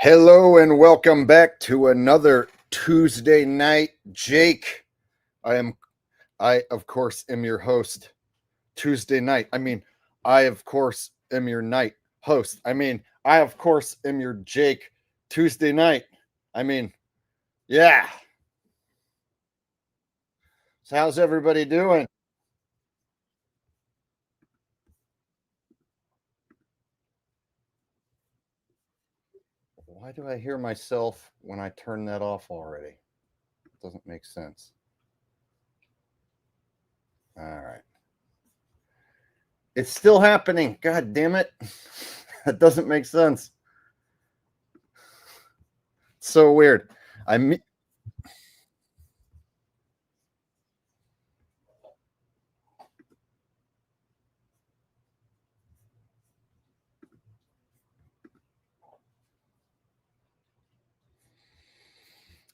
Hello and welcome back to another Tuesday night. Jake, I of course am your host. Tuesday night. I of course am your night host. I of course am your Jake. Tuesday night. Yeah. So how's everybody doing? Why do I hear myself when I turn that off already? It doesn't make sense. All right. It's still happening. God damn it. That doesn't make sense. So weird. I mean,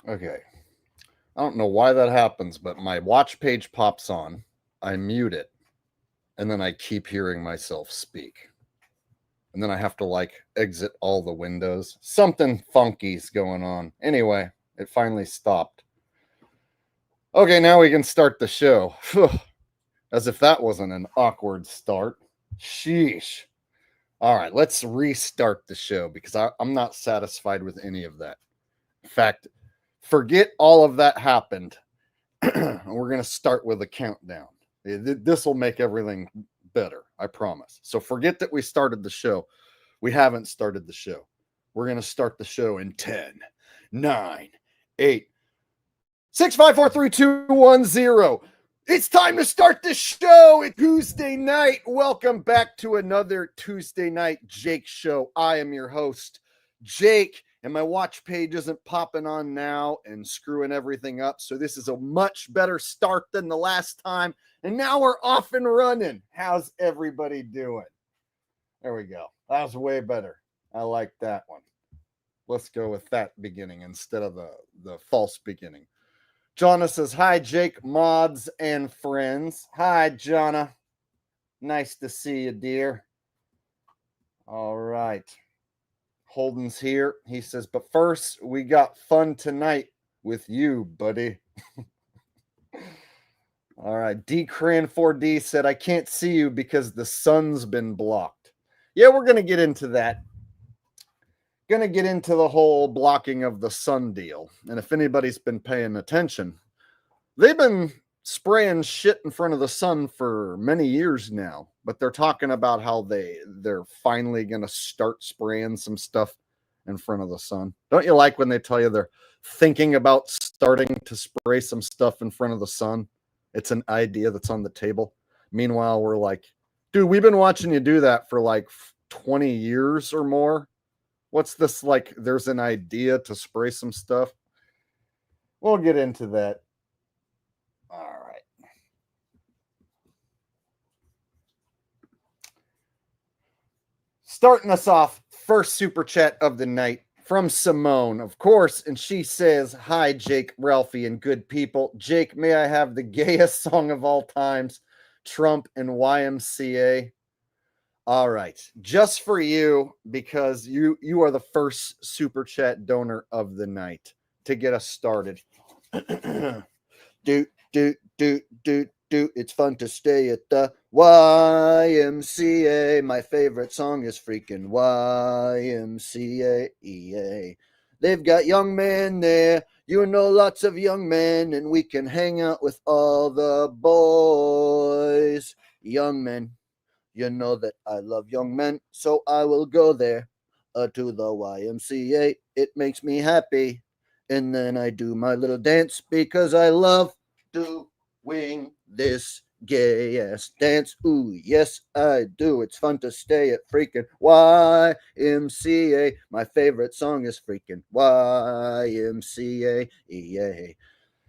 okay. I don't know why that happens, but my watch page pops on. I mute it, and then I keep hearing myself speak. And then I have to exit all the windows. Something funky's going on. Anyway, it finally stopped. Okay, now we can start the show. As if that wasn't an awkward start. Sheesh. All right, let's restart the show because I'm not satisfied with any of that. In fact, forget all of that happened. We're going to start with a countdown. This will make everything better, I promise. So forget that we started the show. We haven't started the show. We're going to start the show in 10, 9, 8, 6, 5, 4, 3, 2, 1, 0. It's time to start the show. It's Tuesday night. Welcome back to another Tuesday night Jake show. I am your host, Jake, and my watch page isn't popping on now and screwing everything up. So this is a much better start than the last time. And now we're off and running. How's everybody doing? There we go. That was way better. I like that one. Let's go with that beginning instead of the false beginning. Jonna says, hi, Jake, mods, and friends. Hi, Jonna. Nice to see you, dear. All right. Holden's here. He says, but first, we got fun tonight with you, buddy. All right. DCran4D said, I can't see you because the sun's been blocked. Yeah, we're going to get into that. Going to get into the whole blocking of the sun deal. And if anybody's been paying attention, they've been spraying shit in front of the sun for many years now, but they're talking about how they're finally going to start spraying some stuff in front of the sun. Don't you like when they tell you they're thinking about starting to spray some stuff in front of the sun? It's an idea that's on the table. Meanwhile, we're like, dude, we've been watching you do that for 20 years or more. What's this there's an idea to spray some stuff? We'll get into that. All right. Starting us off, first super chat of the night from Simone, of course, and she says, hi, Jake, Ralphie, and good people. Jake, may I have the gayest song of all times, Trump and YMCA? All right, just for you, because you are the first super chat donor of the night to get us started. do, do, do, do, do. It's fun to stay at the YMCA. My favorite song is freaking YMCA. They've got young men there. You know, lots of young men, and we can hang out with all the boys. Young men. You know that I love young men, so I will go there to the YMCA. It makes me happy. And then I do my little dance because I love doing this gay ass dance. Ooh, yes, I do. It's fun to stay at freaking YMCA. My favorite song is freaking YMCA. Yay.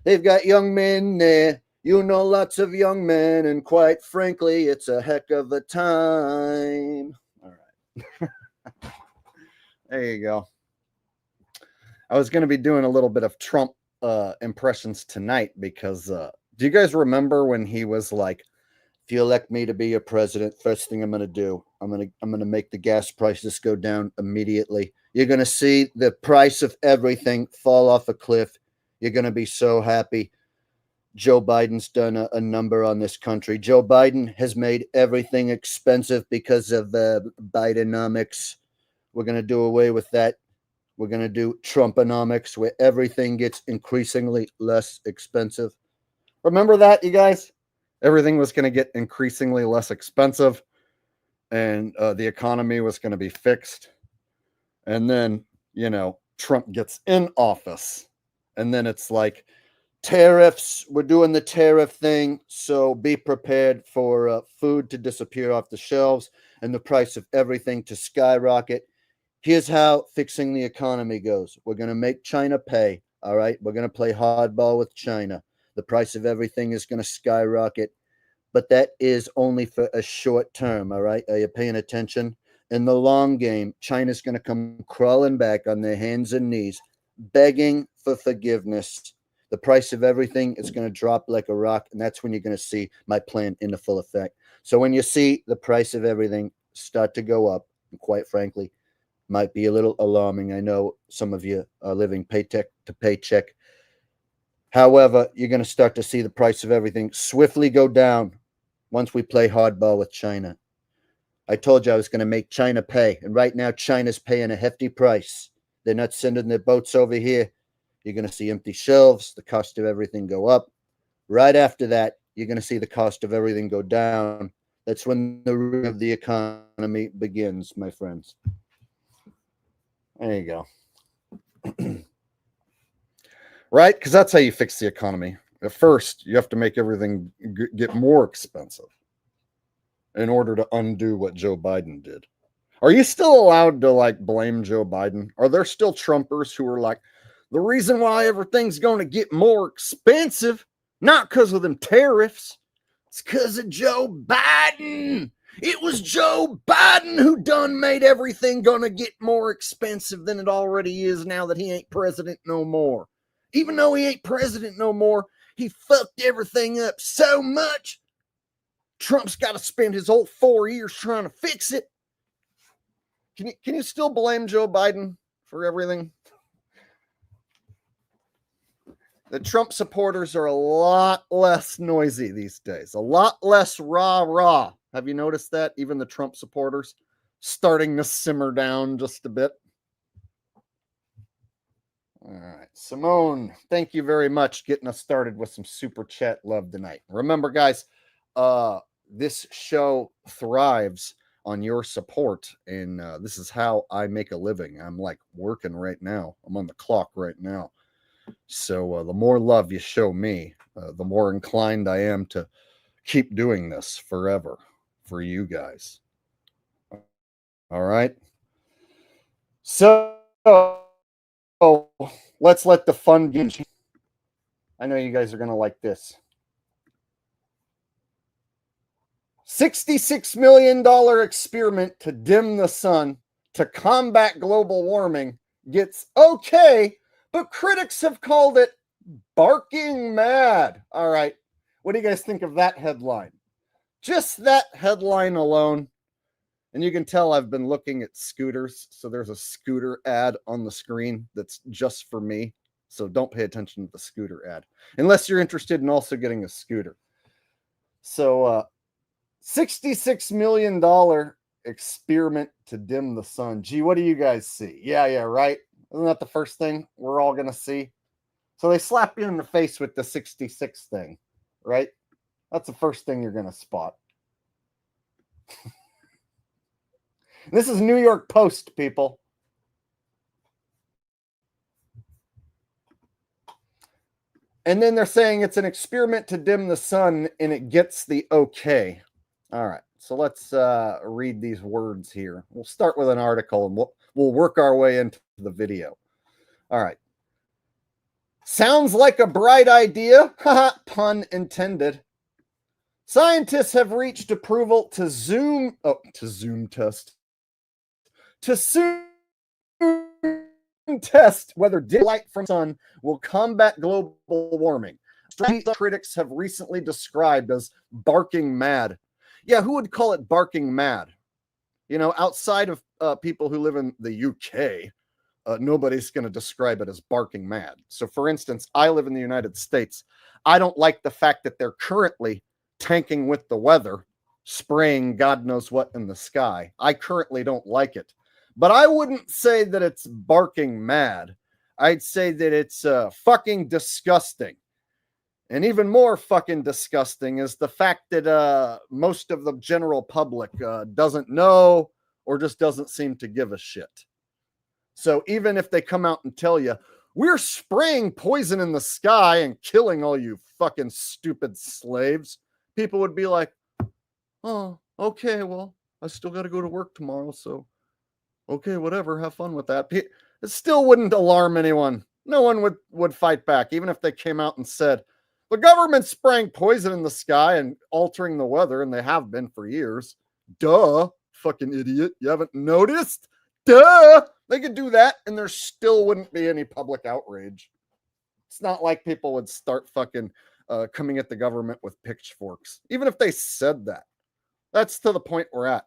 They've got young men there. You know, lots of young men, and quite frankly, it's a heck of a time. All right. There you go. I was going to be doing a little bit of Trump impressions tonight because do you guys remember when he was like, if you elect me to be your president, first thing I'm going to do, I'm going to make the gas prices go down immediately. You're going to see the price of everything fall off a cliff. You're going to be so happy. Joe Biden's done a number on this country. Joe Biden has made everything expensive because of Bidenomics. We're going to do away with that. We're going to do Trumponomics, where everything gets increasingly less expensive. Remember that, you guys? Everything was going to get increasingly less expensive, and the economy was going to be fixed. And then, Trump gets in office, and then it's like, tariffs, we're doing the tariff thing, so be prepared for food to disappear off the shelves and the price of everything to skyrocket. Here's how fixing the economy goes. We're going to make China pay, all right? We're going to play hardball with China. The price of everything is going to skyrocket, but that is only for a short term, all right? Are you paying attention? In the long game, China's going to come crawling back on their hands and knees, begging for forgiveness. The price of everything is going to drop like a rock, and that's when you're going to see my plan in the full effect. So when you see the price of everything start to go up, and quite frankly, might be a little alarming. I know some of you are living paycheck to paycheck. However, you're going to start to see the price of everything swiftly go down once we play hardball with China. I told you I was going to make China pay, and right now China's paying a hefty price. They're not sending their boats over here. You're going to see empty shelves, the cost of everything go up. Right after that, you're going to see the cost of everything go down. That's when the root of the economy begins, my friends. There you go. Right? Because that's how you fix the economy. At first, you have to make everything get more expensive in order to undo what Joe Biden did. Are you still allowed to blame Joe Biden? Are there still Trumpers who are like, the reason why everything's going to get more expensive, not because of them tariffs, it's because of Joe Biden. It was Joe Biden who done made everything going to get more expensive than it already is now that he ain't president no more. Even though he ain't president no more, he fucked everything up so much, Trump's got to spend his whole 4 years trying to fix it. Can you still blame Joe Biden for everything? The Trump supporters are a lot less noisy these days, a lot less rah-rah. Have you noticed that? Even the Trump supporters starting to simmer down just a bit. All right, Simone, thank you very much getting us started with some super chat love tonight. Remember, guys, this show thrives on your support, and this is how I make a living. I'm working right now. I'm on the clock right now. So the more love you show me, the more inclined I am to keep doing this forever for you guys. All right. So let's let the fun begin. I know you guys are going to like this. $66 million experiment to dim the sun to combat global warming gets okay, but critics have called it barking mad. All right. What do you guys think of that headline? Just that headline alone. And you can tell I've been looking at scooters. So there's a scooter ad on the screen that's just for me. So don't pay attention to the scooter ad unless you're interested in also getting a scooter. So $66 million experiment to dim the sun. Gee, what do you guys see? Yeah, right. Isn't that the first thing we're all going to see? So they slap you in the face with the 66 thing, right? That's the first thing you're going to spot. This is New York Post, people. And then they're saying it's an experiment to dim the sun, and it gets the okay. All right, so let's read these words here. We'll start with an article, and we'll work our way into the video. All right. Sounds like a bright idea. Pun intended. Scientists have reached approval to zoom test whether dim light from the sun will combat global warming. Critics have recently described as barking mad. Yeah, who would call it barking mad? Outside of people who live in the UK, nobody's going to describe it as barking mad. So, for instance, I live in the United States. I don't like the fact that they're currently tanking with the weather, spraying God knows what in the sky. I currently don't like it. But I wouldn't say that it's barking mad. I'd say that it's fucking disgusting. And even more fucking disgusting is the fact that most of the general public doesn't know or just doesn't seem to give a shit. So even if they come out and tell you, we're spraying poison in the sky and killing all you fucking stupid slaves, people would be like, oh, okay, well, I still got to go to work tomorrow. So, okay, whatever, have fun with that. It still wouldn't alarm anyone. No one would fight back, even if they came out and said, the government's spraying poison in the sky and altering the weather, and they have been for years. Duh, fucking idiot. You haven't noticed? Duh. They could do that, and there still wouldn't be any public outrage. It's not like people would start fucking coming at the government with pitchforks, even if they said that. That's to the point we're at.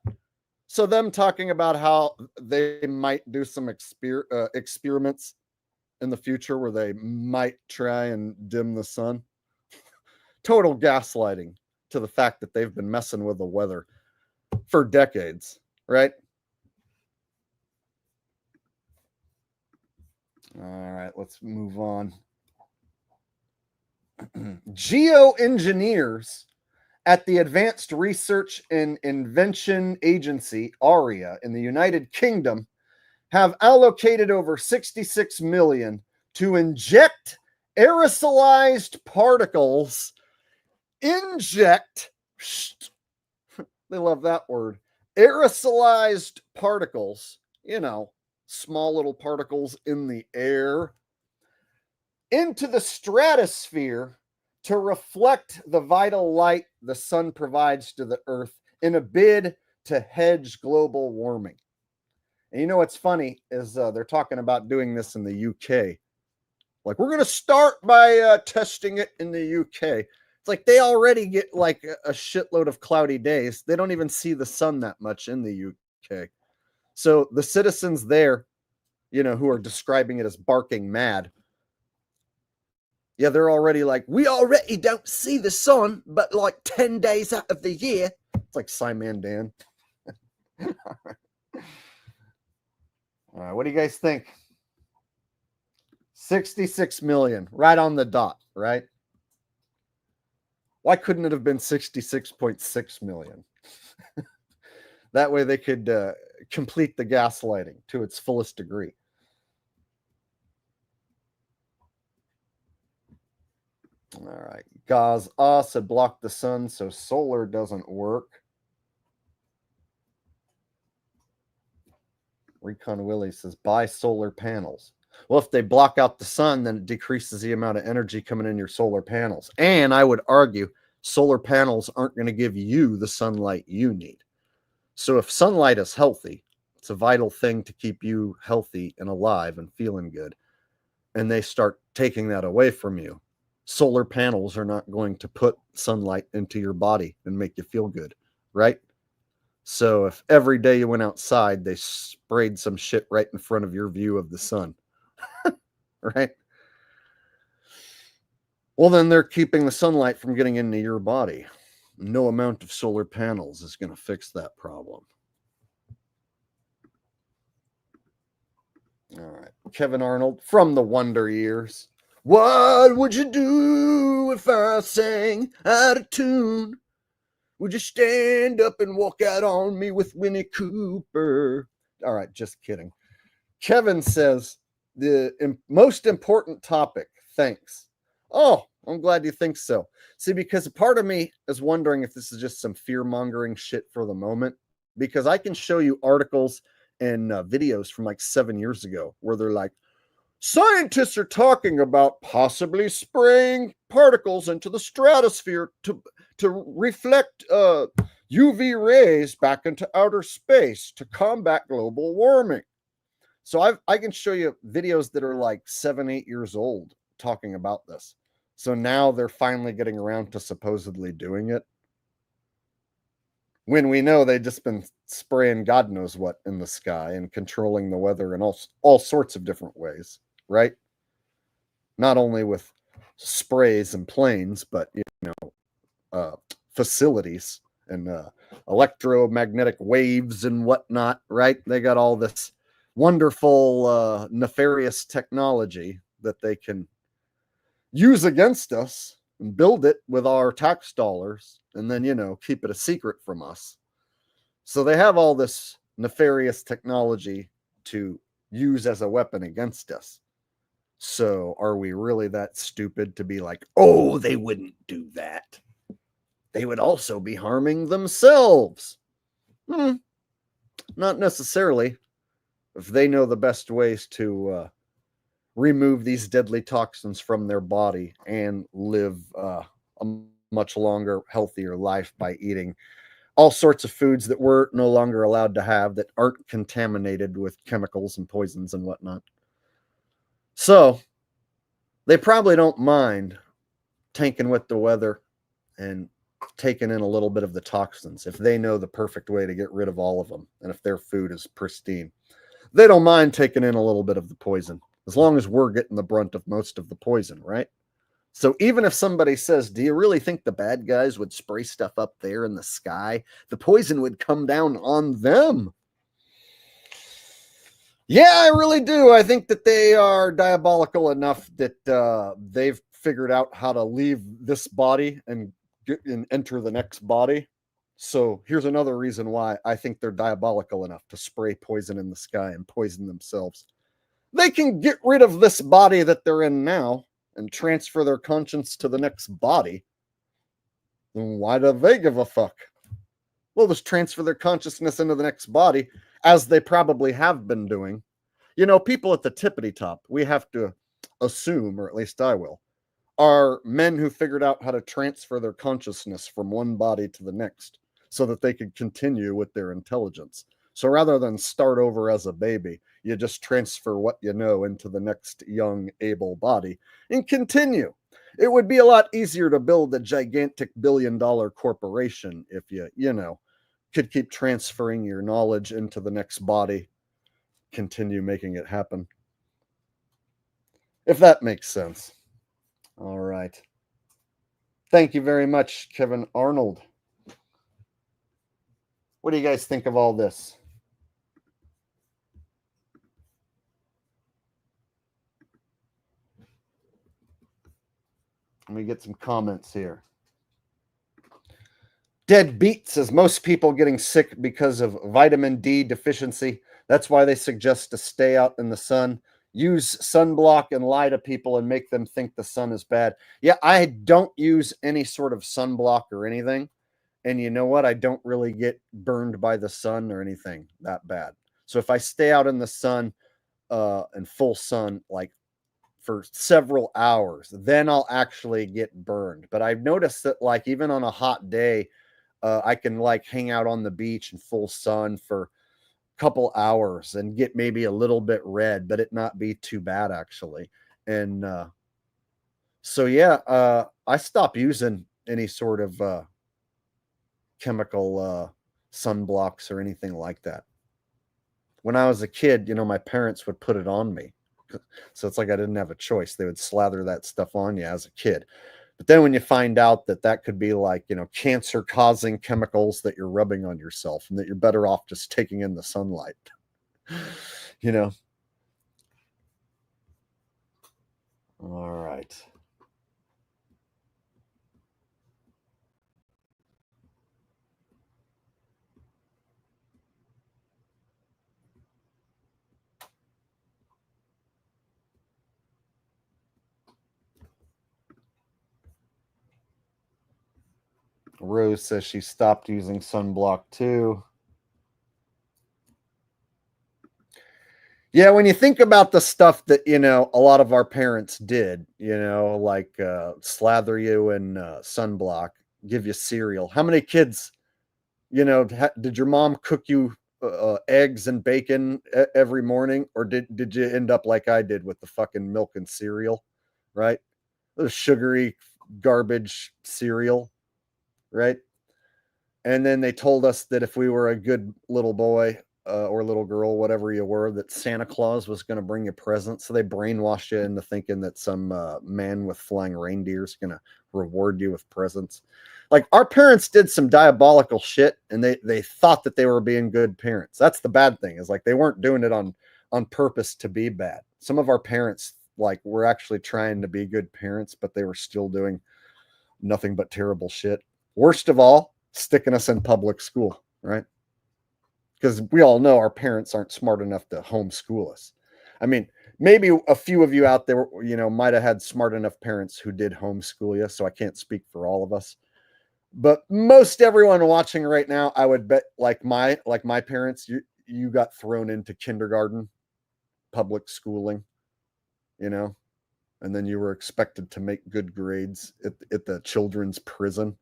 So them talking about how they might do some experiments in the future where they might try and dim the sun. Total gaslighting to the fact that they've been messing with the weather for decades, right? All right, let's move on. Geo-engineers at the Advanced Research and Invention Agency, Aria, in the United Kingdom, have allocated over 66 million to inject aerosolized particles. Inject, they love that word, aerosolized particles, small little particles in the air, into the stratosphere to reflect the vital light the sun provides to the earth in a bid to hedge global warming. And what's funny is they're talking about doing this in the UK. Like, we're going to start by testing it in the UK. It's like they already get like a shitload of cloudy days. They don't even see the sun that much in the UK. So the citizens there, who are describing it as barking mad, yeah, they're already like, we already don't see the sun, but like 10 days out of the year. It's like Simon Dan. All right, what do you guys think? 66 million, right on the dot, right? Why couldn't it have been 66.6 million? That way they could complete the gaslighting to its fullest degree. All right. Gaz said block the sun so solar doesn't work. Recon Willie says buy solar panels. Well, if they block out the sun, then it decreases the amount of energy coming in your solar panels. And I would argue solar panels aren't going to give you the sunlight you need. So if sunlight is healthy, it's a vital thing to keep you healthy and alive and feeling good. And they start taking that away from you. Solar panels are not going to put sunlight into your body and make you feel good, right? So if every day you went outside, they sprayed some shit right in front of your view of the sun, right? Well, then they're keeping the sunlight from getting into your body. No amount of solar panels is going to fix that problem. All right. Kevin Arnold from the Wonder Years. What would you do if I sang out of tune? Would you stand up and walk out on me with Winnie Cooper? All right, just kidding. Kevin says, the most important topic, thanks. Oh, I'm glad you think so. See, because a part of me is wondering if this is just some fear-mongering shit for the moment, because I can show you articles and videos from like 7 years ago where they're like, scientists are talking about possibly spraying particles into the stratosphere to reflect UV rays back into outer space to combat global warming. So I can show you videos that are like 7-8 years old talking about this. So now they're finally getting around to supposedly doing it. when we know they've just been spraying God knows what in the sky and controlling the weather in all sorts of different ways, right? Not only with sprays and planes, but facilities and electromagnetic waves and whatnot, right? They got all this wonderful, nefarious technology that they can use against us and build it with our tax dollars and then, keep it a secret from us. So they have all this nefarious technology to use as a weapon against us. So are we really that stupid to be like, oh, they wouldn't do that? They would also be harming themselves. Not necessarily. If they know the best ways to remove these deadly toxins from their body and live a much longer, healthier life by eating all sorts of foods that we're no longer allowed to have that aren't contaminated with chemicals and poisons and whatnot. So they probably don't mind tanking with the weather and taking in a little bit of the toxins if they know the perfect way to get rid of all of them and if their food is pristine. They don't mind taking in a little bit of the poison as long as we're getting the brunt of most of the poison, right? So even if somebody says, do you really think the bad guys would spray stuff up there in the sky? The poison would come down on them. Yeah, I really do. I think that they are diabolical enough that they've figured out how to leave this body and enter the next body. So here's another reason why I think they're diabolical enough to spray poison in the sky and poison themselves. They can get rid of this body that they're in now and transfer their conscience to the next body. Then why do they give a fuck? Well, just transfer their consciousness into the next body, as they probably have been doing. People at the tippity top, we have to assume, or at least I will, are men who figured out how to transfer their consciousness from one body to the next so that they could continue with their intelligence. So rather than start over as a baby, you just transfer what you know into the next young, able body and continue. It would be a lot easier to build a gigantic billion-dollar corporation if you could keep transferring your knowledge into the next body, continue making it happen. If that makes sense. All right. Thank you very much, Kevin Arnold. What do you guys think of all this? Let me get some comments here. Dead Beat says most people getting sick because of vitamin D deficiency. That's why they suggest to stay out in the sun, use sunblock, and lie to people and make them think the sun is bad. Yeah, I don't use any sort of sunblock or anything. And you know what? I don't really get burned by the sun or anything that bad. So if I stay out in the sun, in full sun, like for several hours, then I'll actually get burned. But I've noticed that, like, even on a hot day, I can like hang out on the beach in full sun for a couple hours and get maybe a little bit red, but it not be too bad actually. And so yeah, I stopped using any sort of chemical sunblocks or anything like that. When I was a kid, my parents would put it on me. So it's like I didn't have a choice. They would slather that stuff on you as a kid. But then when you find out that that could be like, cancer causing chemicals that you're rubbing on yourself and that you're better off just taking in the sunlight, All right. Rose says she stopped using sunblock too. Yeah, when you think about the stuff that, a lot of our parents did, like slather you in sunblock, give you cereal. How many kids, did your mom cook you eggs and bacon every morning? Or did you end up like I did with the fucking milk and cereal, right? The sugary garbage cereal, right? And then they told us that if we were a good little boy or little girl, whatever you were, that Santa Claus was going to bring you presents. So they brainwashed you into thinking that some man with flying reindeer is going to reward you with presents. Like, our parents did some diabolical shit, and they thought that they were being good parents. That's the bad thing, is like they weren't doing it on purpose to be bad. Some of our parents like were actually trying to be good parents, but they were still doing nothing but terrible shit. Worst of all, sticking us in public school, right? Because we all know our parents aren't smart enough to homeschool us. I mean, maybe a few of you out there, you know, might have had smart enough parents who did homeschool you, so I can't speak for all of us. But most everyone watching right now, I would bet, like my parents, you got thrown into kindergarten, public schooling, you know, and then you were expected to make good grades at the children's prison.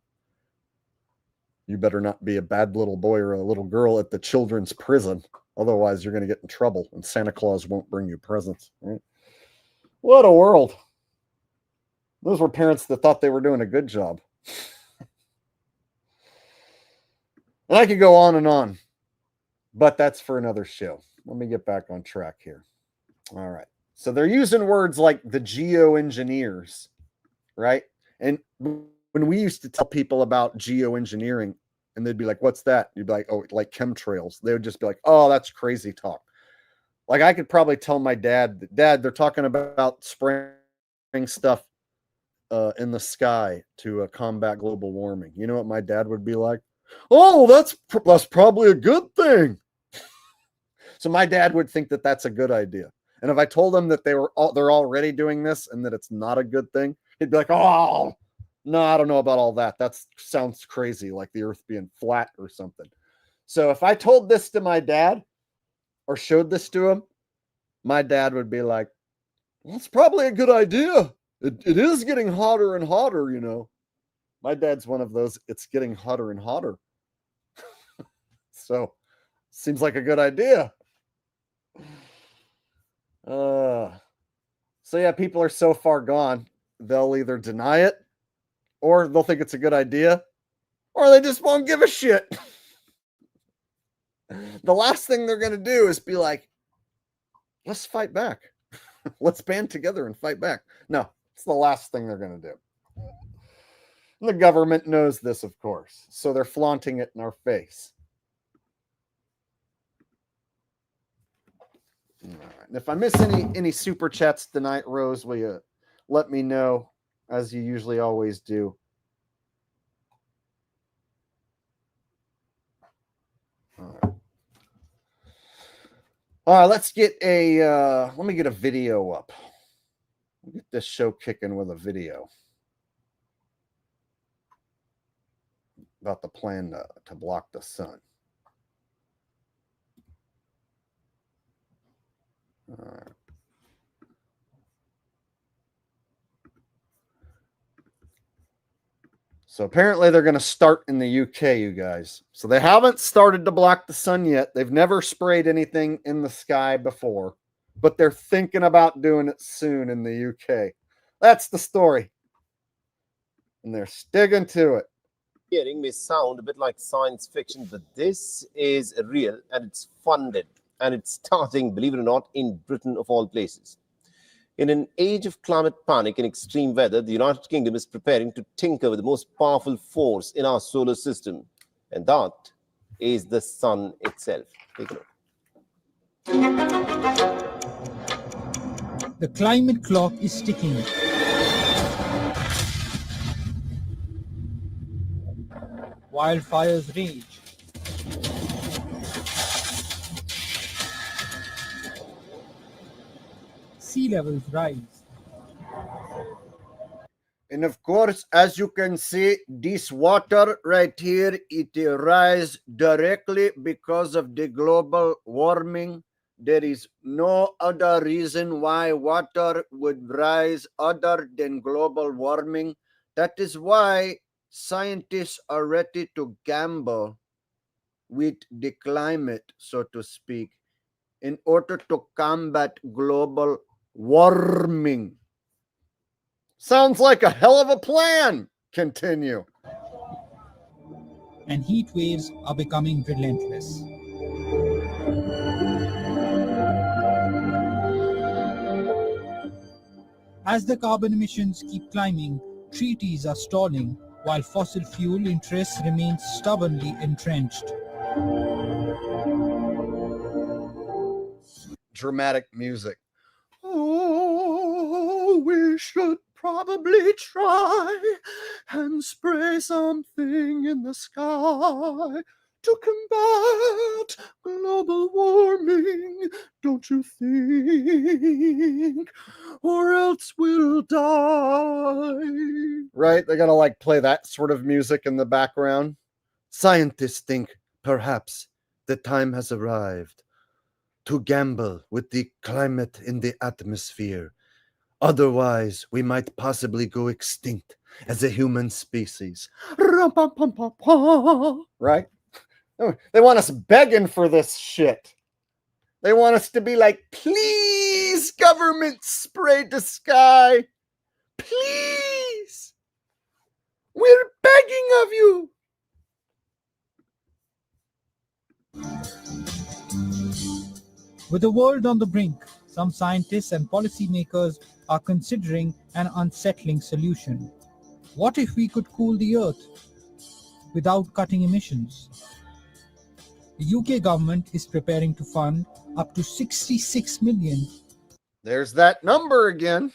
You better not be a bad little boy or a little girl at the children's prison. Otherwise, you're going to get in trouble, and Santa Claus won't bring you presents. Right? What a world. Those were parents that thought they were doing a good job. And I could go on, but that's for another show. Let me get back on track here. All right. So they're using words like the geo-engineers, right? And when we used to tell people about geoengineering, and they'd be like, what's that? You'd be like, oh, like chemtrails. They would just be like, oh, that's crazy talk. Like, I could probably tell my dad, they're talking about spraying stuff in the sky to combat global warming. You know what my dad would be like? Oh, that's probably a good thing. So my dad would think that that's a good idea. And if I told him that they're already doing this and that it's not a good thing, he'd be like, oh, no, I don't know about all that. That sounds crazy, like the earth being flat or something. So if I told this to my dad or showed this to him, my dad would be like, well, it's probably a good idea. It is getting hotter and hotter, you know. My dad's one of those, it's getting hotter and hotter. So, seems like a good idea. So yeah, people are so far gone, they'll either deny it, or they'll think it's a good idea, or they just won't give a shit. The last thing they're going to do is be like, let's fight back. Let's band together and fight back. No, it's the last thing they're going to do. And the government knows this, of course, so they're flaunting it in our face. All right. And if I miss any super chats tonight, Rose, will you let me know, as you usually always do? All right, let's get let me get a video up. We'll get this show kicking with a video about the plan to block the sun. All right. So apparently they're going to start in the UK, you guys. So they haven't started to block the sun yet. They've never sprayed anything in the sky before, but they're thinking about doing it soon in the UK. That's the story. And they're sticking to it. Hearing may sound a bit like science fiction, but this is real and it's funded. And it's starting, believe it or not, in Britain of all places. In an age of climate panic and extreme weather, the United Kingdom is preparing to tinker with the most powerful force in our solar system, and that is the sun itself. Take a look. The climate clock is ticking. Wildfires rage. Sea levels rise. And of course, as you can see, this water right here, it rises directly because of the global warming. There is no other reason why water would rise other than global warming. That is why scientists are ready to gamble with the climate, so to speak, in order to combat global warming. Sounds like a hell of a plan. Continue. and heat waves are becoming relentless. As the carbon emissions keep climbing, treaties are stalling, while fossil fuel interests remain stubbornly entrenched. Dramatic music. Oh, we should probably try and spray something in the sky to combat global warming, don't you think? Or else we'll die. Right? They gotta like play that sort of music in the background. Scientists think perhaps the time has arrived to gamble with the climate in the atmosphere. Otherwise, we might possibly go extinct as a human species. Right? They want us begging for this shit. They want us to be like, please, government, spray the sky. Please. We're begging of you. With the world on the brink, some scientists and policymakers are considering an unsettling solution. What if we could cool the Earth without cutting emissions? The UK government is preparing to fund up to 66 million There's that number again.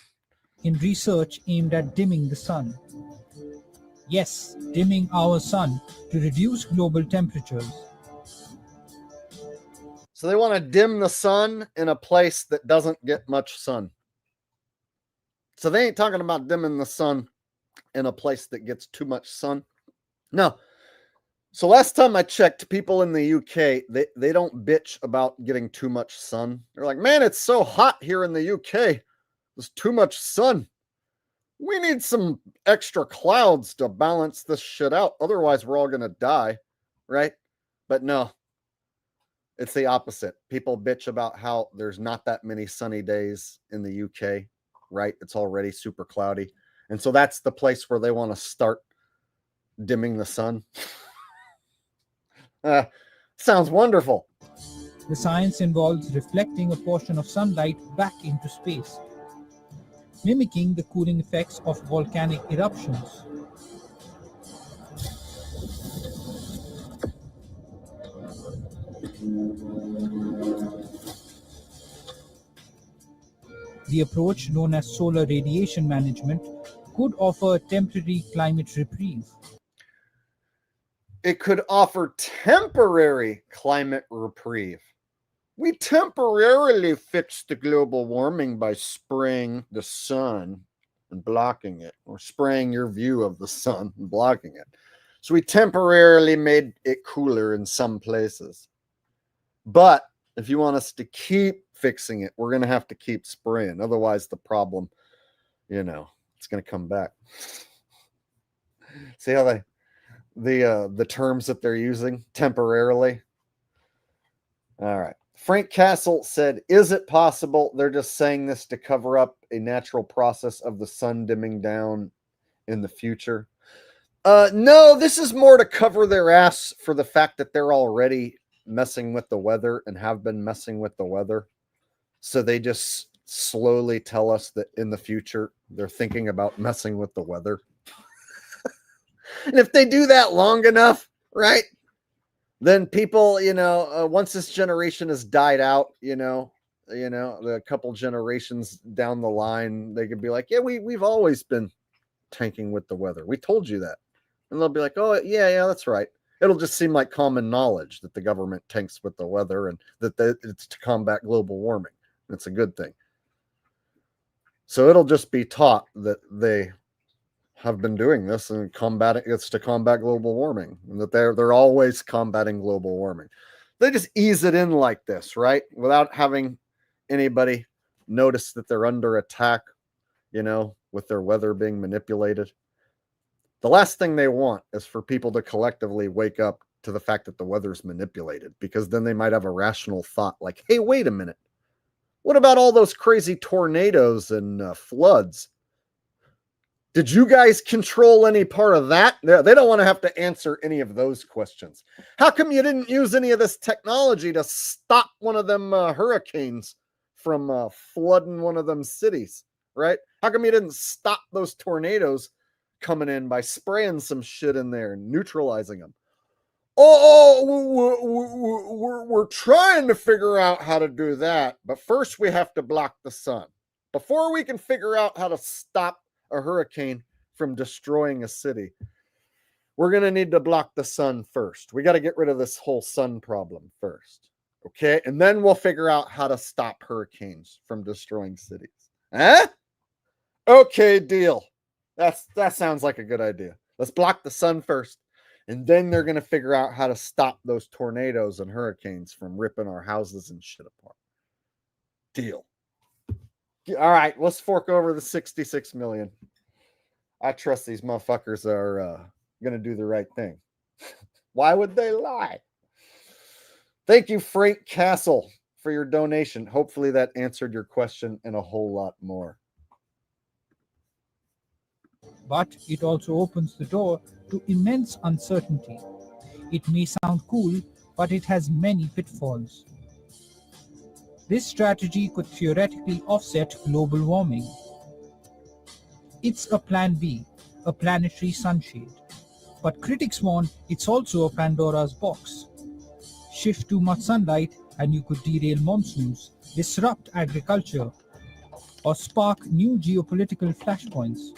in research aimed at dimming the sun. Yes, dimming our sun to reduce global temperatures. So they want to dim the sun in a place that doesn't get much sun. So they ain't talking about dimming the sun in a place that gets too much sun. No. So last time I checked, people in the UK, they don't bitch about getting too much sun. They're like, man, it's so hot here in the UK. There's too much sun. We need some extra clouds to balance this shit out. Otherwise, we're all going to die, right? But no, it's the opposite. People bitch about how there's not that many sunny days in the UK, right? It's already super cloudy. And so that's the place where they want to start dimming the sun. Sounds wonderful. The science involves reflecting a portion of sunlight back into space, mimicking the cooling effects of volcanic eruptions. The approach, known as solar radiation management, could offer a temporary climate reprieve. It could offer temporary climate reprieve. We temporarily fixed the global warming by spraying the sun and blocking it, or spraying your view of the sun and blocking it. So we temporarily made it cooler in some places. But if you want us to keep fixing it, we're going to have to keep spraying. Otherwise, the problem, it's going to come back. See how the terms that they're using, temporarily? All right. Frank Castle said, is it possible they're just saying this to cover up a natural process of the sun dimming down in the future? No, this is more to cover their ass for the fact that they're already messing with the weather and have been messing with the weather. So they just slowly tell us that in the future they're thinking about messing with the weather. And if they do that long enough, right, then people, once this generation has died out, a couple generations down the line, they could be like, yeah, we've always been tanking with the weather. We told you that. And they'll be like, oh, yeah, that's right. It'll just seem like common knowledge that the government tanks with the weather and that it's to combat global warming. It's a good thing. So it'll just be taught that they have been doing this and it's to combat global warming, and that they're always combating global warming. They just ease it in like this, right? Without having anybody notice that they're under attack, with their weather being manipulated. The last thing they want is for people to collectively wake up to the fact that the weather's manipulated, because then they might have a rational thought like, hey, wait a minute. What about all those crazy tornadoes and floods? Did you guys control any part of that? They don't want to have to answer any of those questions. How come you didn't use any of this technology to stop one of them hurricanes from flooding one of them cities, right? How come you didn't stop those tornadoes coming in by spraying some shit in there and neutralizing them? We're trying to figure out how to do that, but first we have to block the sun. Before we can figure out how to stop a hurricane from destroying a city, we're going to need to block the sun first. We got to get rid of this whole sun problem first. Okay? And then we'll figure out how to stop hurricanes from destroying cities. Huh? Okay, deal. That sounds like a good idea. Let's block the sun first. And then they're going to figure out how to stop those tornadoes and hurricanes from ripping our houses and shit apart. Deal. All right, let's fork over the 66 million. I trust these motherfuckers are going to do the right thing. Why would they lie? Thank you, Frank Castle, for your donation. Hopefully that answered your question and a whole lot more. But it also opens the door to immense uncertainty. It may sound cool, but it has many pitfalls. This strategy could theoretically offset global warming. It's a plan B, a planetary sunshade. But critics warn it's also a Pandora's box. Shift too much sunlight and you could derail monsoons, disrupt agriculture, or spark new geopolitical flashpoints.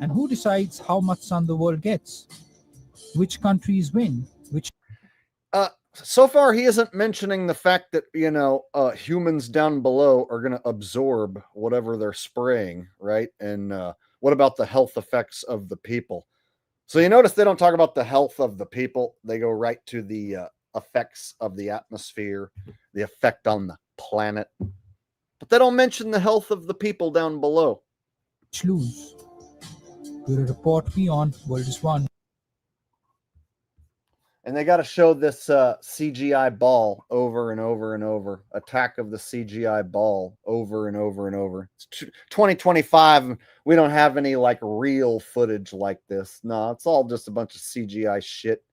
And who decides how much sun the world gets? Which countries win? So far, he isn't mentioning the fact that, humans down below are going to absorb whatever they're spraying, right? And what about the health effects of the people? So you notice they don't talk about the health of the people. They go right to the effects of the atmosphere, the effect on the planet. But they don't mention the health of the people down below. Lose. Bureau Report Beyond, World is One. And they got to show this CGI ball over and over and over. Attack of the CGI ball over and over and over. It's 2025. We don't have any like real footage like this. No, it's all just a bunch of CGI shit.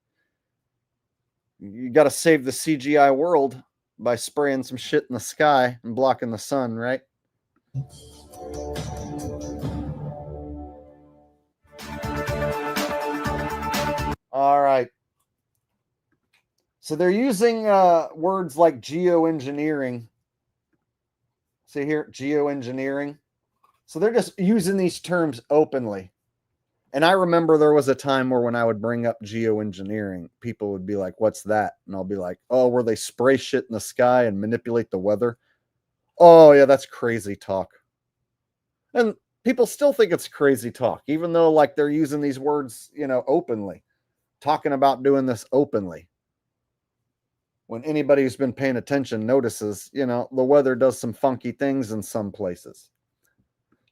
You got to save the CGI world by spraying some shit in the sky and blocking the sun, right? All right. So they're using words like geoengineering. See here, geoengineering. So they're just using these terms openly. And I remember there was a time where when I would bring up geoengineering, people would be like, what's that? And I'll be like, oh, where they spray shit in the sky and manipulate the weather. Oh, yeah, that's crazy talk. And people still think it's crazy talk, even though like they're using these words, openly, talking about doing this openly. When anybody who's been paying attention notices, the weather does some funky things in some places.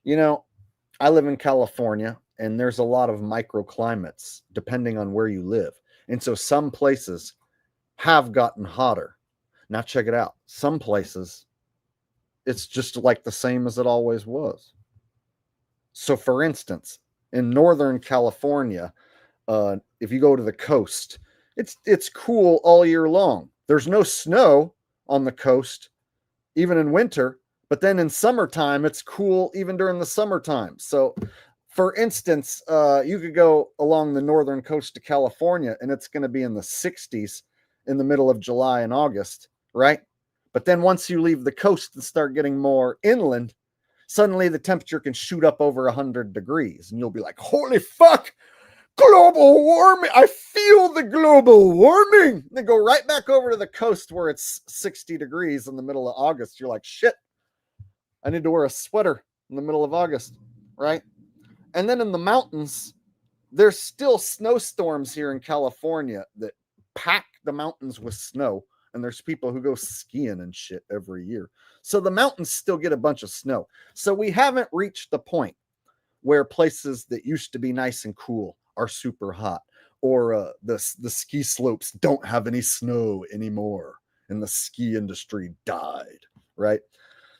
I live in California, and there's a lot of microclimates depending on where you live. And so some places have gotten hotter. Now check it out. Some places, it's just like the same as it always was. So for instance, in Northern California, if you go to the coast, it's cool all year long. There's no snow on the coast, even in winter, but then in summertime, it's cool even during the summertime. So for instance, you could go along the northern coast of California and it's going to be in the 60s in the middle of July and August, right? But then once you leave the coast and start getting more inland, suddenly the temperature can shoot up over 100 degrees and you'll be like, holy fuck! Global warming. I feel the global warming. Then go right back over to the coast where it's 60 degrees in the middle of August. You're like, shit, I need to wear a sweater in the middle of August, right? And then in the mountains, there's still snowstorms here in California that pack the mountains with snow. And there's people who go skiing and shit every year. So the mountains still get a bunch of snow. So we haven't reached the point where places that used to be nice and cool are super hot, or the ski slopes don't have any snow anymore and the ski industry died, right?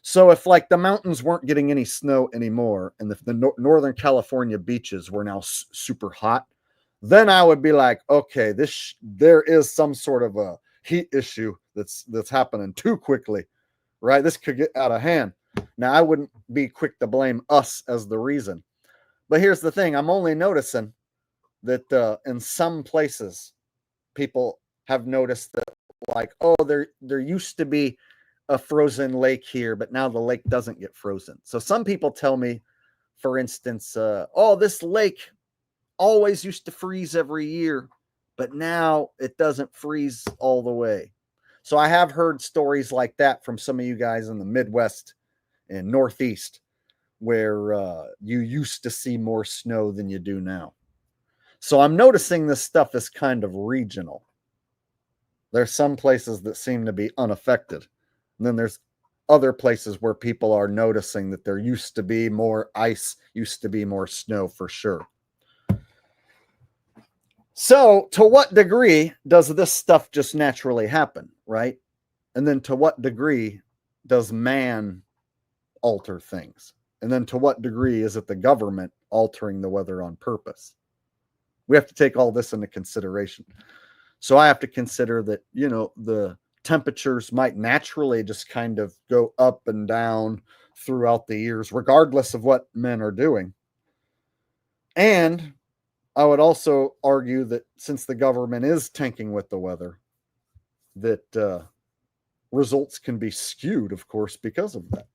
So if like the mountains weren't getting any snow anymore and the Northern California beaches were now super hot, then I would be like, okay, there is some sort of a heat issue that's happening too quickly, right? This could get out of hand. Now I wouldn't be quick to blame us as the reason. But here's the thing, I'm only noticing that in some places people have noticed that, like, oh, there used to be a frozen lake here, but now the lake doesn't get frozen. So some people tell me, for instance, oh, this lake always used to freeze every year, but now it doesn't freeze all the way. So I have heard stories like that from some of you guys in the Midwest and Northeast, where you used to see more snow than you do now. So I'm noticing this stuff is kind of regional. There's some places that seem to be unaffected. And then there's other places where people are noticing that there used to be more ice, used to be more snow for sure. So to what degree does this stuff just naturally happen, right? And then to what degree does man alter things? And then to what degree is it the government altering the weather on purpose? We have to take all this into consideration. So I have to consider that, you know, the temperatures might naturally just kind of go up and down throughout the years, regardless of what men are doing. And I would also argue that since the government is tanking with the weather, that results can be skewed, of course, because of that.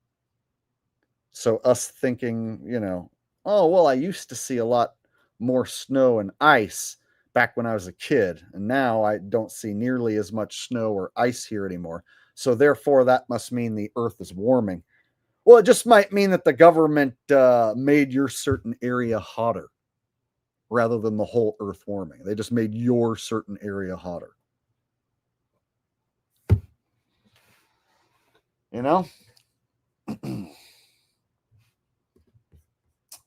So us thinking, you know, oh, well, I used to see a lot more snow and ice back when I was a kid, and now I don't see nearly as much snow or ice here anymore. So therefore, that must mean the Earth is warming. Well, it just might mean that the government made your certain area hotter rather than the whole Earth warming. They just made your certain area hotter. You know?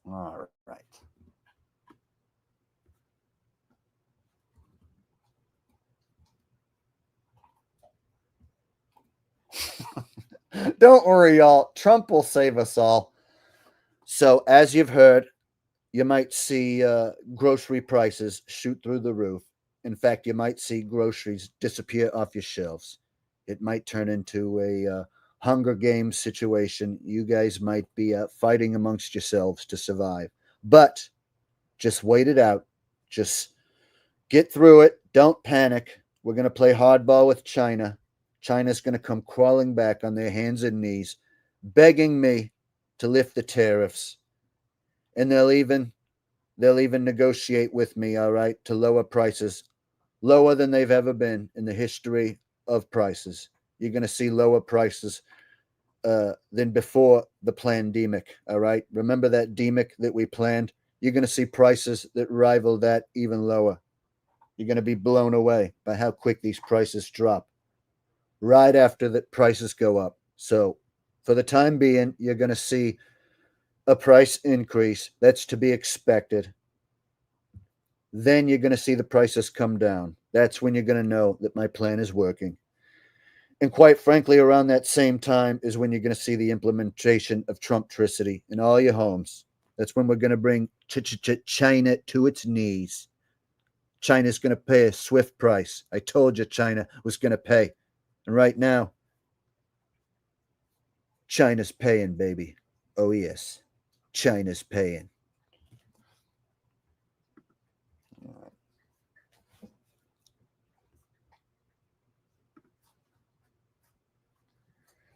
All right. Don't worry, y'all. Trump will save us all. So, as you've heard, you might see grocery prices shoot through the roof. In fact, you might see groceries disappear off your shelves. It might turn into a Hunger Games situation. You guys might be fighting amongst yourselves to survive. But just wait it out. Just get through it. Don't panic. We're going to play hardball with China. China's going to come crawling back on their hands and knees, begging me to lift the tariffs. And they'll even negotiate with me, all right, to lower prices, lower than they've ever been in the history of prices. You're going to see lower prices than before the pandemic, all right? Remember that demic that we planned? You're going to see prices that rival that even lower. You're going to be blown away by how quick these prices drop right after the prices go up. So for the time being, you're going to see a price increase. That's to be expected. Then you're going to see the prices come down. That's when you're going to know that my plan is working. And quite frankly, around that same time is when you're going to see the implementation of Trumptricity in all your homes. That's when we're going to bring China to its knees. China's going to pay a swift price. I told you China was going to pay. And right now, China's paying, baby. Oh, yes. China's paying.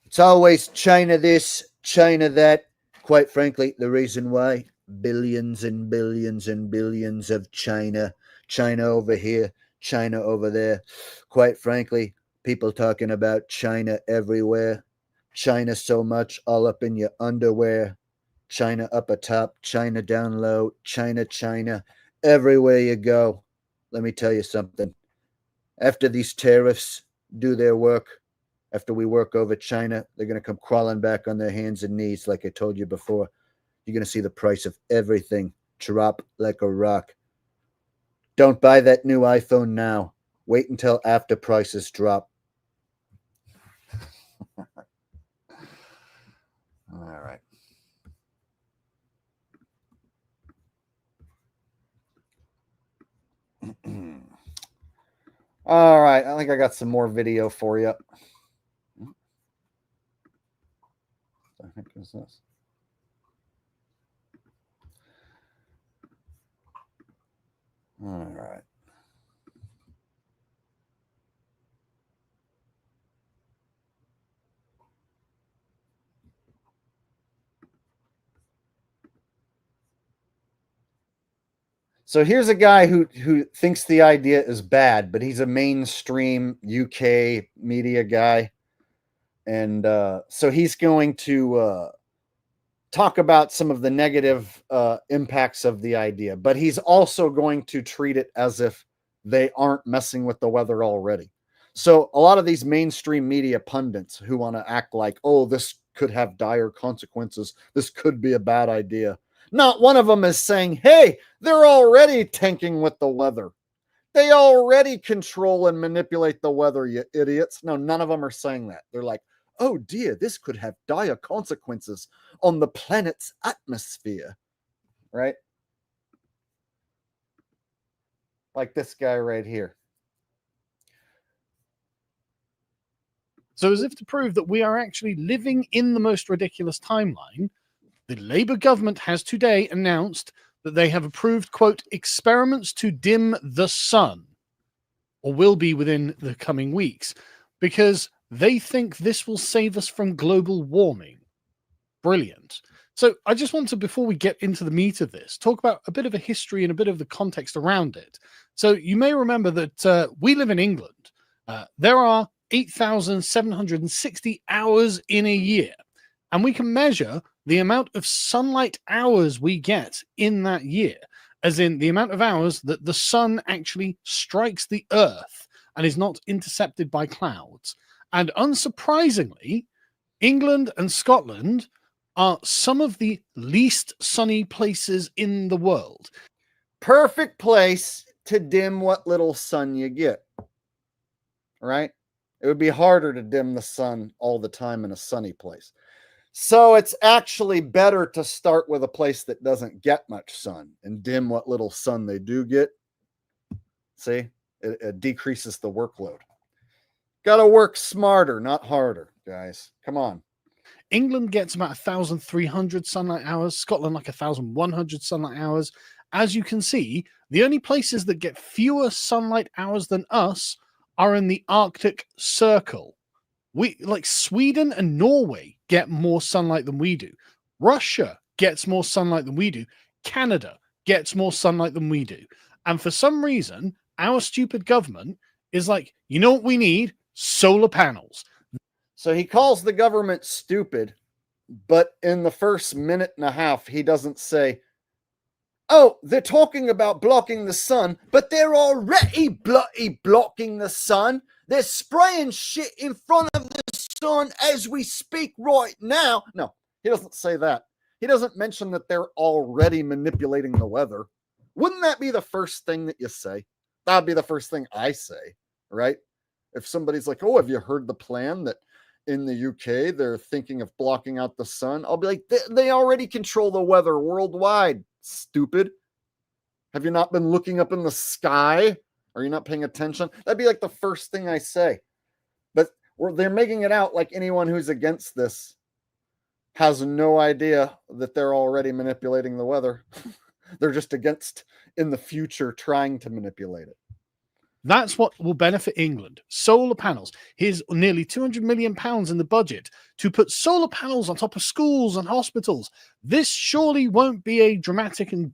It's always China this, China that. Quite frankly, the reason why, billions and billions and billions of China. China over here, China over there. Quite frankly, people talking about China everywhere. China so much all up in your underwear. China up atop, China down low, China, China. Everywhere you go. Let me tell you something. After these tariffs do their work, after we work over China, they're going to come crawling back on their hands and knees, like I told you before. You're going to see the price of everything drop like a rock. Don't buy that new iPhone now. Wait until after prices drop. All right, I think I got some more video for you. I think it's this. All right. So here's a guy who thinks the idea is bad, but he's a mainstream UK media guy. And so he's going to talk about some of the negative impacts of the idea, but he's also going to treat it as if they aren't messing with the weather already. So a lot of these mainstream media pundits who want to act like, oh, this could have dire consequences, this could be a bad idea. Not one of them is saying, hey, they're already tanking with the weather. They already control and manipulate the weather, you idiots. No, none of them are saying that. They're like, oh dear, this could have dire consequences on the planet's atmosphere, right? Like this guy right here. So as if to prove that we are actually living in the most ridiculous timeline, the Labour government has today announced that they have approved, quote, experiments to dim the sun, or will be within the coming weeks, because they think this will save us from global warming. Brilliant. So I just want to, before we get into the meat of this, talk about a bit of a history and a bit of the context around it. So you may remember that we live in England. There are 8,760 hours in a year, and we can measure the amount of sunlight hours we get in that year, as in the amount of hours that the sun actually strikes the earth and is not intercepted by clouds. And unsurprisingly, England and Scotland are some of the least sunny places in the world. Perfect place to dim what little sun you get, right? It would be harder to dim the sun all the time in a sunny place. So it's actually better to start with a place that doesn't get much sun and dim what little sun they do get. See, it decreases the workload. Got to work smarter, not harder, guys. Come on. England gets about 1,300 sunlight hours, Scotland like 1,100 sunlight hours. As you can see, the only places that get fewer sunlight hours than us are in the Arctic Circle. We, like Sweden and Norway, get more sunlight than we do. Russia gets more sunlight than we do. Canada gets more sunlight than we do. And for some reason, our stupid government is like, you know what we need? Solar panels. So he calls the government stupid, but in the first minute and a half, he doesn't say, oh, they're talking about blocking the sun, but they're already bloody blocking the sun. They're spraying shit in front of the sun as we speak right now. No, he doesn't say that. He doesn't mention that they're already manipulating the weather. Wouldn't that be the first thing that you say? That'd be the first thing I say, right? If somebody's like, oh, have you heard the plan that in the UK they're thinking of blocking out the sun? I'll be like, they already control the weather worldwide, stupid. Have you not been looking up in the sky? Are you not paying attention? That'd be like the first thing I say. But they're making it out like anyone who's against this has no idea that they're already manipulating the weather. They're just against in the future trying to manipulate it. That's what will benefit England. Solar panels. Here's nearly £200 million in the budget to put solar panels on top of schools and hospitals. This surely won't be a dramatic and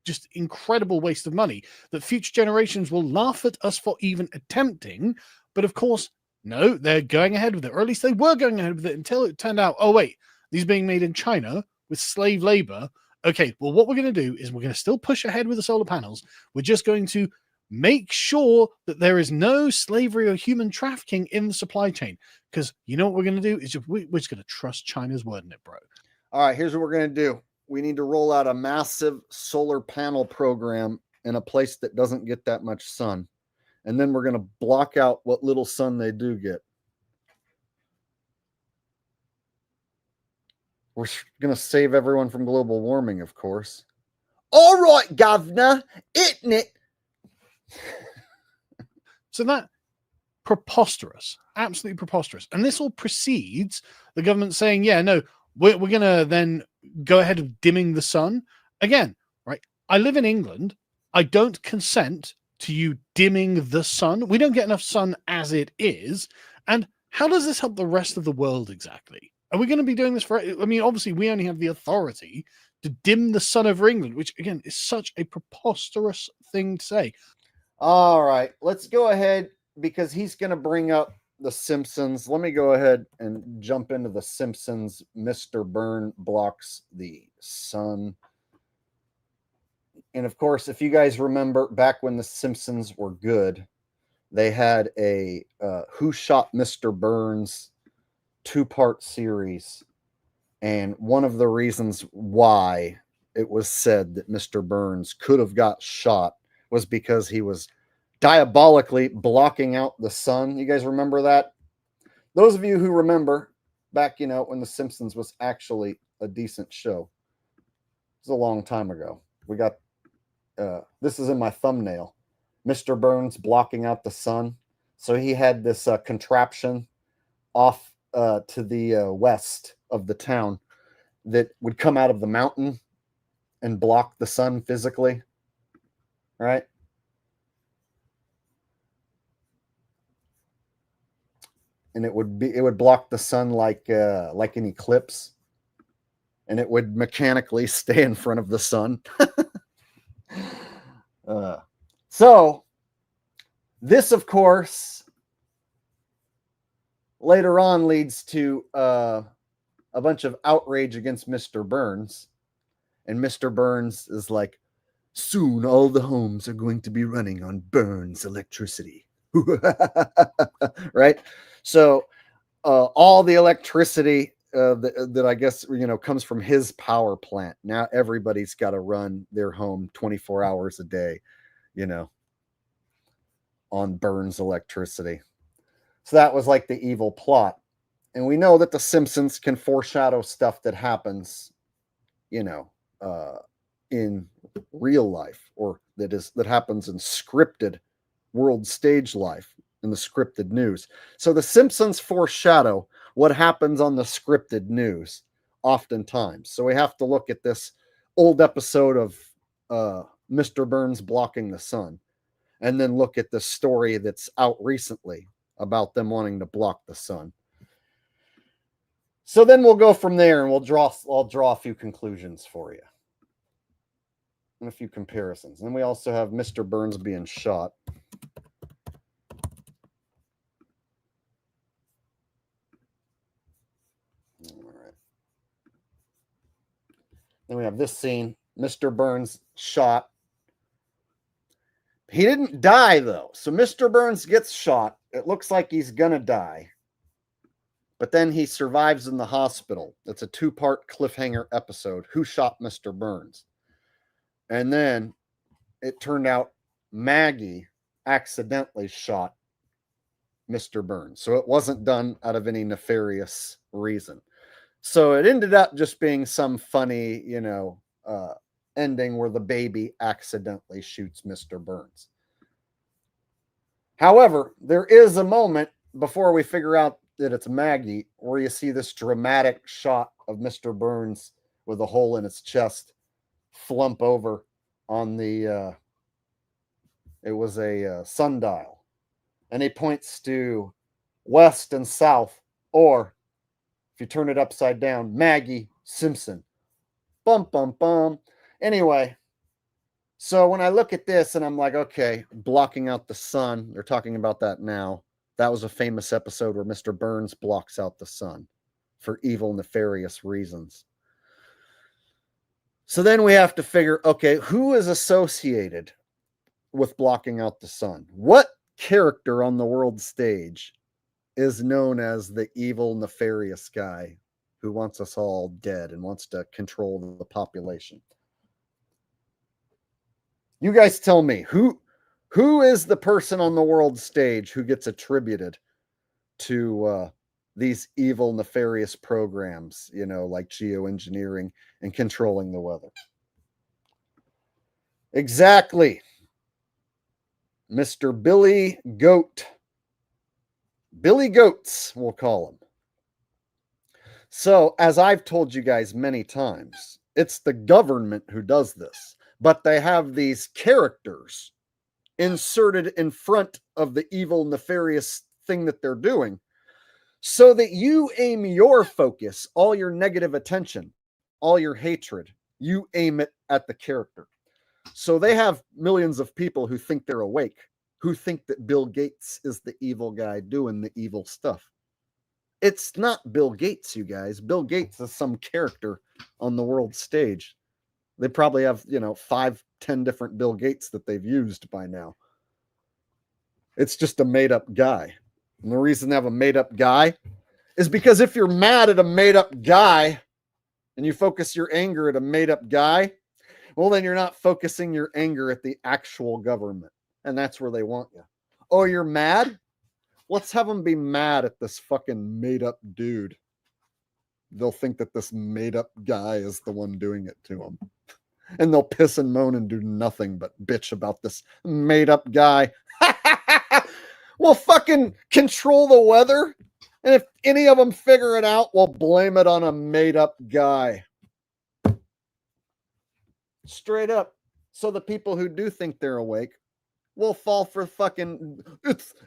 just incredible waste of money that future generations will laugh at us for even attempting. But of course, no, they're going ahead with it, or at least they were going ahead with it until it turned out, oh wait, these are being made in China with slave labor. Okay, well, what we're going to do is we're going to still push ahead with the solar panels. We're just going to make sure that there is no slavery or human trafficking in the supply chain. Because you know what we're going to do is we're just going to trust China's word in it, bro. All right, here's what we're going to do. We need to roll out a massive solar panel program in a place that doesn't get that much sun. And then we're going to block out what little sun they do get. We're going to save everyone from global warming, of course. All right, governor, isn't it? So that preposterous, absolutely preposterous. And this all precedes the government saying, yeah, no, we're going to then go ahead of dimming the sun. Again, right? I live in England. I don't consent to you dimming the sun. We don't get enough sun as it is. And how does this help the rest of the world exactly? Are we going to be doing this for, I mean, obviously we only have the authority to dim the sun over England, which again is such a preposterous thing to say. All right, let's go ahead because he's going to bring up the Simpsons. Let me go ahead and jump into the Simpsons. Mr. Burn blocks the sun. And of course, if you guys remember back when the Simpsons were good, they had a Who Shot Mr. Burns 2-part series. And one of the reasons why it was said that Mr. Burns could have got shot was because he was diabolically blocking out the sun. You guys remember that? Those of you who remember back, when The Simpsons was actually a decent show. It was a long time ago. We got, this is in my thumbnail, Mr. Burns blocking out the sun. So he had this contraption off to the west of the town that would come out of the mountain and block the sun physically, right? And it would block the sun like an eclipse, and it would mechanically stay in front of the sun. So this, of course, later on leads to a bunch of outrage against Mr. Burns, and Mr. Burns is like, soon all the homes are going to be running on Burns electricity. Right? So all the electricity that I guess, comes from his power plant. Now everybody's got to run their home 24 hours a day, on Burns electricity. So that was like the evil plot. And we know that the Simpsons can foreshadow stuff that happens, in real life, or that happens in scripted world stage life, in the scripted news. So the Simpsons foreshadow what happens on the scripted news oftentimes. So we have to look at this old episode of Mr. Burns blocking the sun, and then look at the story that's out recently about them wanting to block the sun. So then we'll go from there, and I'll draw a few conclusions for you and a few comparisons. And we also have Mr. Burns being shot. All right. Then we have this scene, Mr. Burns shot. He didn't die, though. So Mr. Burns gets shot. It looks like he's going to die. But then he survives in the hospital. It's a 2-part cliffhanger episode. Who shot Mr. Burns? And then it turned out Maggie accidentally shot Mr. Burns. So it wasn't done out of any nefarious reason. So it ended up just being some funny, ending where the baby accidentally shoots Mr. Burns. However, there is a moment before we figure out that it's Maggie where you see this dramatic shot of Mr. Burns with a hole in his chest flump over on the it was a sundial, and he points to west and south, or if you turn it upside down, Maggie Simpson. Bum bum bum. Anyway, so when I look at this and I'm like, okay, blocking out the sun, they're talking about that now. That was a famous episode where Mr. Burns blocks out the sun for evil, nefarious reasons. So then we have to figure, okay, who is associated with blocking out the sun? What character on the world stage is known as the evil, nefarious guy who wants us all dead and wants to control the population? You guys tell me, who is the person on the world stage who gets attributed to these evil, nefarious programs, like geoengineering and controlling the weather? Exactly. Mr. Billy Goat. Billy Goats, we'll call him. So, as I've told you guys many times, it's the government who does this, but they have these characters inserted in front of the evil, nefarious thing that they're doing so that you aim your focus, all your negative attention, all your hatred, you aim it at the character. So they have millions of people who think they're awake, who think that Bill Gates is the evil guy doing the evil stuff. It's not Bill Gates, you guys. Bill Gates is some character on the world stage. They probably have, 5, 10 different Bill Gates that they've used by now. It's just a made-up guy. And the reason they have a made-up guy is because if you're mad at a made-up guy and you focus your anger at a made-up guy, well, then you're not focusing your anger at the actual government. And that's where they want you. Oh, you're mad? Let's have them be mad at this fucking made-up dude. They'll think that this made-up guy is the one doing it to them. And they'll piss and moan and do nothing but bitch about this made-up guy. We'll fucking control the weather. And if any of them figure it out, we'll blame it on a made-up guy. Straight up. So the people who do think they're awake will fall for fucking,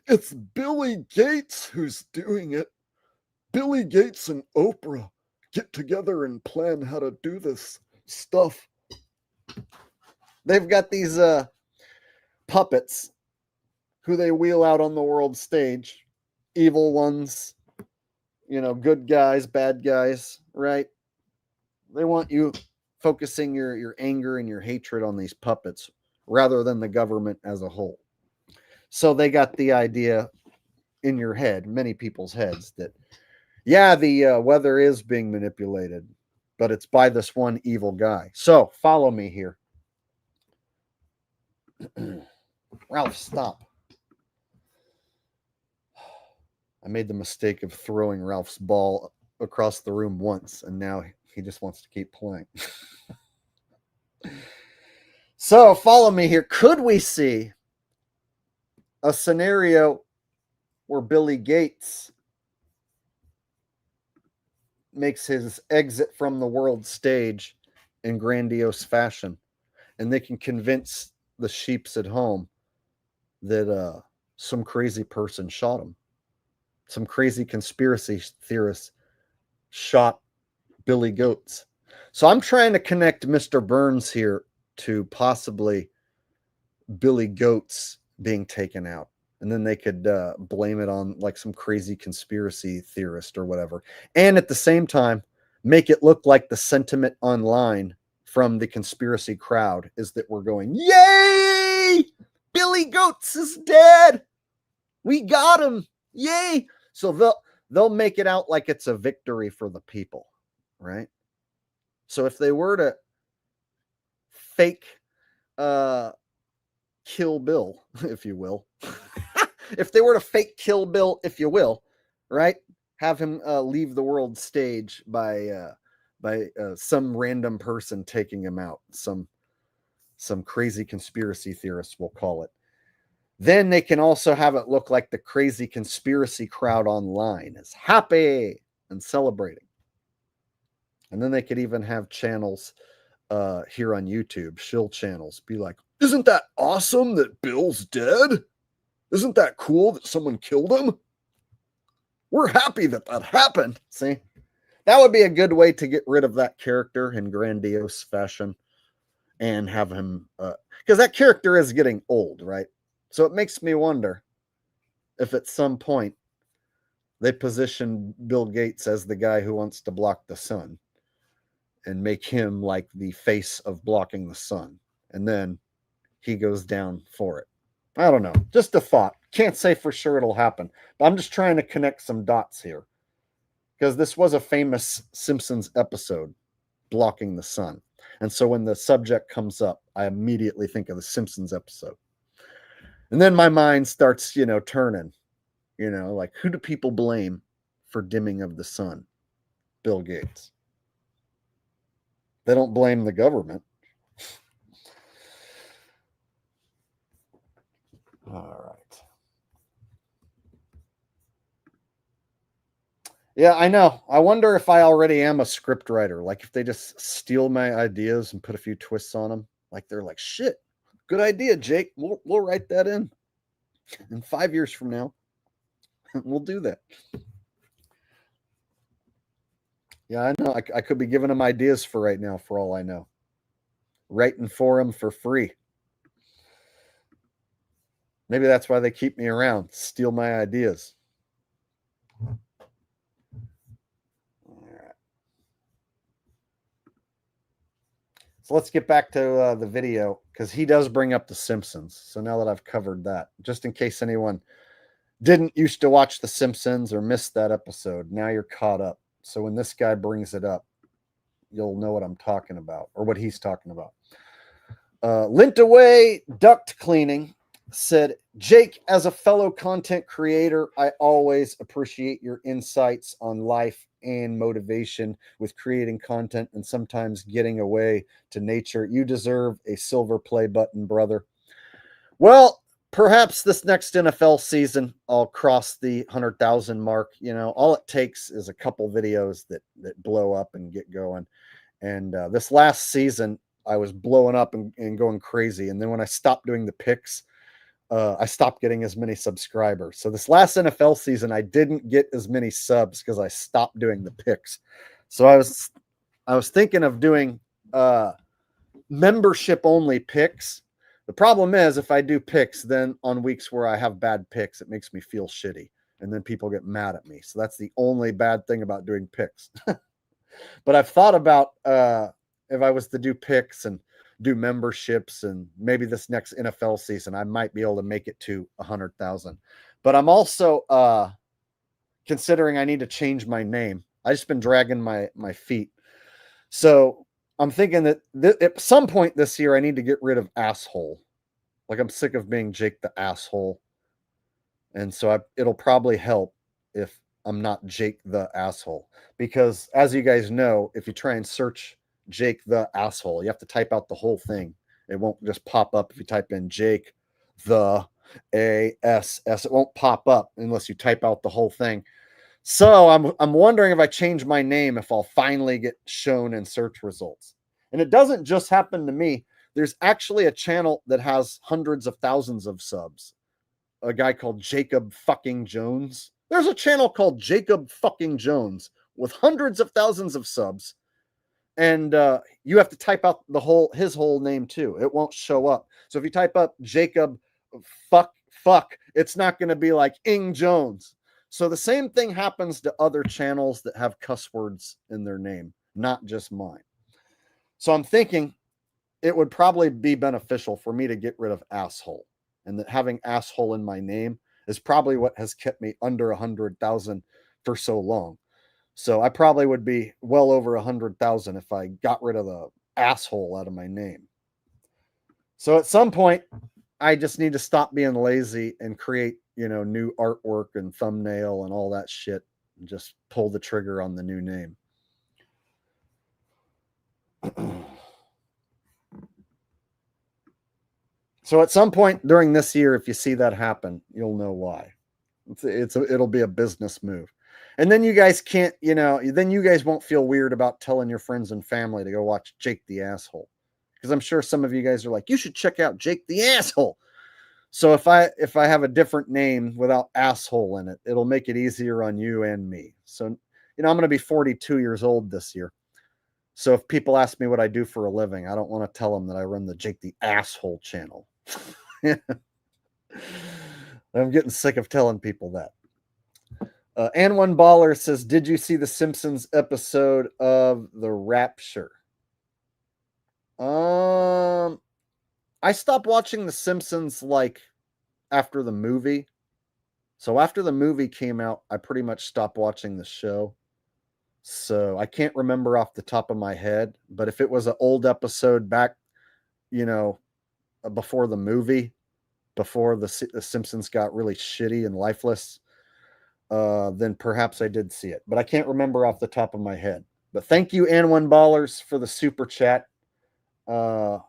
it's Billy Gates who's doing it. Billy Gates and Oprah get together and plan how to do this stuff. They've got these puppets who they wheel out on the world stage. Evil ones, good guys, bad guys, right? They want you focusing your anger and your hatred on these puppets rather than the government as a whole. So they got the idea in your head, many people's heads, that, yeah, the weather is being manipulated, but it's by this one evil guy. So follow me here. Ralph, stop. I made the mistake of throwing Ralph's ball across the room once, and now he just wants to keep playing. So follow me here. Could we see a scenario where Billy Gates makes his exit from the world stage in grandiose fashion, and they can convince the sheeps at home that some crazy person shot him? Some crazy conspiracy theorist shot Billy Goats. So I'm trying to connect Mr. Burns here to possibly Billy Goats being taken out. And then they could blame it on like some crazy conspiracy theorist or whatever. And at the same time, make it look like the sentiment online from the conspiracy crowd is that we're going, yay! Billy Goats is dead! We got him! Yay! So they'll make it out like it's a victory for the people, right? So if they were to fake Kill Bill, if you will, if they were to fake Kill Bill, if you will, right? Have him leave the world stage by some random person taking him out, some crazy conspiracy theorist, we'll call it. Then they can also have it look like the crazy conspiracy crowd online is happy and celebrating. And then they could even have channels here on YouTube, shill channels, be like, isn't that awesome that Bill's dead? Isn't that cool that someone killed him? We're happy that happened. See, that would be a good way to get rid of that character in grandiose fashion and have him, because that character is getting old, right? So it makes me wonder if at some point they position Bill Gates as the guy who wants to block the sun and make him like the face of blocking the sun. And then he goes down for it. I don't know. Just a thought. Can't say for sure it'll happen. But I'm just trying to connect some dots here. Because this was a famous Simpsons episode, blocking the sun. And so when the subject comes up, I immediately think of the Simpsons episode. And then my mind starts, turning, like who do people blame for dimming of the sun? Bill Gates. They don't blame the government. All right. Yeah, I know. I wonder if I already am a script writer. Like if they just steal my ideas and put a few twists on them. Like they're like, shit, good idea, Jake. We'll write that in 5 years from now. We'll do that. Yeah, I know. I could be giving them ideas for right now, for all I know. Writing for them for free. Maybe that's why they keep me around, steal my ideas. So let's get back to the video, because he does bring up The Simpsons. So now that I've covered that, just in case anyone didn't used to watch The Simpsons or missed that episode, now you're caught up. So when this guy brings it up, you'll know what I'm talking about, or what he's talking about. Lint Away Duct Cleaning said, Jake, as a fellow content creator, I always appreciate your insights on life and motivation with creating content and sometimes getting away to nature. You deserve a silver play button, brother. Well, perhaps this next NFL season, I'll cross the 100,000 mark. You know, all it takes is a couple videos that blow up and get going. And this last season, I was blowing up and going crazy. And then when I stopped doing the picks, I stopped getting as many subscribers. So this last NFL season, I didn't get as many subs because I stopped doing the picks. So I was thinking of doing membership only picks. The problem is if I do picks, then on weeks where I have bad picks, it makes me feel shitty. And then people get mad at me. So that's the only bad thing about doing picks. But I've thought about if I was to do picks and do memberships, and maybe this next NFL season, I might be able to make it to 100,000. But I'm also considering I need to change my name. I just been dragging my feet. So I'm thinking that at some point this year, I need to get rid of asshole. Like I'm sick of being Jake the asshole. And so it'll probably help if I'm not Jake the asshole. Because as you guys know, if you try and search Jake the asshole, you have to type out the whole thing. It won't just pop up if you type in Jake the ASS. It won't pop up unless you type out the whole thing. So I'm wondering if I change my name, if I'll finally get shown in search results. And it doesn't just happen to me. There's actually a channel that has hundreds of thousands of subs. A guy called Jacob fucking Jones. There's a channel called Jacob fucking Jones with hundreds of thousands of subs. And you have to type out his whole name too. It won't show up. So if you type up Jacob fuck, it's not going to be like Ing Jones. So the same thing happens to other channels that have cuss words in their name, not just mine. So I'm thinking it would probably be beneficial for me to get rid of asshole, and that having asshole in my name is probably what has kept me under 100,000 for so long. So I probably would be well over 100,000 if I got rid of the asshole out of my name. So at some point, I just need to stop being lazy and create, new artwork and thumbnail and all that shit, and just pull the trigger on the new name. So at some point during this year, if you see that happen, you'll know why. It'll be a business move. And then you guys can't, then you guys won't feel weird about telling your friends and family to go watch Jake the Asshole. Because I'm sure some of you guys are like, you should check out Jake the Asshole. So if I have a different name without asshole in it, it'll make it easier on you and me. So, I'm going to be 42 years old this year. So if people ask me what I do for a living, I don't want to tell them that I run the Jake the Asshole channel. I'm getting sick of telling people that. And One Baller says, did you see the Simpsons episode of The Rapture? I stopped watching The Simpsons after the movie. So after the movie came out, I pretty much stopped watching the show. So I can't remember off the top of my head, but if it was an old episode back, before the movie, before the Simpsons got really shitty and lifeless, then perhaps I did see it, but I can't remember off the top of my head. But thank you, And One Ballers, for the super chat. I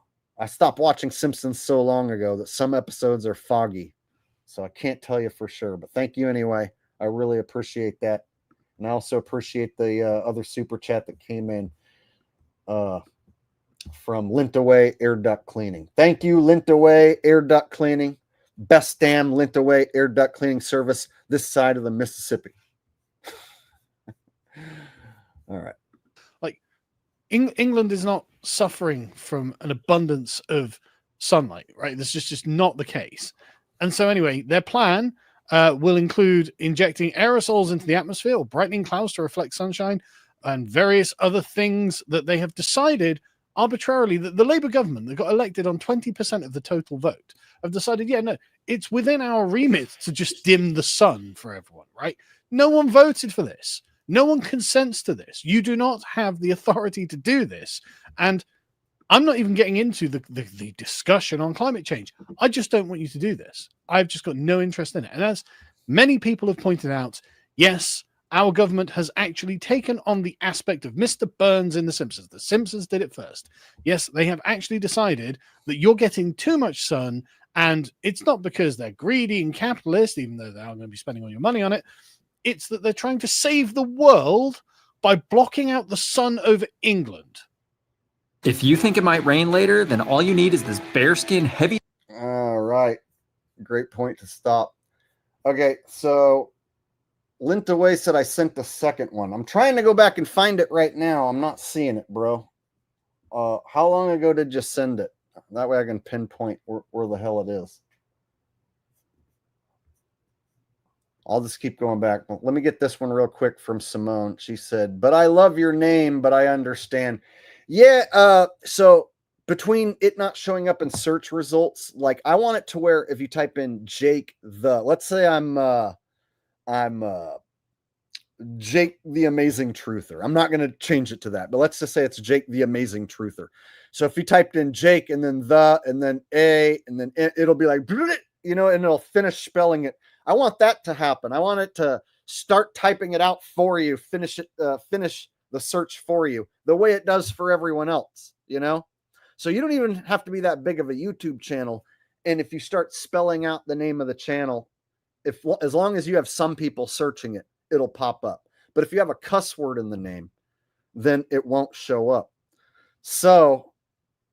stopped watching Simpsons so long ago that some episodes are foggy. So I can't tell you for sure, but thank you anyway. I really appreciate that. And I also appreciate the other super chat that came in from Lintaway Air Duct Cleaning. Thank you, Lintaway Air Duct Cleaning. Best damn Lintaway Air Duct Cleaning service this side of the Mississippi. All right. Like England is not suffering from an abundance of sunlight, right? That's just not the case. And so anyway, their plan will include injecting aerosols into the atmosphere or brightening clouds to reflect sunshine and various other things that they have decided arbitrarily. That the Labour government that got elected on 20% of the total vote have decided, yeah, no, it's within our remit to just dim the sun for everyone, right? No one voted for this. No one consents to this. You do not have the authority to do this. And I'm not even getting into the discussion on climate change. I just don't want you to do this. I've just got no interest in it. And as many people have pointed out, yes, our government has actually taken on the aspect of Mr. Burns in The Simpsons. The Simpsons did it first. Yes, they have actually decided that you're getting too much sun, and it's not because they're greedy and capitalist, even though they are going to be spending all your money on it. It's that they're trying to save the world by blocking out the sun over England. If you think it might rain later, then all you need is this bearskin heavy. All right. Great point to stop. Okay, so Lintaway said I sent the second one. I'm trying to go back and find it right now. I'm not seeing it, bro. How long ago did you send it? That way I can pinpoint where the hell it is. I'll just keep going back. Let me get this one real quick from Simone. She said, but I love your name, but I understand. Yeah, so between it not showing up in search results, like I want it to where if you type in Jake let's say I'm Jake the Amazing Truther. I'm not going to change it to that, but let's just say it's Jake the Amazing Truther. So if you typed in Jake and then and then A and then it'll be like, you know, and it'll finish spelling it. I want that to happen. I want it to start typing it out for you, finish the search for you the way it does for everyone else, you know? So you don't even have to be that big of a YouTube channel. And if you start spelling out the name of the channel, as long as you have some people searching it, it'll pop up. But if you have a cuss word in the name, then it won't show up. So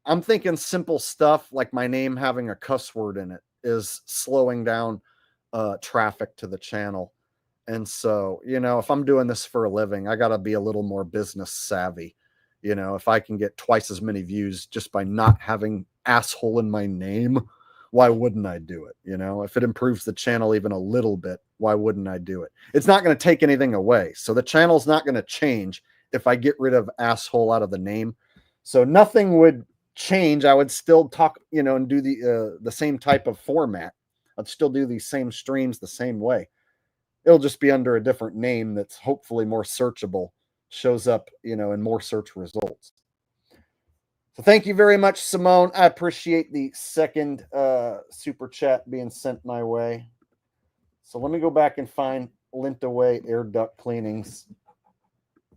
I'm thinking simple stuff like my name having a cuss word in it is slowing down traffic to the channel. And so, you know, if I'm doing this for a living, I got to be a little more business savvy. You know, if I can get twice as many views just by not having asshole in my name, why wouldn't I do it? You know, if it improves the channel even a little bit, why wouldn't I do it? It's not going to take anything away. So the channel's not going to change if I get rid of asshole out of the name. So nothing would change. I would still talk, you know, and do the same type of format. I'd still do these same streams the same way. It'll just be under a different name that's hopefully more searchable, shows up, you know, in more search results. So thank you very much, Simone. I appreciate the second super chat being sent my way. So let me go back and find Lintaway Air Duct Cleaning's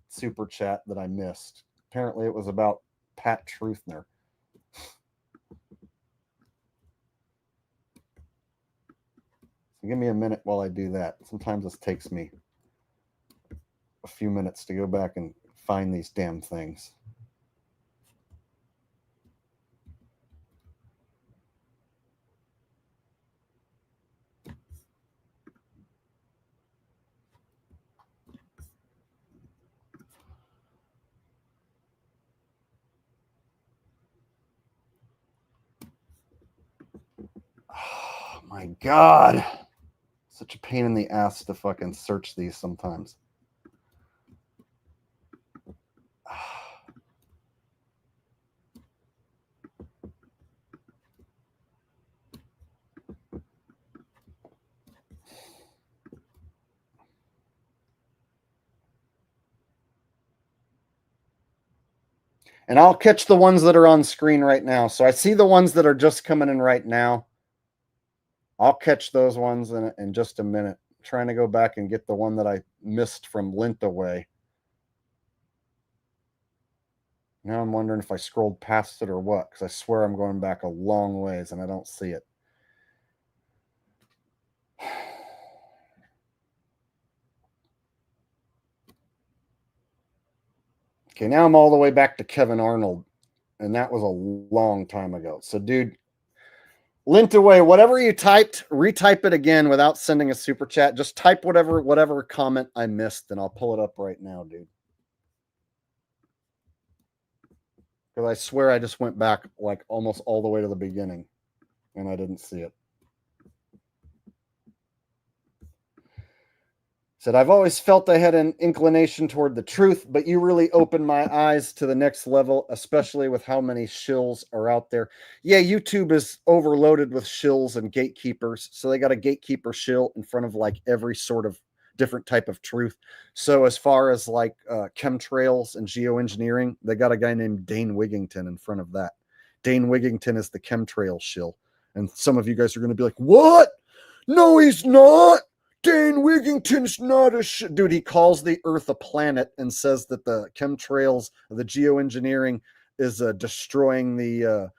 super chat that I missed. Apparently it was about Pat Truthner. So give me a minute while I do that. Sometimes this takes me a few minutes to go back and find these damn things. Oh my God. Such a pain in the ass to fucking search these sometimes. And I'll catch the ones that are on screen right now. So I see the ones that are just coming in right now. I'll catch those ones in just a minute. I'm trying to go back and get the one that I missed from Lintaway. Now I'm wondering if I scrolled past it or what, because I swear I'm going back a long ways and I don't see it. Okay, now I'm all the way back to Kevin Arnold, and that was a long time ago. So, dude, lint away whatever you typed, retype it again without sending a super chat. Just type whatever comment I missed, and I'll pull it up right now, dude. Because I swear I just went back like almost all the way to the beginning, and I didn't see it. Said, I've always felt I had an inclination toward the truth, but you really opened my eyes to the next level, especially with how many shills are out there. Yeah, YouTube is overloaded with shills and gatekeepers. So they got a gatekeeper shill in front of like every sort of different type of truth. So as far as like chemtrails and geoengineering, they got a guy named Dane Wigington in front of that. Dane Wigington is the chemtrail shill. And some of you guys are going to be like, what? No, he's not. Dane Wigington's not a dude. He calls the Earth a planet and says that the chemtrails, the geoengineering, is destroying the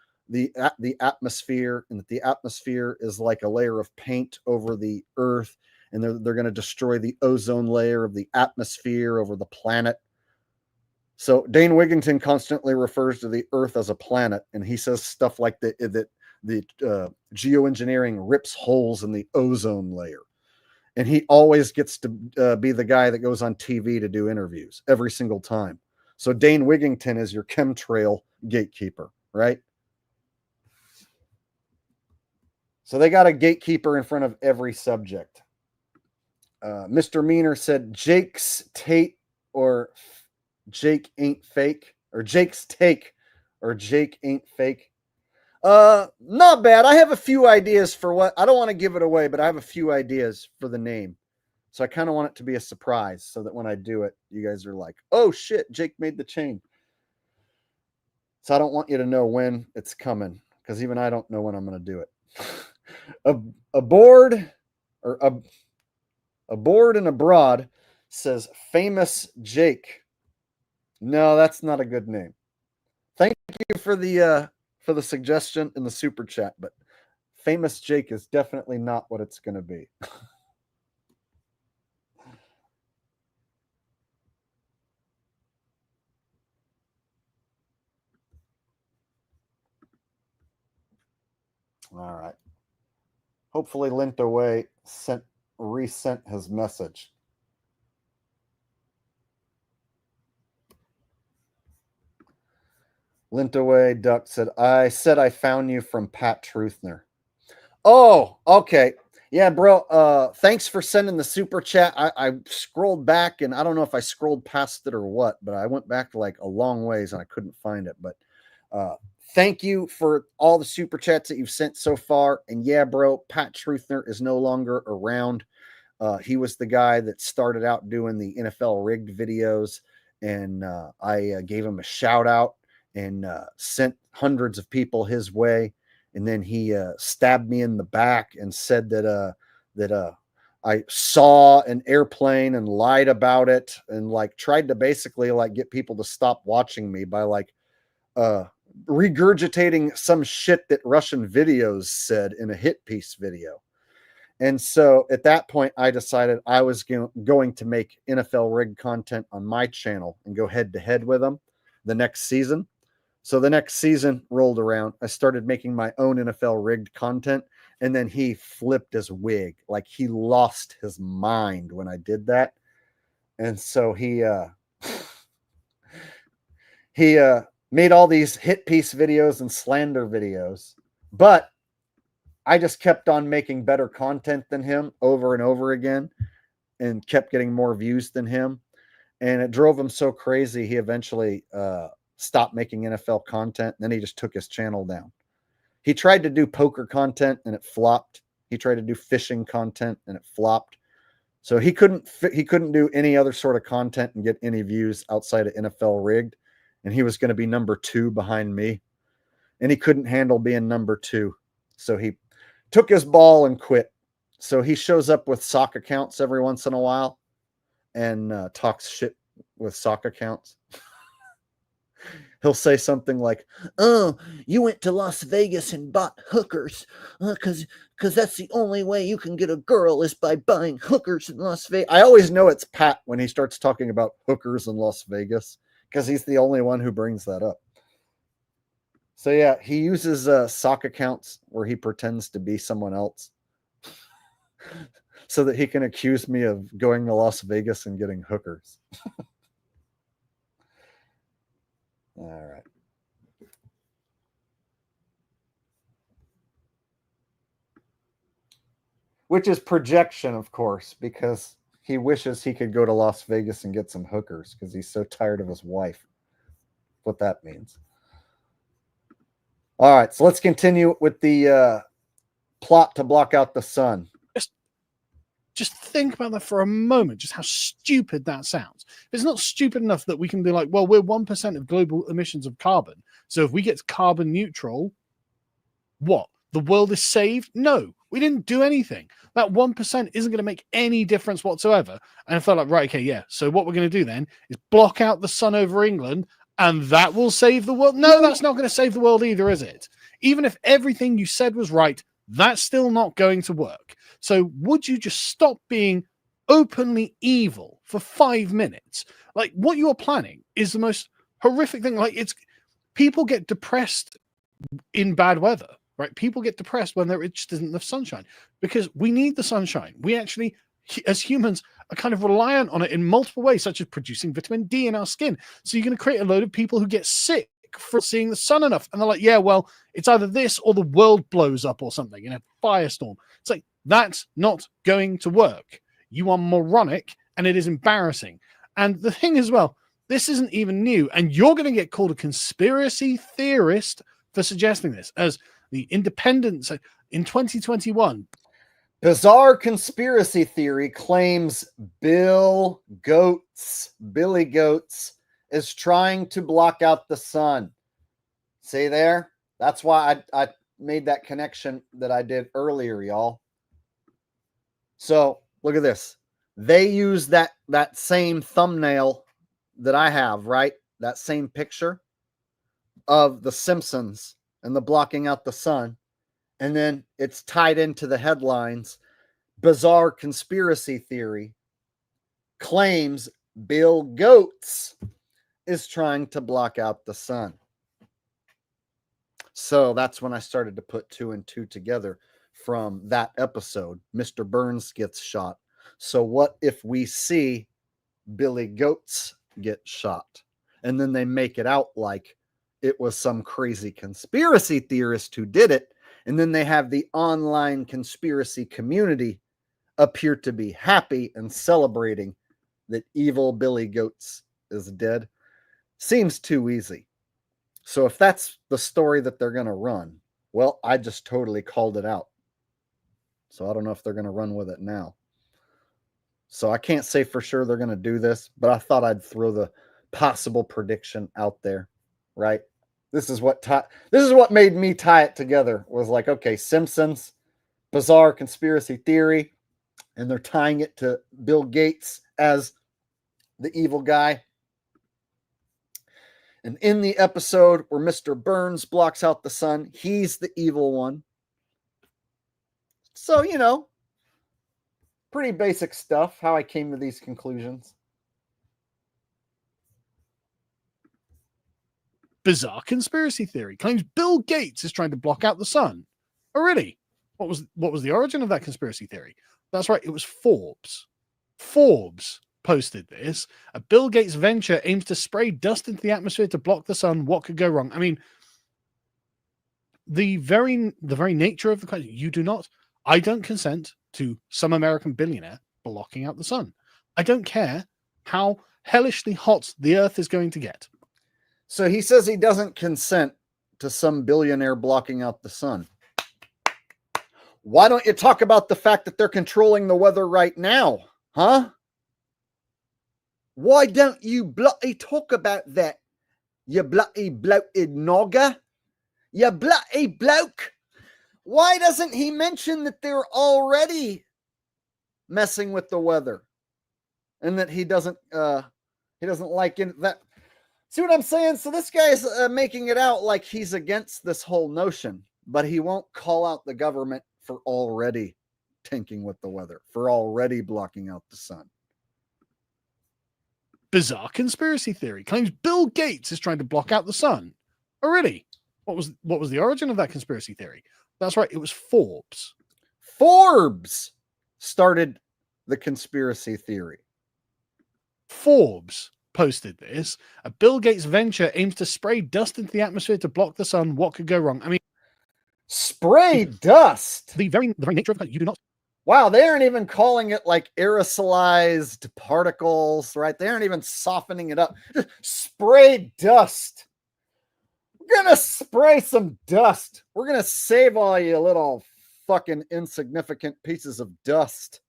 atmosphere, and that the atmosphere is like a layer of paint over the Earth, and they're going to destroy the ozone layer of the atmosphere over the planet. So Dane Wigington constantly refers to the Earth as a planet, and he says stuff like that the geoengineering rips holes in the ozone layer. And he always gets to be the guy that goes on TV to do interviews every single time. So Dane Wigington is your chemtrail gatekeeper, right? So they got a gatekeeper in front of every subject. Mr. Meaner said Jake's Tate or Jake ain't fake, or Jake's take or Jake ain't fake. Not bad. I have a few ideas for what, I don't want to give it away, but I have a few ideas for the name. So I kind of want it to be a surprise so that when I do it, you guys are like, oh shit, Jake made the chain. So I don't want you to know when it's coming, because even I don't know when I'm going to do it. a board and abroad says famous Jake. No, that's not a good name. Thank you for the suggestion in the super chat, but famous Jake is definitely not what it's going to be. All right. Hopefully Lint Away resent his message. Lint Away Duck said I found you from Pat Truthner. Oh, okay. Yeah, bro. Thanks for sending the super chat. I scrolled back, and I don't know if I scrolled past it or what, but I went back like a long ways and I couldn't find it. But thank you for all the super chats that you've sent so far. And yeah, bro, Pat Truthner is no longer around. He was the guy that started out doing the NFL rigged videos, and I gave him a shout out and sent hundreds of people his way. And then he stabbed me in the back and said that I saw an airplane and lied about it, and like tried to basically like get people to stop watching me by like regurgitating some shit that Russian videos said in a hit piece video. And so at that point, I decided I was going to make NFL rigged content on my channel and go head to head with them the next season. So the next season rolled around. I started making my own NFL rigged content, and then he flipped his wig. Like he lost his mind when I did that. And so he made all these hit piece videos and slander videos, but I just kept on making better content than him over and over again, and kept getting more views than him. And it drove him so crazy, he eventually stopped making NFL content. And then he just took his channel down. He tried to do poker content and it flopped. He tried to do fishing content and it flopped. So he couldn't do any other sort of content and get any views outside of NFL rigged. And he was going to be number 2 behind me. And he couldn't handle being number 2. So he took his ball and quit. So he shows up with sock accounts every once in a while and talks shit with sock accounts. He'll say something like, oh, you went to Las Vegas and bought hookers because that's the only way you can get a girl is by buying hookers in Las Vegas. I always know it's Pat when he starts talking about hookers in Las Vegas. because he's the only one who brings that up. So yeah, he uses sock accounts where he pretends to be someone else so that he can accuse me of going to Las Vegas and getting hookers. All right. Which is projection, of course, because he wishes he could go to Las Vegas and get some hookers because he's so tired of his wife. What that means. All right, so let's continue with the plot to block out the sun. Just think about that for a moment, just how stupid that sounds. It's not stupid enough that we can be like, well, we're 1% of global emissions of carbon. So if we get carbon neutral, what? The world is saved? No, we didn't do anything. That 1% isn't going to make any difference whatsoever. And I felt like, right, okay, yeah. So what we're going to do then is block out the sun over England and that will save the world. No, that's not going to save the world either, is it? Even if everything you said was right, that's still not going to work. So would you just stop being openly evil for 5 minutes? Like, what you're planning is the most horrific thing. Like, it's people get depressed in bad weather, right? People get depressed when there just isn't enough sunshine because we need the sunshine. We actually, as humans, are kind of reliant on it in multiple ways, such as producing vitamin D in our skin. So you're going to create a load of people who get sick for seeing the sun enough. And they're like, yeah, well, it's either this or the world blows up or something in a firestorm. It's like, that's not going to work. You are moronic and it is embarrassing. And the thing as well, this isn't even new. And you're going to get called a conspiracy theorist for suggesting this. As the Independent in 2021. Bizarre conspiracy theory claims Billy Goats is trying to block out the sun. See there? That's why I made that connection that I did earlier, y'all. So look at this. They use that same thumbnail that I have, right? That same picture of the Simpsons and the blocking out the sun. And then it's tied into the headlines. Bizarre conspiracy theory claims Bill Goats is trying to block out the sun. So that's when I started to put 2 and 2 together from that episode. Mr. Burns gets shot. So what if we see Billy Goats get shot? And then they make it out like it was some crazy conspiracy theorist who did it. And then they have the online conspiracy community appear to be happy and celebrating that evil Billy Goats is dead. Seems too easy. So if that's the story that they're going to run, well, I just totally called it out. So I don't know if they're going to run with it now. So I can't say for sure they're going to do this, but I thought I'd throw the possible prediction out there, right? This is what made me tie it together. Was like, okay, Simpsons, bizarre conspiracy theory, and they're tying it to Bill Gates as the evil guy. And in the episode where Mr. Burns blocks out the sun, he's the evil one. So, you know, pretty basic stuff, how I came to these conclusions. Bizarre conspiracy theory claims Bill Gates is trying to block out the sun. Oh, really? What was the origin of that conspiracy theory? That's right, it was Forbes. Forbes posted this. A Bill Gates venture aims to spray dust into the atmosphere to block the sun. What could go wrong? I mean, the very nature of the question, I don't consent to some American billionaire blocking out the sun. I don't care how hellishly hot the earth is going to get. So he says he doesn't consent to some billionaire blocking out the sun. Why don't you talk about the fact that they're controlling the weather right now? Huh? Why don't you bloody talk about that? You bloody bloated nogger? You bloody bloke? Why doesn't he mention that they're already messing with the weather? And that he doesn't like that. See what I'm saying? So this guy's making it out like he's against this whole notion, but he won't call out the government for already tinking with the weather, for already blocking out the sun. Bizarre conspiracy theory claims Bill Gates is trying to block out the sun. Oh, really? What was the origin of that conspiracy theory? That's right, it was Forbes. Forbes started the conspiracy theory. Forbes posted this. A Bill Gates venture aims to spray dust into the atmosphere to block the sun. What could go wrong? I mean, Spray dust. the very nature of it, you do not. Wow, they aren't even calling it like aerosolized particles, right? They aren't even softening it up. Just spray dust. We're gonna spray some dust. We're gonna save all you little fucking insignificant pieces of dust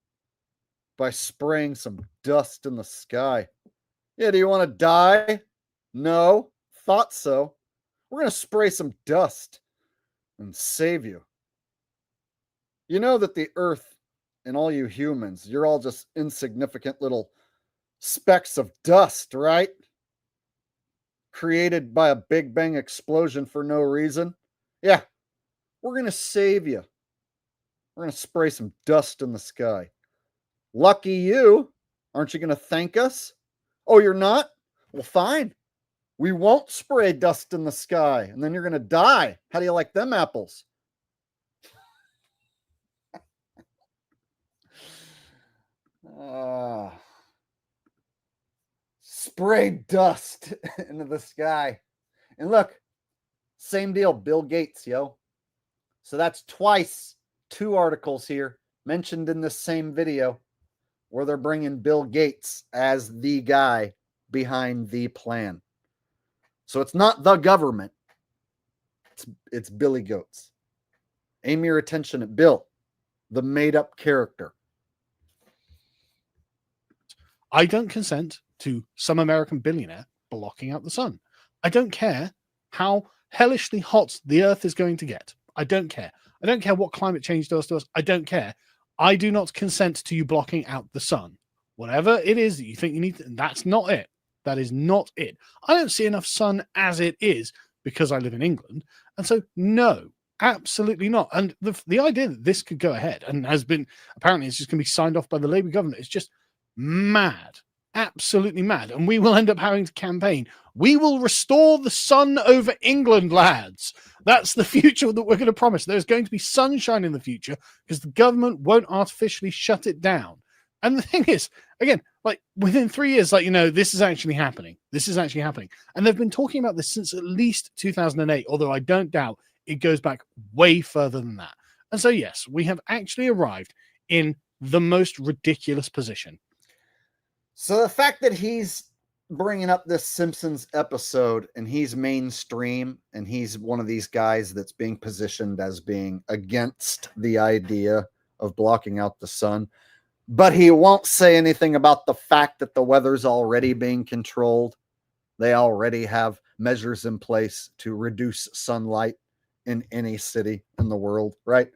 by spraying some dust in the sky. Yeah, do you want to die? No, thought so. We're gonna spray some dust and save you. You know that the earth and all you humans, you're all just insignificant little specks of dust, right? Created by a Big Bang explosion for no reason. Yeah, we're going to save you. We're going to spray some dust in the sky. Lucky you. Aren't you going to thank us? Oh, you're not? Well, fine. We won't spray dust in the sky, and then you're going to die. How do you like them apples? Spray dust into the sky. And look, same deal, Bill Gates, yo. So that's twice, 2 articles here mentioned in this same video where they're bringing Bill Gates as the guy behind the plan. So it's not the government. It's Billy Goats. Aim your attention at Bill, the made-up character. I don't consent to some American billionaire blocking out the sun. I don't care how hellishly hot the earth is going to get. I don't care. I don't care what climate change does to us. I don't care. I do not consent to you blocking out the sun. Whatever it is that you think you need, that's not it. That is not it. I don't see enough sun as it is because I live in England. And so, no, absolutely not. And the idea that this could go ahead and has been, apparently it's just going to be signed off by the Labour government, is just mad. Absolutely mad. And we will end up having to campaign. We will restore the sun over England, lads. That's the future that we're going to promise. There's going to be sunshine in the future because the government won't artificially shut it down. And the thing is, again, like within 3 years, like, you know, this is actually happening. This is actually happening. And they've been talking about this since at least 2008, although I don't doubt it goes back way further than that. And so, yes, we have actually arrived in the most ridiculous position. So the fact that he's bringing up this Simpsons episode and he's mainstream and he's one of these guys that's being positioned as being against the idea of blocking out the sun, but he won't say anything about the fact that the weather's already being controlled. They already have measures in place to reduce sunlight in any city in the world, right?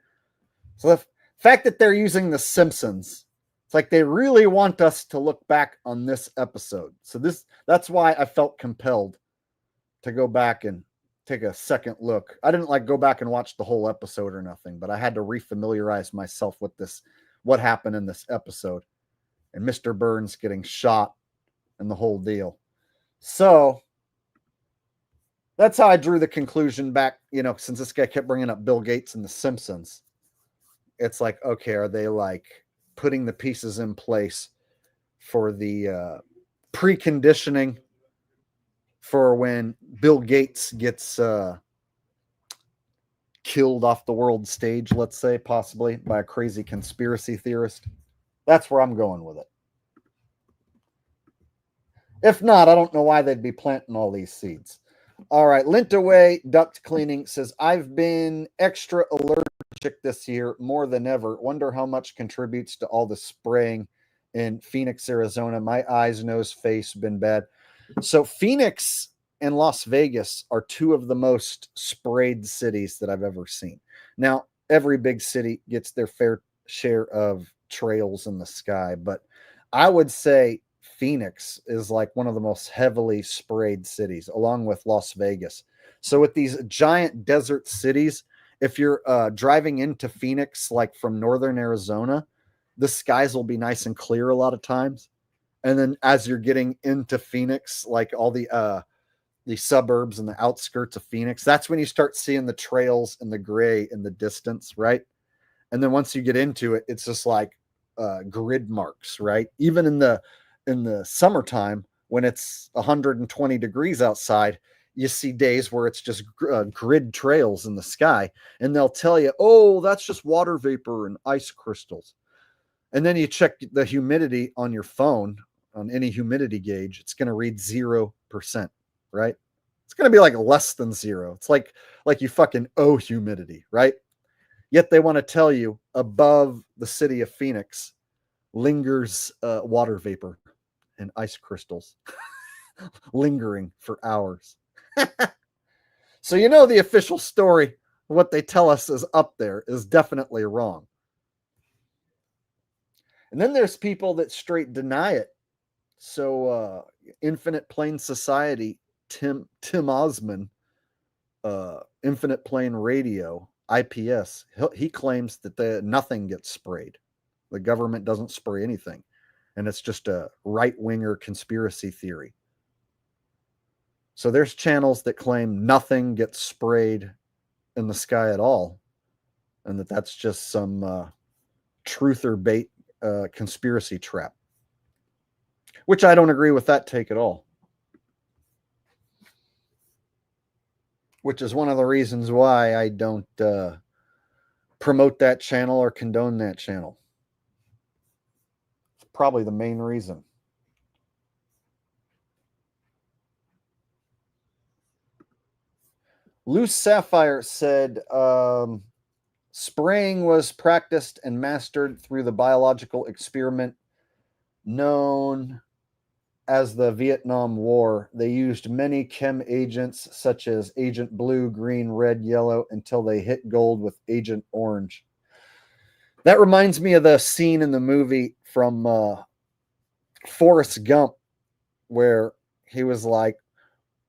So the fact that they're using the Simpsons, it's like they really want us to look back on this episode. So that's why I felt compelled to go back and take a second look. I didn't like go back and watch the whole episode or nothing, but I had to refamiliarize myself with this, what happened in this episode and Mr. Burns getting shot and the whole deal. So that's how I drew the conclusion back, you know, since this guy kept bringing up Bill Gates and the Simpsons. It's like, okay, are they like putting the pieces in place for the preconditioning for when Bill Gates gets killed off the world stage, let's say, possibly by a crazy conspiracy theorist? That's where I'm going with it. If not, I don't know why they'd be planting all these seeds. All right, Lint Away Duct Cleaning says, I've been extra allergic this year more than ever. Wonder how much contributes to all the spraying in Phoenix, Arizona. My eyes, nose, face been bad. So Phoenix and Las Vegas are 2 of the most sprayed cities that I've ever seen. Now, every big city gets their fair share of trails in the sky, but I would say Phoenix is like one of the most heavily sprayed cities, along with Las Vegas. So with these giant desert cities, if you're driving into Phoenix, like from northern Arizona, the skies will be nice and clear a lot of times. And then as you're getting into Phoenix, like all the suburbs and the outskirts of Phoenix, that's when you start seeing the trails and the gray in the distance, right? And then once you get into it, it's just like grid marks, right? Even in the summertime when it's 120 degrees outside, you see days where it's just grid trails in the sky, and they'll tell you, oh, that's just water vapor and ice crystals. And then you check the humidity on your phone, on any humidity gauge, it's going to read 0%, right? It's going to be like less than 0. It's like you fucking owe humidity, right? Yet they want to tell you above the city of Phoenix lingers water vapor and ice crystals lingering for hours. So the official story, what they tell us is up there, is definitely wrong. And then there's people that straight deny it. So Infinite Plane Society, Tim Osman, Infinite Plane Radio, IPS, he claims that nothing gets sprayed. The government doesn't spray anything. And it's just a right-winger conspiracy theory. So there's channels that claim nothing gets sprayed in the sky at all, and that's just some truther bait conspiracy trap, which I don't agree with that take at all. Which is one of the reasons why I don't promote that channel or condone that channel. It's probably the main reason. Loose Sapphire said, spraying was practiced and mastered through the biological experiment known as the Vietnam War. They used many chem agents such as Agent Blue, Green, Red, Yellow until they hit gold with Agent Orange. That reminds me of the scene in the movie from Forrest Gump where he was like,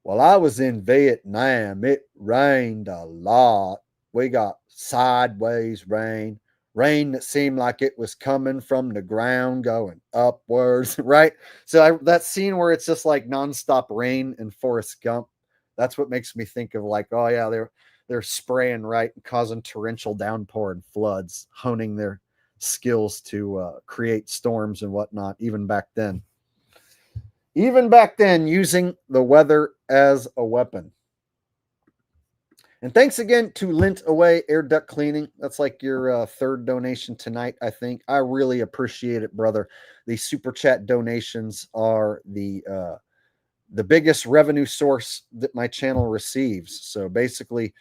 well, I was in Vietnam. It rained a lot. We got sideways rain that seemed like it was coming from the ground going upwards, right? So that scene where it's just like nonstop rain in Forrest Gump, that's what makes me think of like, oh yeah, they're spraying right and causing torrential downpour and floods, honing their skills to create storms and whatnot, even back then. Using the weather as a weapon. And thanks again to Lint Away Air Duct Cleaning. That's like your third donation tonight, I think. I really appreciate it, brother. The super chat donations are the biggest revenue source that my channel receives. So basically,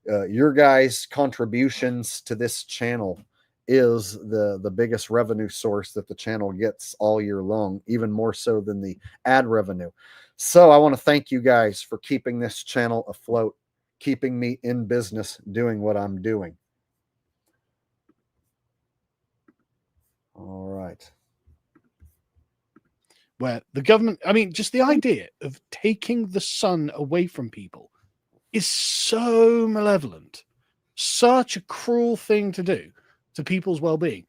your guys' contributions to this channel is the biggest revenue source that the channel gets all year long, even more so than the ad revenue. So I want to thank you guys for keeping this channel afloat, keeping me in business, doing what I'm doing. All right. Where the government, I mean, just the idea of taking the sun away from people is so malevolent, such a cruel thing to do to people's well-being.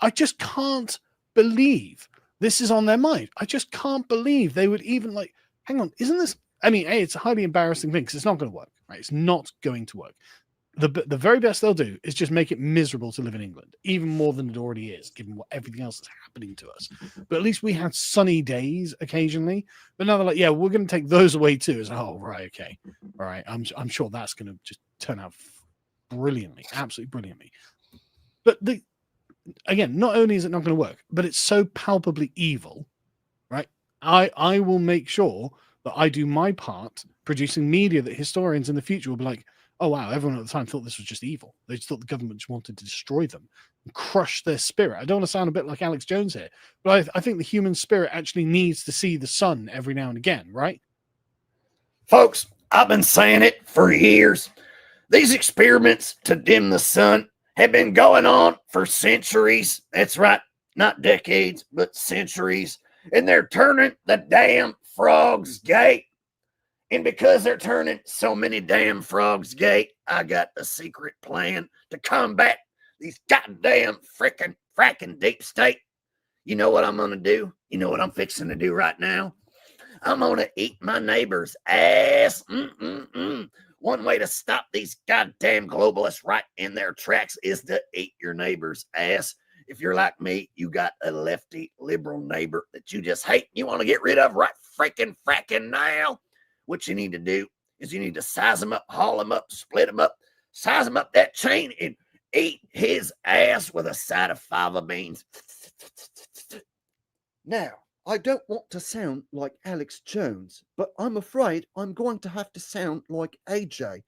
I just can't believe this is on their mind. I just can't believe they would even like, hang on, isn't this, I mean, it's a highly embarrassing thing because it's not going to work, right? It's not going to work. The very best they'll do is just make it miserable to live in England, even more than it already is, given what everything else is happening to us. But at least we had sunny days occasionally. But now they're like, yeah, we're going to take those away too. It's oh right, okay, all right. I'm sure that's going to just turn out brilliantly, absolutely brilliantly. But again, not only is it not going to work, but it's so palpably evil, right? I will make sure that I do my part producing media that historians in the future will be like, oh, wow, everyone at the time thought this was just evil. They just thought the government just wanted to destroy them and crush their spirit. I don't want to sound a bit like Alex Jones here, but I think the human spirit actually needs to see the sun every now and again, right? Folks, I've been saying it for years. These experiments to dim the sun have been going on for centuries. That's right, not decades, but centuries. And they're turning the damn frogs gate. And because they're turning so many damn frogs gate, I got a secret plan to combat these goddamn fracking deep state. You know what I'm going to do? You know what I'm fixing to do right now? I'm going to eat my neighbor's ass. One way to stop these goddamn globalists right in their tracks is to eat your neighbor's ass. If you're like me, you got a lefty liberal neighbor that you just hate. You want to get rid of right freaking fracking now. What you need to do is you need to size them up, haul them up, split them up, size them up that chain, and eat his ass with a side of fava beans. Now, I don't want to sound like Alex Jones, but I'm afraid I'm going to have to sound like AJ.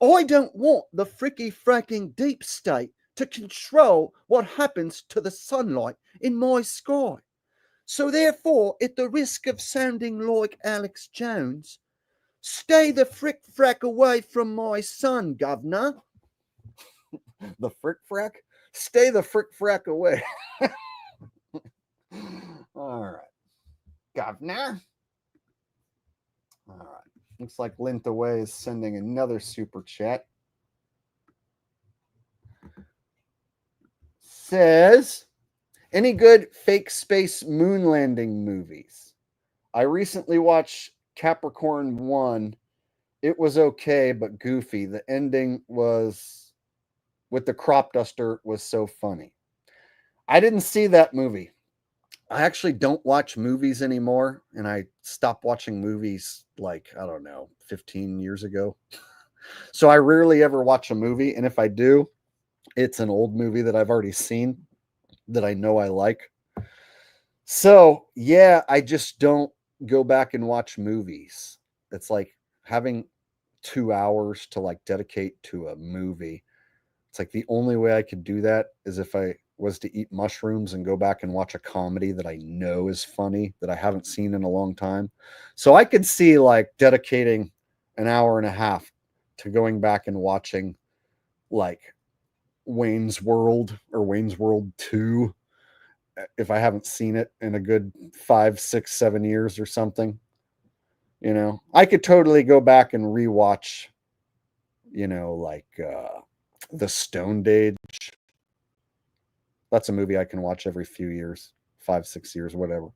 I don't want the fricky fracking deep state to control what happens to the sunlight in my sky. So therefore, at the risk of sounding like Alex Jones, stay the frick frack away from my sun, governor. The frick frack? Stay the frick frack away. All right. Governor. All right. Looks like Lintaway is sending another super chat. Says, any good fake space moon landing movies? I recently watched Capricorn 1. It was okay, but goofy. The ending was with the crop duster was so funny. I didn't see that movie. I actually don't watch movies anymore, and I stopped watching movies like, I don't know, 15 years ago. So I rarely ever watch a movie, and if I do, it's an old movie that I've already seen that I know I like. So, yeah, I just don't go back and watch movies. It's like having 2 hours to like dedicate to a movie. It's like the only way I could do that is if I was to eat mushrooms and go back and watch a comedy that I know is funny that I haven't seen in a long time. So I could see like dedicating an hour and a half to going back and watching like Wayne's World or Wayne's World 2 if I haven't seen it in a good 5, 6, 7 years or something. You know, I could totally go back and rewatch, you know, like The Stoned Age. That's a movie I can watch every few years, 5, 6 years, whatever.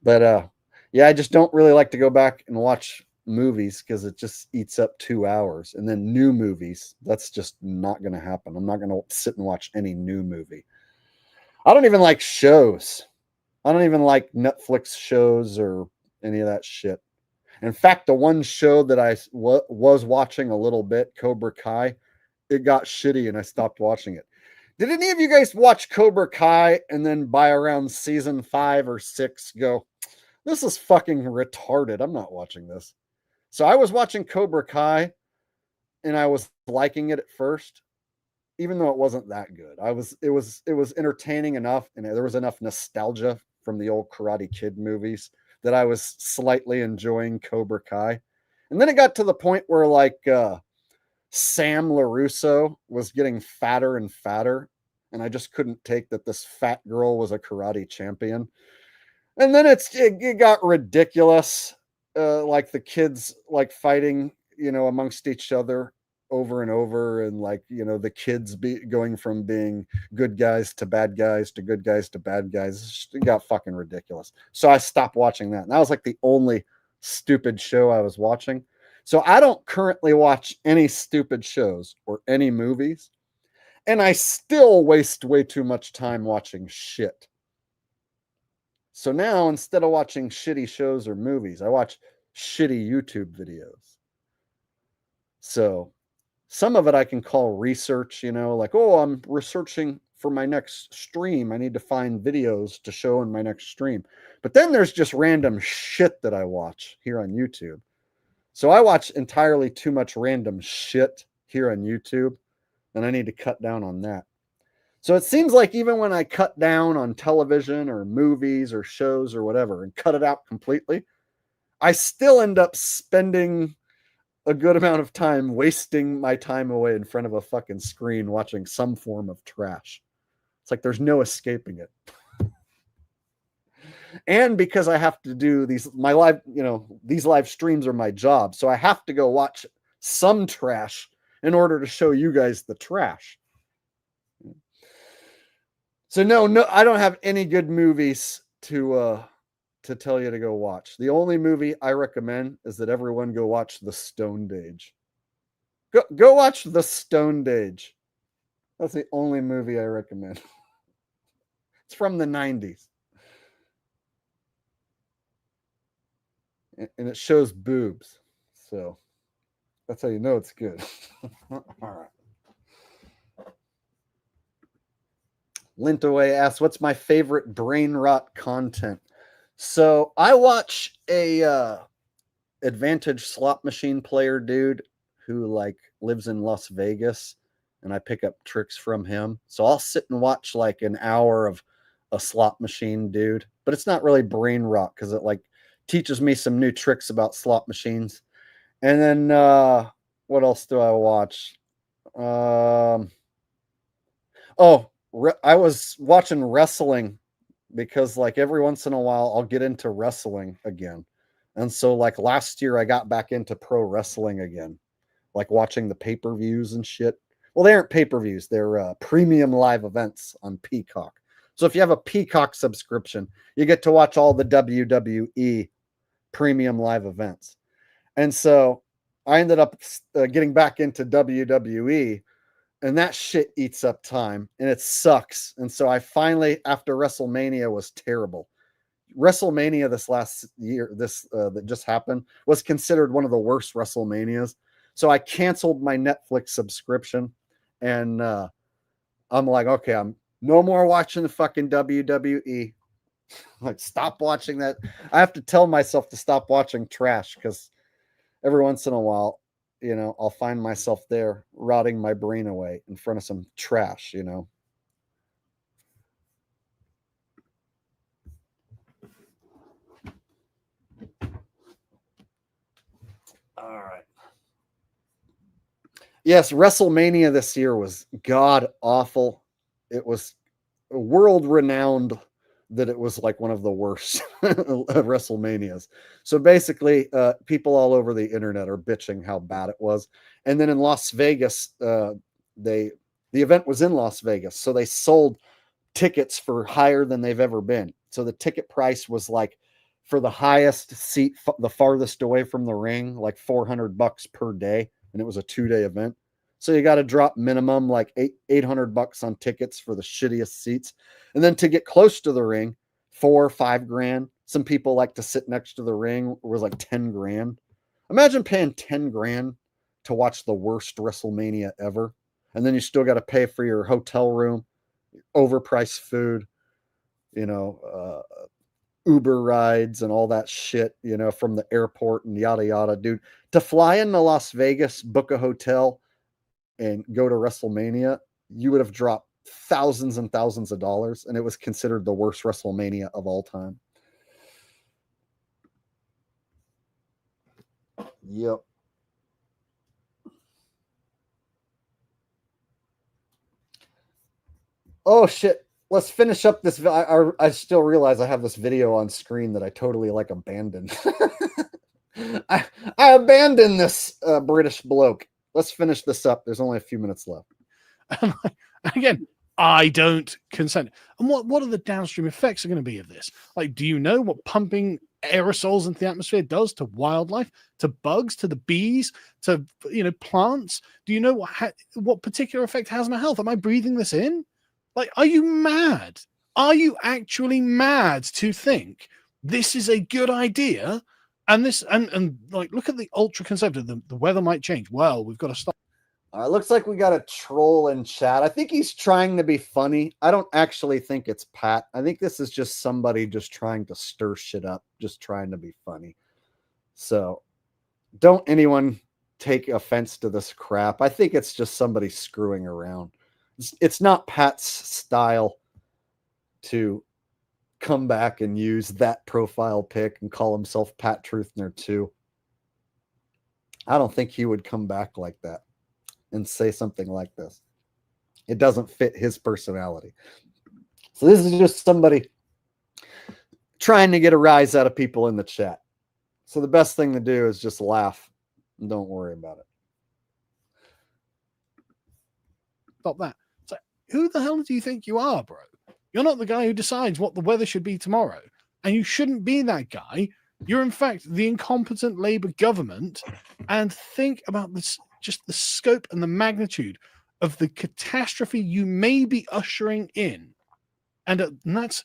But yeah, I just don't really like to go back and watch movies because it just eats up 2 hours. And then new movies, that's just not going to happen. I'm not going to sit and watch any new movie. I don't even like shows. I don't even like Netflix shows or any of that shit. In fact, the one show that I was watching a little bit, Cobra Kai, it got shitty and I stopped watching it. Did any of you guys watch Cobra Kai and then by around season 5 or 6 go, this is fucking retarded. I'm not watching this. So I was watching Cobra Kai and I was liking it at first, even though it wasn't that good. It was entertaining enough and there was enough nostalgia from the old Karate Kid movies that I was slightly enjoying Cobra Kai. And then it got to the point where like Sam LaRusso was getting fatter and fatter, and I just couldn't take that this fat girl was a karate champion. And then it got ridiculous, like the kids like fighting, you know, amongst each other over and over, and like, you know, the kids going from being good guys to bad guys to good guys to bad guys. It got fucking ridiculous. So I stopped watching that. And that was like the only stupid show I was watching. So I don't currently watch any stupid shows or any movies, and I still waste way too much time watching shit. So now instead of watching shitty shows or movies, I watch shitty YouTube videos. So some of it I can call research, you know, like, oh, I'm researching for my next stream. I need to find videos to show in my next stream. But then there's just random shit that I watch here on YouTube. So I watch entirely too much random shit here on YouTube, and I need to cut down on that. So it seems like even when I cut down on television or movies or shows or whatever and cut it out completely, I still end up spending a good amount of time wasting my time away in front of a fucking screen watching some form of trash. It's like there's no escaping it. And because I have to do these live streams are my job, so I have to go watch some trash in order to show you guys the trash. So no, I don't have any good movies to tell you to go watch. The only movie I recommend is that everyone go watch The Stoned Age. Go watch The Stoned Age. That's the only movie I recommend. It's from the 90s. And it shows boobs. So that's how you know it's good. All right. Lintaway asks, what's my favorite brain rot content? So I watch a advantage slot machine player dude who like lives in Las Vegas, and I pick up tricks from him. So I'll sit and watch like an hour of a slot machine dude, but it's not really brain rot because it like teaches me some new tricks about slot machines. And then what else do I watch? I was watching wrestling because like every once in a while I'll get into wrestling again. And so like last year I got back into pro wrestling again, like watching the pay-per-views and shit. Well, they aren't pay-per-views. They're premium live events on Peacock. So if you have a Peacock subscription, you get to watch all the WWE premium live events. And so I ended up getting back into WWE, and that shit eats up time and it sucks. And so I finally, after WrestleMania was terrible. WrestleMania this last year, that just happened, was considered one of the worst WrestleManias. So I canceled my Netflix subscription, and I'm like, okay, I'm no more watching the fucking WWE. Like, stop watching that. I have to tell myself to stop watching trash because every once in a while, you know, I'll find myself there rotting my brain away in front of some trash, you know. All right. Yes, WrestleMania this year was god awful. It was world renowned that it was like one of the worst WrestleManias. So basically, people all over the internet are bitching how bad it was. And then in Las Vegas, the event was in Las Vegas, so they sold tickets for higher than they've ever been. So the ticket price was like for the highest seat, the farthest away from the ring, like $400 per day, and it was a 2-day event. So you got to drop minimum like $800 on tickets for the shittiest seats. And then to get close to the ring, 4 or 5 grand. Some people like to sit next to the ring. It was like 10 grand. Imagine paying 10 grand to watch the worst WrestleMania ever. And then you still got to pay for your hotel room, overpriced food, you know, Uber rides and all that shit, you know, from the airport and yada, yada, dude. To fly into Las Vegas, book a hotel, and go to WrestleMania, you would have dropped thousands and thousands of dollars, and it was considered the worst WrestleMania of all time. Yep. Oh shit. Let's finish up this. I still realize I have this video on screen that I totally like abandoned. I abandoned this British bloke. Let's finish this up. There's only a few minutes left. Again, I don't consent. And what are the downstream effects are going to be of this? Like, do you know what pumping aerosols into the atmosphere does to wildlife, to bugs, to the bees, to, you know, plants? Do you know what particular effect it has on our health? Am I breathing this in? Like, are you mad? Are you actually mad to think this is a good idea? And this, and like, look at the ultra conservative. The weather might change. Well, we've got to stop. Looks like we got a troll in chat. I think he's trying to be funny. I don't actually think it's Pat. I think this is just somebody just trying to stir shit up, just trying to be funny. So don't anyone take offense to this crap. I think it's just somebody screwing around. It's not Pat's style to come back and use that profile pic and call himself Pat Truthner too. I don't think he would come back like that and say something like this. It doesn't fit his personality. So this is just somebody trying to get a rise out of people in the chat. So the best thing to do is just laugh and don't worry about it. Stop that. So who the hell do you think you are, bro? You're not the guy who decides what the weather should be tomorrow. And you shouldn't be that guy. You're, in fact, the incompetent Labour government. And think about this, just the scope and the magnitude of the catastrophe you may be ushering in. And that's...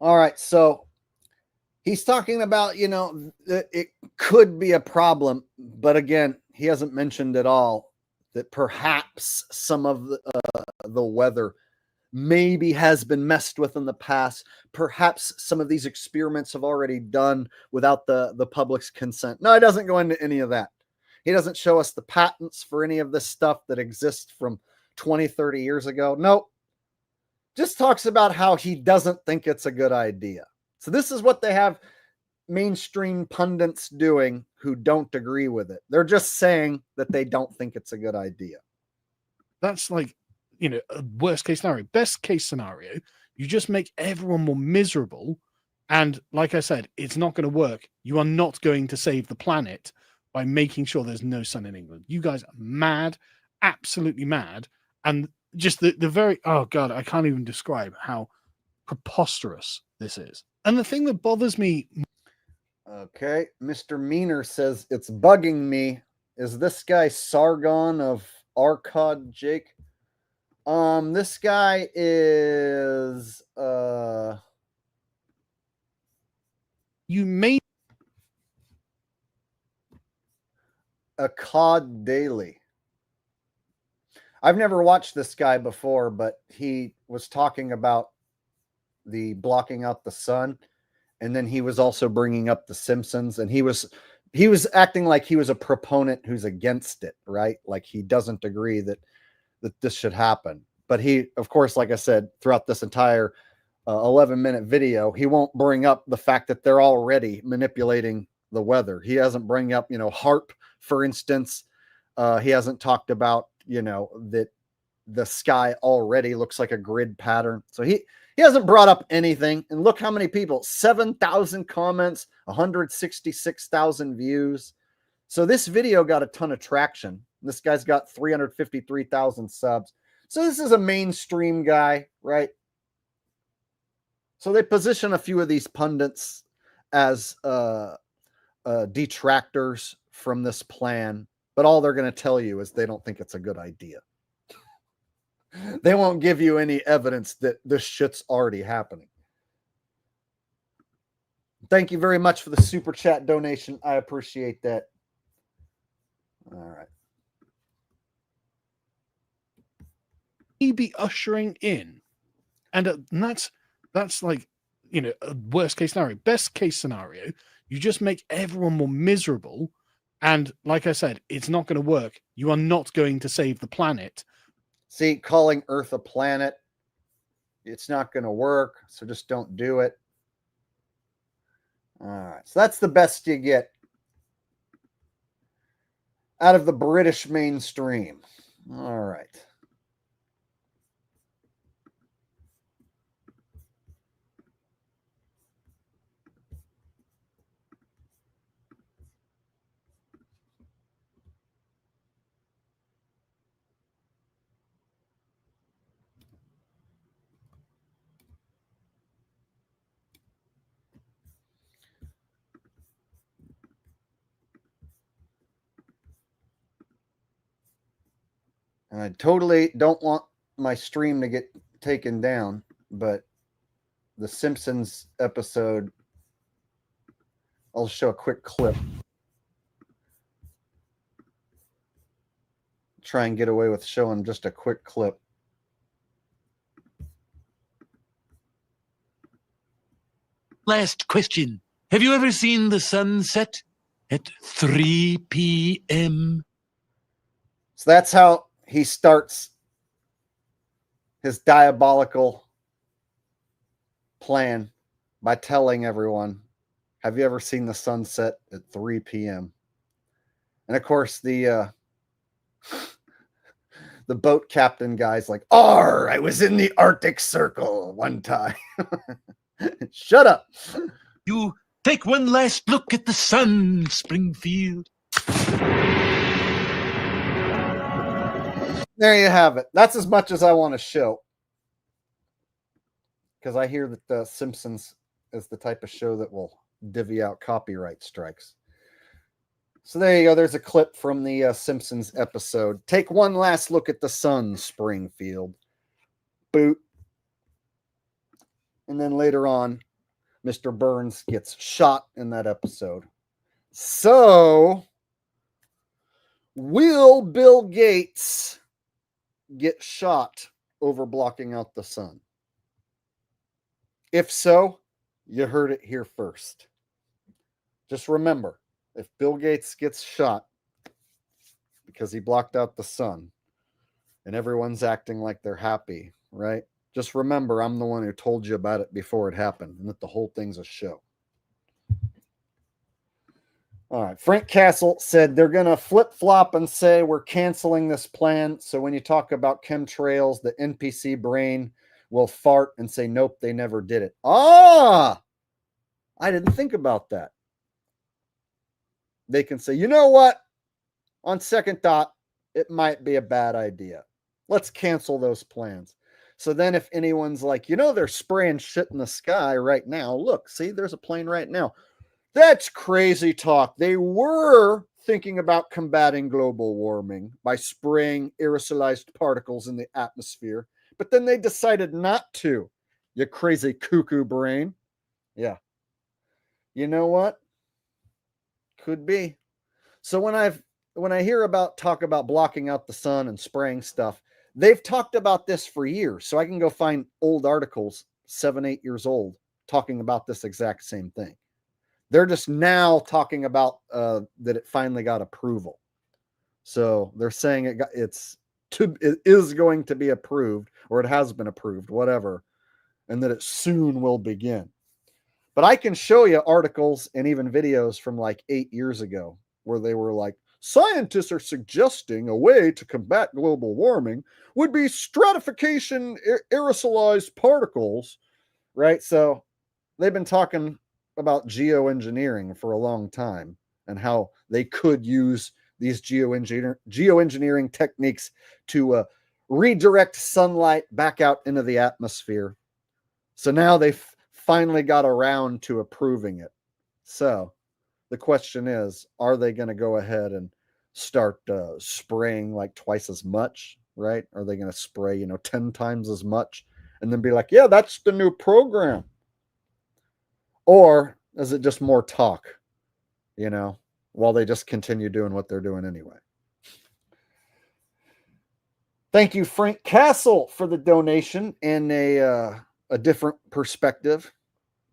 All right, so he's talking about, you know, it could be a problem, but again, he hasn't mentioned at all that perhaps some of the weather maybe has been messed with in the past. Perhaps some of these experiments have already done without the public's consent. No, he doesn't go into any of that. He doesn't show us the patents for any of this stuff that exists from 20, 30 years ago. Nope. Just talks about how he doesn't think it's a good idea. So this is what they have mainstream pundits doing who don't agree with it. They're just saying that they don't think it's a good idea. That's like, you know, a worst case scenario. Best case scenario, you just make everyone more miserable. And like I said, it's not going to work. You are not going to save the planet by making sure there's no sun in England. You guys are mad, absolutely mad. And just the very, oh God, I can't even describe how preposterous this is. And the thing that bothers me. Okay, Mr. Meaner says, it's bugging me. Is this guy Sargon of Arkad, Jake? This guy is You may Akkad Daily. I've never watched this guy before, but he was talking about the blocking out the sun, and then he was also bringing up the Simpsons, and he was acting like he was a proponent who's against it, right? Like he doesn't agree that this should happen. But he, of course, like I said, throughout this entire 11-minute video, he won't bring up the fact that they're already manipulating the weather. He hasn't bring up, you know, HARP, for instance. He hasn't talked about, you know, that the sky already looks like a grid pattern. So he hasn't brought up anything. And look how many people, 7,000 comments, 166,000 views. So this video got a ton of traction. This guy's got 353,000 subs. So this is a mainstream guy, right? So they position a few of these pundits as detractors from this plan, but all they're going to tell you is they don't think it's a good idea. They won't give you any evidence that this shit's already happening. Thank you very much for the super chat donation. I appreciate that. All right. Be ushering in, and that's like, you know, a worst case scenario. Best case scenario, you just make everyone more miserable, and like I said, it's not going to work. You are not going to save the planet. See, calling Earth a planet, it's not going to work, so just don't do it. All right, so that's the best you get out of the British mainstream. All right. And I totally don't want my stream to get taken down, but the Simpsons episode, I'll show a quick clip. Try and get away with showing just a quick clip. Last question. Have you ever seen the sun set at 3 p.m.? So that's how he starts his diabolical plan, by telling everyone, have you ever seen the sunset at 3 p.m.? And of course, the boat captain guy's like, I was in the Arctic Circle one time. Shut up. You take one last look at the sun, Springfield. There you have it. That's as much as I want to show. Because I hear that The Simpsons is the type of show that will divvy out copyright strikes. So there you go. There's a clip from the Simpsons episode. Take one last look at the sun, Springfield. Boot. And then later on, Mr. Burns gets shot in that episode. So, will Bill Gates get shot over blocking out the sun? If so, you heard it here first. Just remember, if Bill Gates gets shot because he blocked out the sun and everyone's acting like they're happy, right? Just remember, I'm the one who told you about it before it happened and that the whole thing's a show. All right. Frank Castle said they're going to flip-flop and say we're canceling this plan. So when you talk about chemtrails, the NPC brain will fart and say, nope, they never did it. Ah, I didn't think about that. They can say, you know what? On second thought, it might be a bad idea. Let's cancel those plans. So then if anyone's like, you know, they're spraying shit in the sky right now. Look, see, there's a plane right now. That's crazy talk. They were thinking about combating global warming by spraying aerosolized particles in the atmosphere, but then they decided not to. You crazy cuckoo brain. Yeah. You know what? Could be. So when I hear talk about blocking out the sun and spraying stuff, they've talked about this for years. So I can go find old articles, 7, 8 years old, talking about this exact same thing. They're just now talking about that it finally got approval. So they're saying it is going to be approved, or it has been approved, whatever, and that it soon will begin. But I can show you articles and even videos from like 8 years ago where they were like, scientists are suggesting a way to combat global warming would be stratification aerosolized particles, right? So they've been talking about geoengineering for a long time and how they could use these geoengineering techniques to redirect sunlight back out into the atmosphere. So now they've finally got around to approving it. So the question is, are they going to go ahead and start spraying like twice as much, right? Are they going to spray, 10 times as much and then be like, yeah, that's the new program? Or is it just more talk, while they just continue doing what they're doing anyway? Thank you, Frank Castle, for the donation and a different perspective,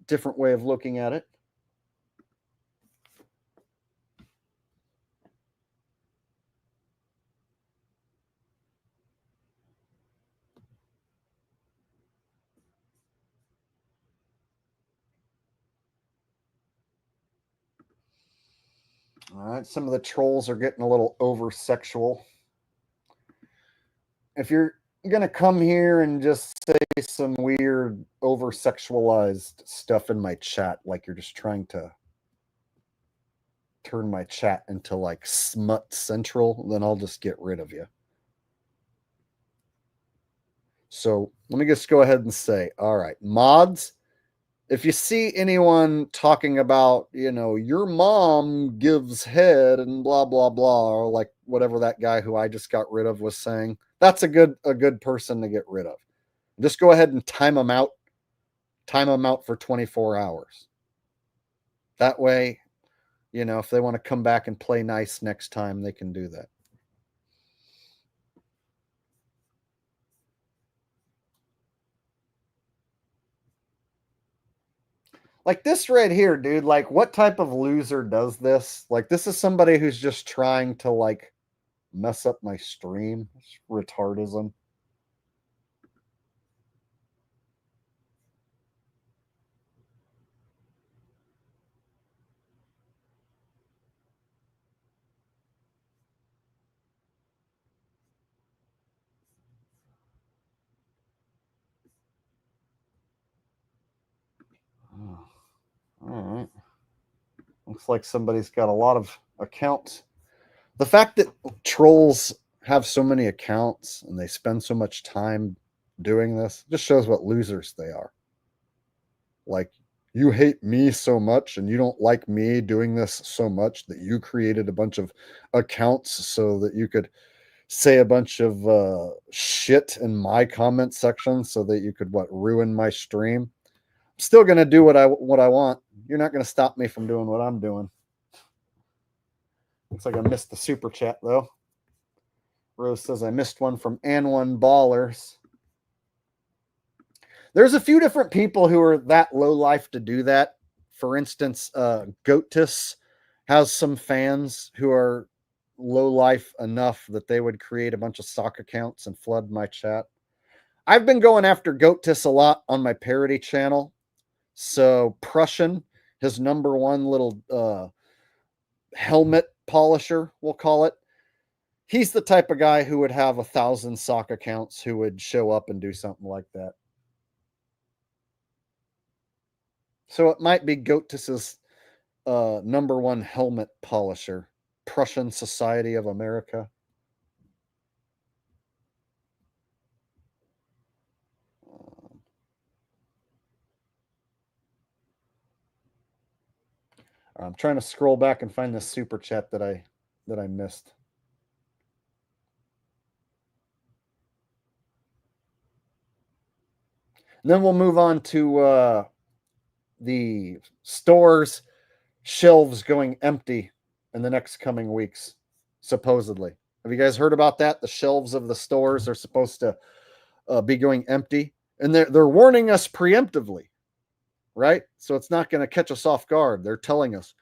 different way of looking at it. All right, some of the trolls are getting a little over-sexual. If you're going to come here and just say some weird over-sexualized stuff in my chat, like you're just trying to turn my chat into like smut central, then I'll just get rid of you. So let me just go ahead and say, all right, mods, if you see anyone talking about, your mom gives head and blah, blah, blah, or like whatever that guy who I just got rid of was saying, that's a good person to get rid of. Just go ahead and time them out for 24 hours. That way, if they want to come back and play nice next time, they can do that. Like this right here, dude, like what type of loser does this? Like this is somebody who's just trying to like mess up my stream. It's retardism. All right. Looks like somebody's got a lot of accounts. The fact that trolls have so many accounts and they spend so much time doing this, it just shows what losers they are. Like, you hate me so much and you don't like me doing this so much that you created a bunch of accounts so that you could say a bunch of shit in my comment section so that you could ruin my stream. I'm still going to do what I want. You're not going to stop me from doing what I'm doing. Looks like I missed the super chat though. Rose says I missed one from An1 Ballers. There's a few different people who are that low life to do that. For instance, Goatus has some fans who are low life enough that they would create a bunch of stock accounts and flood my chat. I've been going after Goatus a lot on my parody channel. So Prussian, his number one little helmet polisher, we'll call it. He's the type of guy who would have 1,000 sock accounts who would show up and do something like that. So it might be Goatus's number one helmet polisher, Prussian Society of America. I'm trying to scroll back and find the super chat that I missed. And then we'll move on to the stores shelves going empty in the next coming weeks, supposedly. Have you guys heard about that? The shelves of the stores are supposed to be going empty, and they're warning us preemptively, right? So it's not going to catch us off guard. They're telling us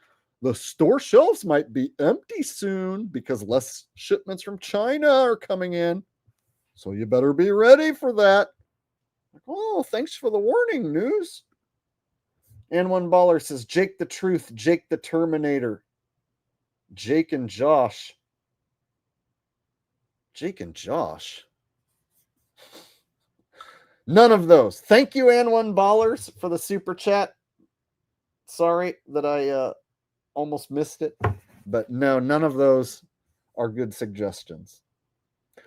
the store shelves might be empty soon because less shipments from China are coming in. So you better be ready for that. Oh, thanks for the warning, news. And one baller says, Jake the Truth, Jake the Terminator, Jake and Josh. Jake and Josh. None of those. Thank you, And1 Ballers, for the super chat. Sorry that I almost missed it. But no, none of those are good suggestions.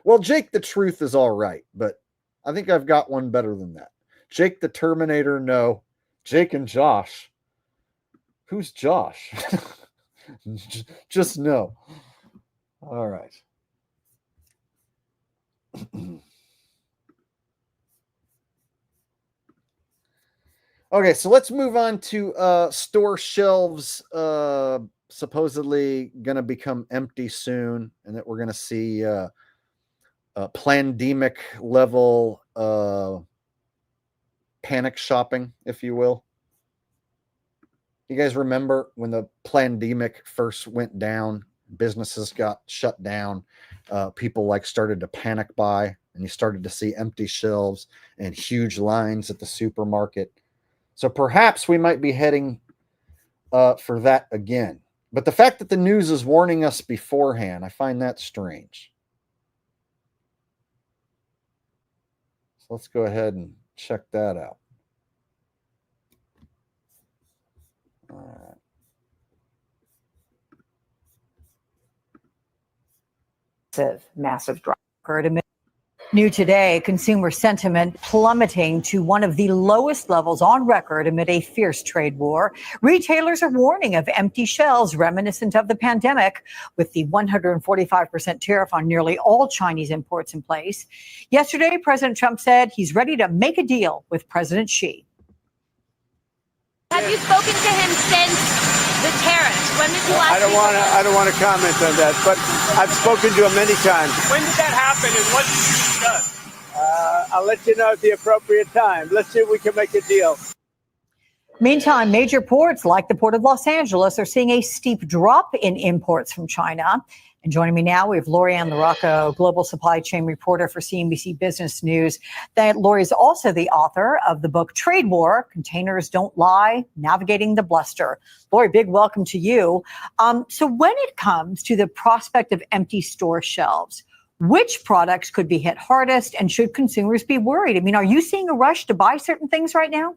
Well, Jake the Truth is all right, but I think I've got one better than that. Jake the Terminator, no. Jake and Josh. Who's Josh? Just no. All right. Okay, so let's move on to store shelves supposedly going to become empty soon, and that we're going to see pandemic level panic shopping, if you will. You guys remember when the pandemic first went down, businesses got shut down, people started to panic buy, and you started to see empty shelves and huge lines at the supermarket. So perhaps we might be heading for that again. But the fact that the news is warning us beforehand, I find that strange. So let's go ahead and check that out. All right. Massive drop occurred amid new today, consumer sentiment plummeting to one of the lowest levels on record amid a fierce trade war. Retailers are warning of empty shelves reminiscent of the pandemic, with the 145% tariff on nearly all Chinese imports in place. Yesterday, President Trump said he's ready to make a deal with President Xi. Have you spoken to him since the tariffs? When did you last? I don't want to comment on that, but I've spoken to him many times. When did that happen, and what did you discuss? I'll let you know at the appropriate time. Let's see if we can make a deal. Meantime, major ports like the Port of Los Angeles are seeing a steep drop in imports from China. And joining me now, we have Lori-Ann LaRocco, global supply chain reporter for CNBC Business News. That Lori is also the author of the book Trade War, Containers Don't Lie, Navigating the Bluster. Lori, big welcome to you. So when it comes to the prospect of empty store shelves, which products could be hit hardest, and should consumers be worried? I mean, are you seeing a rush to buy certain things right now?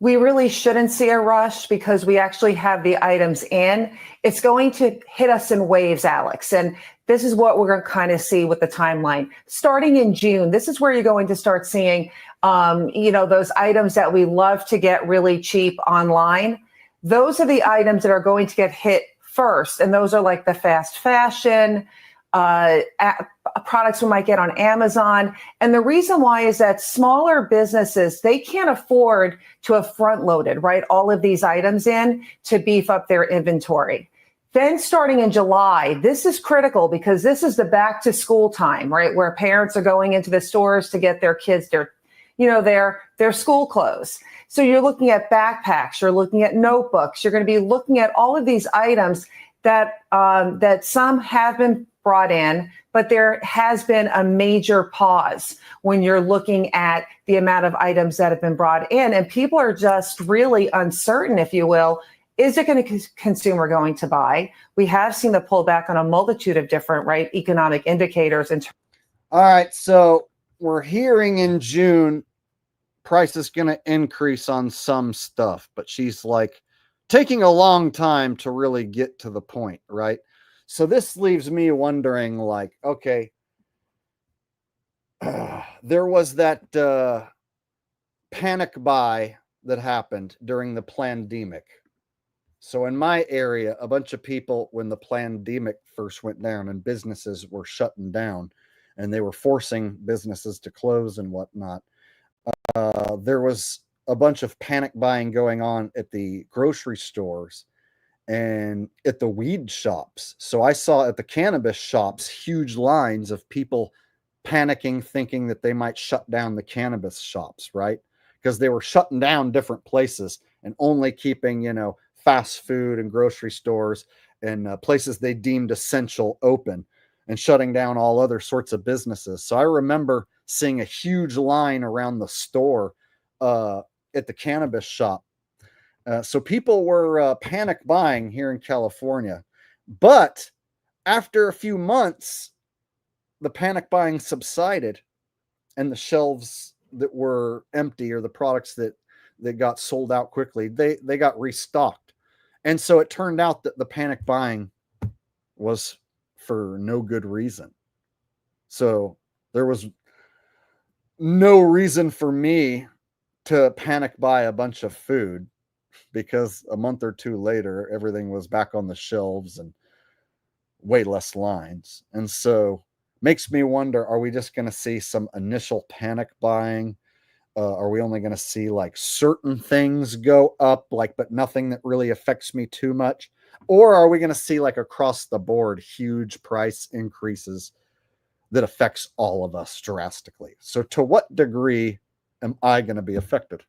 we really shouldn't see a rush because we actually have the items in. It's going to hit us in waves, Alex. And this is what we're going to kind of see with the timeline. Starting in June, this is where you're going to start seeing, those items that we love to get really cheap online. Those are the items that are going to get hit first. And those are like the fast fashion, products we might get on Amazon. And the reason why is that smaller businesses, they can't afford to have front loaded, right, all of these items in to beef up their inventory. Then starting in July, this is critical because this is the back to school time, right, where parents are going into the stores to get their kids their school clothes. So you're looking at backpacks, you're looking at notebooks, you're going to be looking at all of these items that some have been brought in, but there has been a major pause when you're looking at the amount of items that have been brought in. And people are just really uncertain, if you will. Is it going to consumer going to buy? We have seen the pullback on a multitude of different, right, economic indicators. All right, so we're hearing in June price is going to increase on some stuff, but she's like taking a long time to really get to the point, right? So this leaves me wondering, like, okay, there was that panic buy that happened during the pandemic. So in my area, a bunch of people, when the pandemic first went down and businesses were shutting down and they were forcing businesses to close and whatnot, there was a bunch of panic buying going on at the grocery stores and at the weed shops. So I saw at the cannabis shops huge lines of people panicking, thinking that they might shut down the cannabis shops, right? Because they were shutting down different places and only keeping, fast food and grocery stores and places they deemed essential open and shutting down all other sorts of businesses. So I remember seeing a huge line around the store at the cannabis shop. So people were panic buying here in California. But after a few months, the panic buying subsided and the shelves that were empty or the products that got sold out quickly, they got restocked. And so it turned out that the panic buying was for no good reason. So there was no reason for me to panic buy a bunch of food because a month or two later, everything was back on the shelves and way less lines. And so makes me wonder, are we just going to see some initial panic buying? Are we only going to see like certain things go up, but nothing that really affects me too much? Or are we going to see like across the board huge price increases that affects all of us drastically? So to what degree am I going to be affected?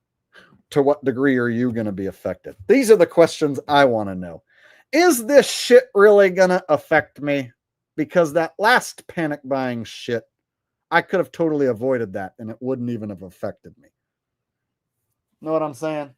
To what degree are you going to be affected? These are the questions I want to know. Is this shit really going to affect me? Because that last panic buying shit, I could have totally avoided that and it wouldn't even have affected me. Know what I'm saying?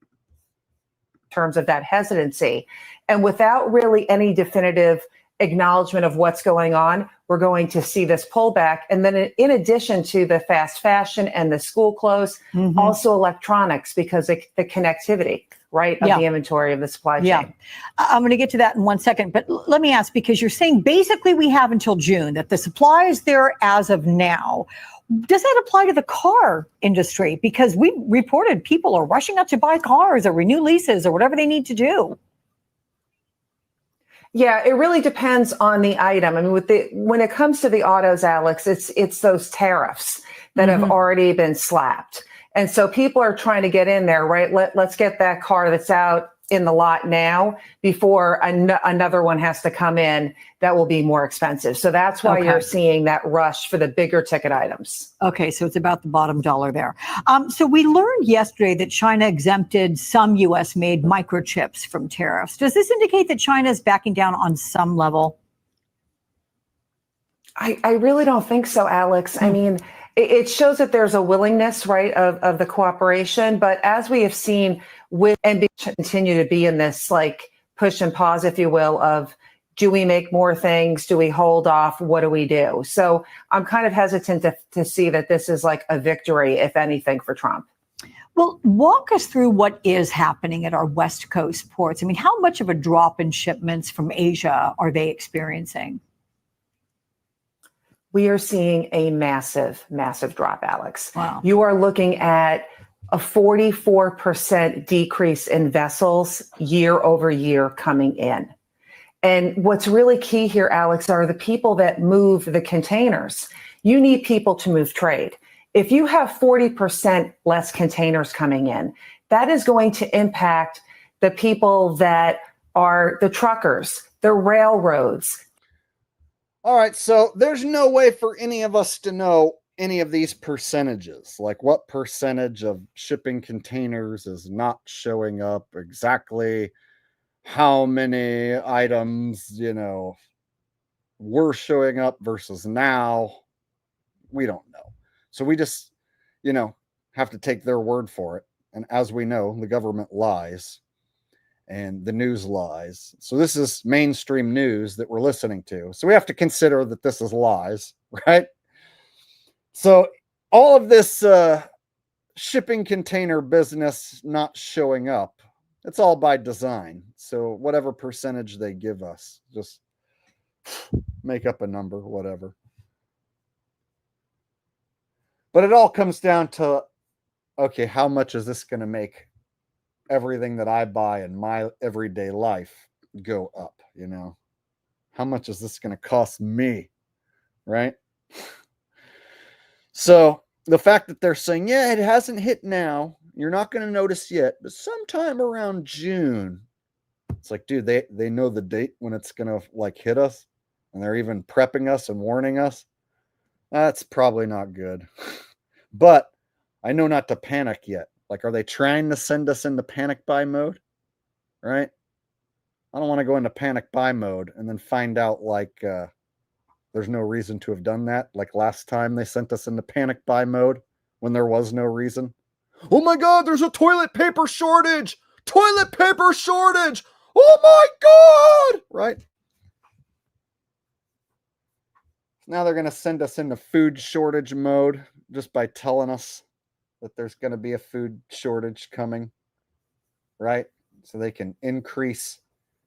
In terms of that hesitancy. And without really any definitive acknowledgement of what's going on, we're going to see this pullback. And then in addition to the fast fashion and the school clothes, also electronics, because of the connectivity, right, of the inventory of the supply chain. Yeah, I'm going to get to that in 1 second. But let me ask, because you're saying basically we have until June, that the supply is there as of now. Does that apply to the car industry? Because we reported people are rushing out to buy cars or renew leases or whatever they need to do. Yeah, it really depends on the item. I mean, when it comes to the autos, Alex, it's those tariffs that have already been slapped. And so people are trying to get in there, right? Let's get that car that's out in the lot now before another one has to come in that will be more expensive. So that's why you're seeing that rush for the bigger ticket items. Okay, so it's about the bottom dollar there. So we learned yesterday that China exempted some U.S.-made microchips from tariffs. Does this indicate that China is backing down on some level? I really don't think so, Alex. I mean, it shows that there's a willingness, right, of the cooperation. But as we have seen continue to be in this like push and pause, if you will, of Do we make more things? Do we hold off? What do we do? So I'm kind of hesitant to see that this is like a victory, if anything, for Trump. Well, walk us through what is happening at our West Coast ports. I mean, how much of a drop in shipments from Asia are they experiencing? We are seeing a massive, massive drop, Alex. Wow. You are looking at a 44% decrease in vessels year over year coming in. And what's really key here, Alex, are the people that move the containers. You need people to move trade. If you have 40% less containers coming in, that is going to impact the people that are the truckers, the railroads. All right, so there's no way for any of us to know any of these percentages, like what percentage of shipping containers is not showing up, exactly how many items, were showing up versus now. We don't know. So we just, have to take their word for it. And as we know, the government lies and the news lies. So this is mainstream news that we're listening to. So we have to consider that this is lies, right? So all of this shipping container business not showing up, it's all by design. So whatever percentage they give us, just make up a number, whatever. But it all comes down to, okay, how much is this going to make everything that I buy in my everyday life go up, How much is this going to cost me, right? So the fact that they're saying, yeah, it hasn't hit now, you're not going to notice yet, but sometime around June. It's like, dude, they know the date when it's going to hit us, and they're even prepping us and warning us. That's probably not good. But I know not to panic yet. Are they trying to send us into panic buy mode? Right? I don't want to go into panic buy mode and then find out there's no reason to have done that. Like last time they sent us into panic buy mode when there was no reason. Oh my God, there's a toilet paper shortage! Toilet paper shortage! Oh my God! Right? Now they're going to send us into food shortage mode just by telling us that there's going to be a food shortage coming, right? So they can increase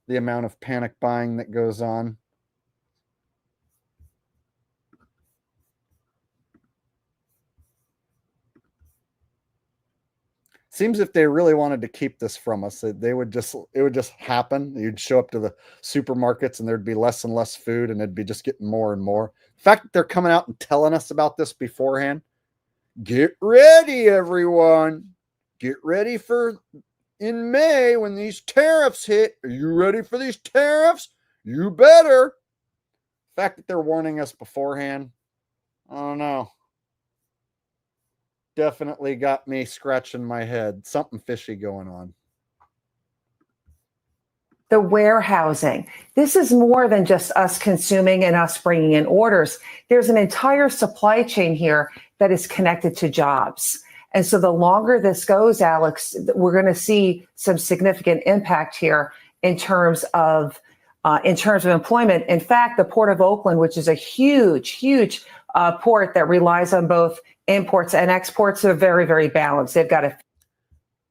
the amount of panic buying that goes on. Seems if they really wanted to keep this from us, it would just happen. You'd show up to the supermarkets and there'd be less and less food, and it'd be just getting more and more. The fact that they're coming out and telling us about this beforehand, get ready, everyone. Get ready for in May when these tariffs hit. Are you ready for these tariffs? You better. The fact that they're warning us beforehand, I don't know. Definitely got me scratching my head. Something fishy going on. The warehousing. This is more than just us consuming and us bringing in orders. There's an entire supply chain here that is connected to jobs. And so the longer this goes, Alex, we're going to see some significant impact here in terms of employment. In fact, the Port of Oakland, which is a huge port that relies on both imports and exports, are very, very balanced. They've got a.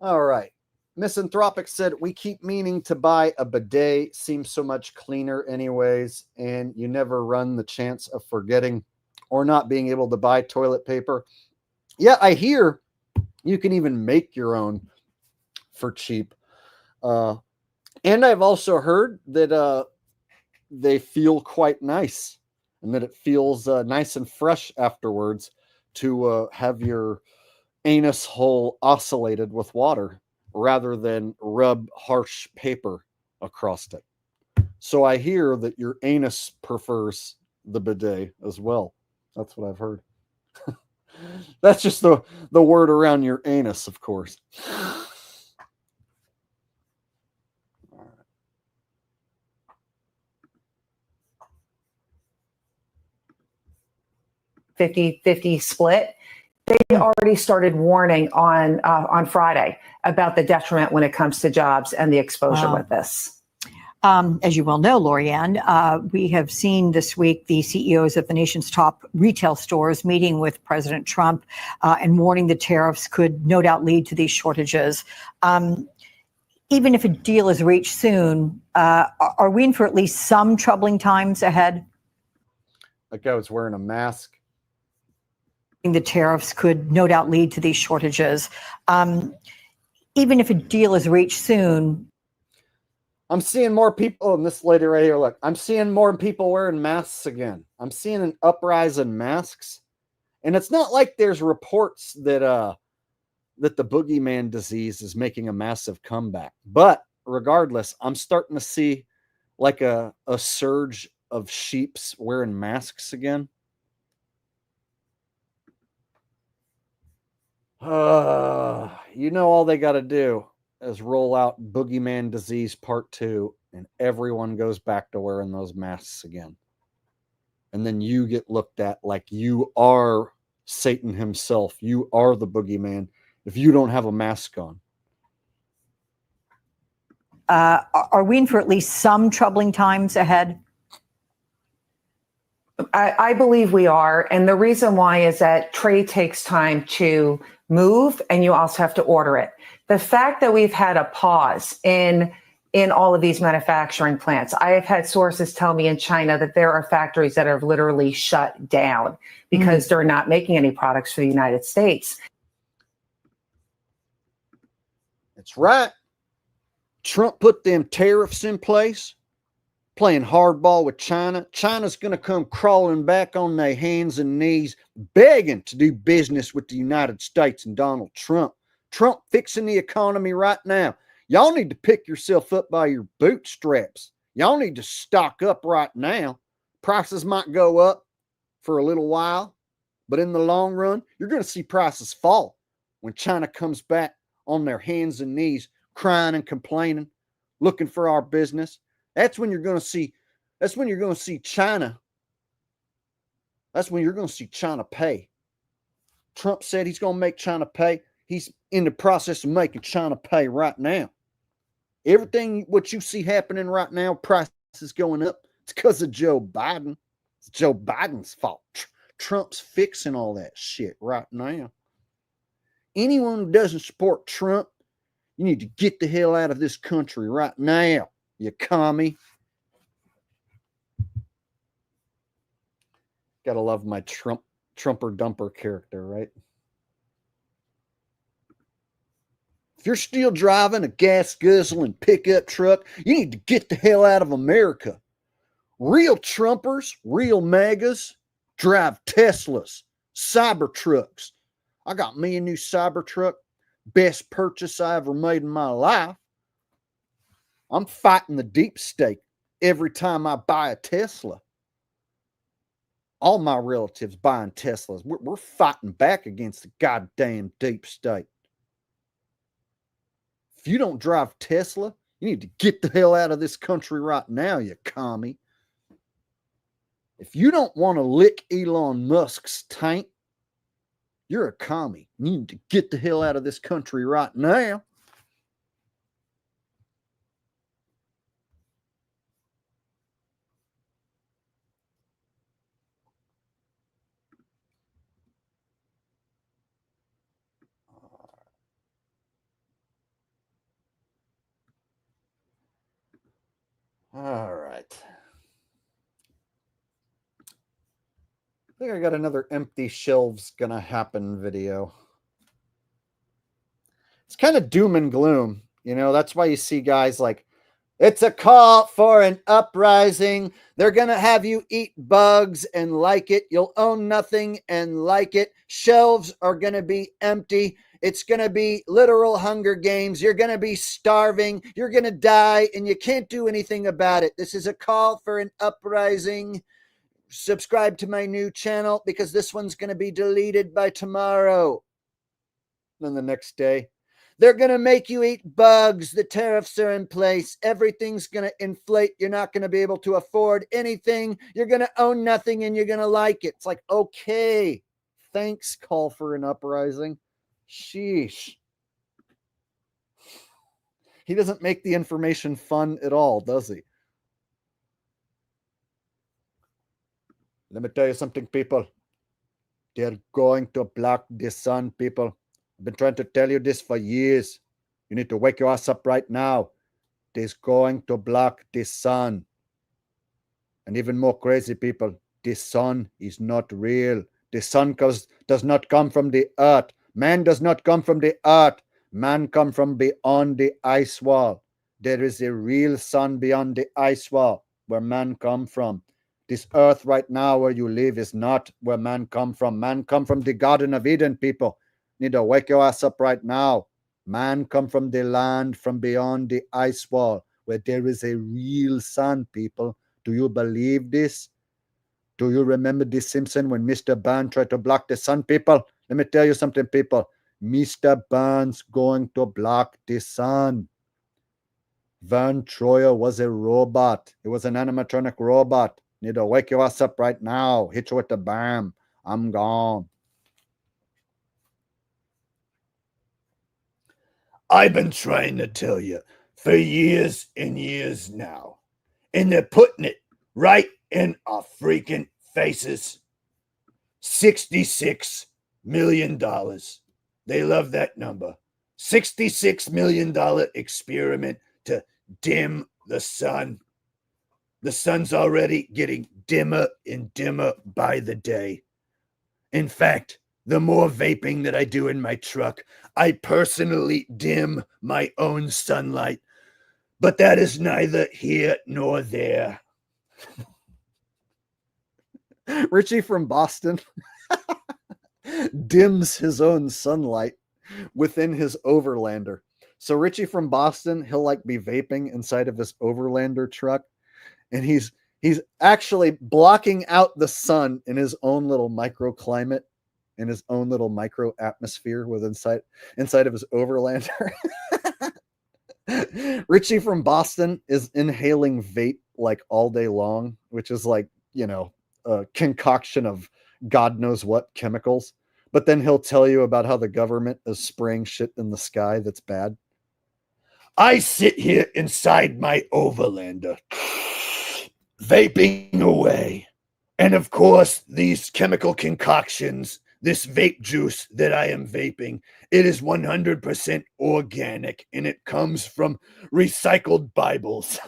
All right. Misanthropic said, we keep meaning to buy a bidet. Seems so much cleaner anyways. And you never run the chance of forgetting or not being able to buy toilet paper. Yeah, I hear you can even make your own for cheap. And I've also heard that they feel quite nice, and that it feels nice and fresh afterwards to have your anus hole oscillated with water rather than rub harsh paper across it. So I hear that your anus prefers the bidet as well. That's what I've heard. That's just the word around your anus, of course. All right. 50-50 split. They already started warning on Friday about the detriment when it comes to jobs and the exposure with this. As you well know, Lorianne, we have seen this week the CEOs of the nation's top retail stores meeting with President Trump and warning the tariffs could no doubt lead to these shortages. Even if a deal is reached soon, are we in for at least some troubling times ahead? That guy was wearing a mask. The tariffs could no doubt lead to these shortages. Even if a deal is reached soon, I'm seeing more people, and this lady right here, look, I'm seeing more people wearing masks again. I'm seeing an uprise in masks. And it's not like there's reports that that the boogeyman disease is making a massive comeback. But regardless, I'm starting to see like a surge of sheeps wearing masks again. You know, all they got to do is roll out Boogeyman Disease Part 2, and everyone goes back to wearing those masks again. And then you get looked at like you are Satan himself. You are the boogeyman if you don't have a mask on. are we in for at least some troubling times ahead? I believe we are. And the reason why is that trade takes time to move, and you also have to order it. The fact that we've had a pause in all of these manufacturing plants. I have had sources tell me in China that there are factories that have literally shut down because they're not making any products for the United States. That's right. Trump put them tariffs in place, playing hardball with China. China's going to come crawling back on their hands and knees, begging to do business with the United States and Donald Trump. Trump fixing the economy right now. Y'all need to pick yourself up by your bootstraps. Y'all need to stock up right now. Prices might go up for a little while, but in the long run, you're going to see prices fall when China comes back on their hands and knees, crying and complaining, looking for our business. That's when you're going to see China. That's when you're going to see China pay. Trump said he's going to make China pay. He's in the process of making China pay right now. Everything what you see happening right now, prices going up, it's because of Joe Biden. It's Joe Biden's fault. Trump's fixing all that shit right now. Anyone who doesn't support Trump, you need to get the hell out of this country right now, you commie. Gotta love my Trumper dumper character, right? If you're still driving a gas guzzling pickup truck, you need to get the hell out of America. Real Trumpers, real MAGAs, drive Teslas, Cybertrucks. I got me a new Cybertruck. Best purchase I ever made in my life. I'm fighting the deep state every time I buy a Tesla. All my relatives buying Teslas. We're fighting back against the goddamn deep state. If you don't drive Tesla, you need to get the hell out of this country right now, you commie. If you don't want to lick Elon Musk's taint, you're a commie. You need to get the hell out of this country right now. All right. I think I got another empty shelves gonna happen video. It's kind of doom and gloom, you know. That's why you see guys like, it's a call for an uprising. They're gonna have you eat bugs and like it. You'll own nothing and like it. Shelves are gonna be empty. It's gonna be literal Hunger Games. You're gonna be starving. You're gonna die, and you can't do anything about it. This is a call for an uprising. Subscribe to my new channel because this one's going to be deleted by tomorrow. Then the next day, they're going to make you eat bugs. The tariffs are in place. Everything's going to inflate. You're not going to be able to afford anything. You're going to own nothing and you're going to like it. It's like, okay, thanks, call for an uprising. Sheesh. He doesn't make the information fun at all, does he? Let me tell you something, people. They're going to block the sun, people. I've been trying to tell you this for years. You need to wake your ass up right now. They're going to block the sun. And even more crazy, people, the sun is not real. The sun does not come from the earth. Man does not come from the earth. Man come from beyond the ice wall. There is a real sun beyond the ice wall where man come from. This earth right now where you live is not where man come from. Man come from the Garden of Eden, people. Need to wake your ass up right now. Man come from the land from beyond the ice wall where there is a real sun, people. Do you believe this? Do you remember The Simpsons when Mr. Burns tried to block the sun, people? Let me tell you something, people. Mr. Burns going to block the sun. Vern Troyer was a robot. It was an animatronic robot. Need to wake your ass up right now. Hit you with the bam. I'm gone. I've been trying to tell you for years and years now. And they're putting it right in our freaking faces. $66 million. They love that number. $66 million experiment to dim the sun. The sun's already getting dimmer and dimmer by the day. In fact, the more vaping that I do in my truck, I personally dim my own sunlight. But that is neither here nor there. Richie from Boston dims his own sunlight within his Overlander. So Richie from Boston, he'll like be vaping inside of his Overlander truck, and he's actually blocking out the sun in his own little microclimate, in his own little micro atmosphere inside of his Overlander. Richie from Boston is inhaling vape like all day long, which is like, a concoction of God knows what chemicals. But then he'll tell you about how the government is spraying shit in the sky that's bad. I sit here inside my Overlander, vaping away. And of course, these chemical concoctions, this vape juice that I am vaping, it is 100% organic, and it comes from recycled Bibles.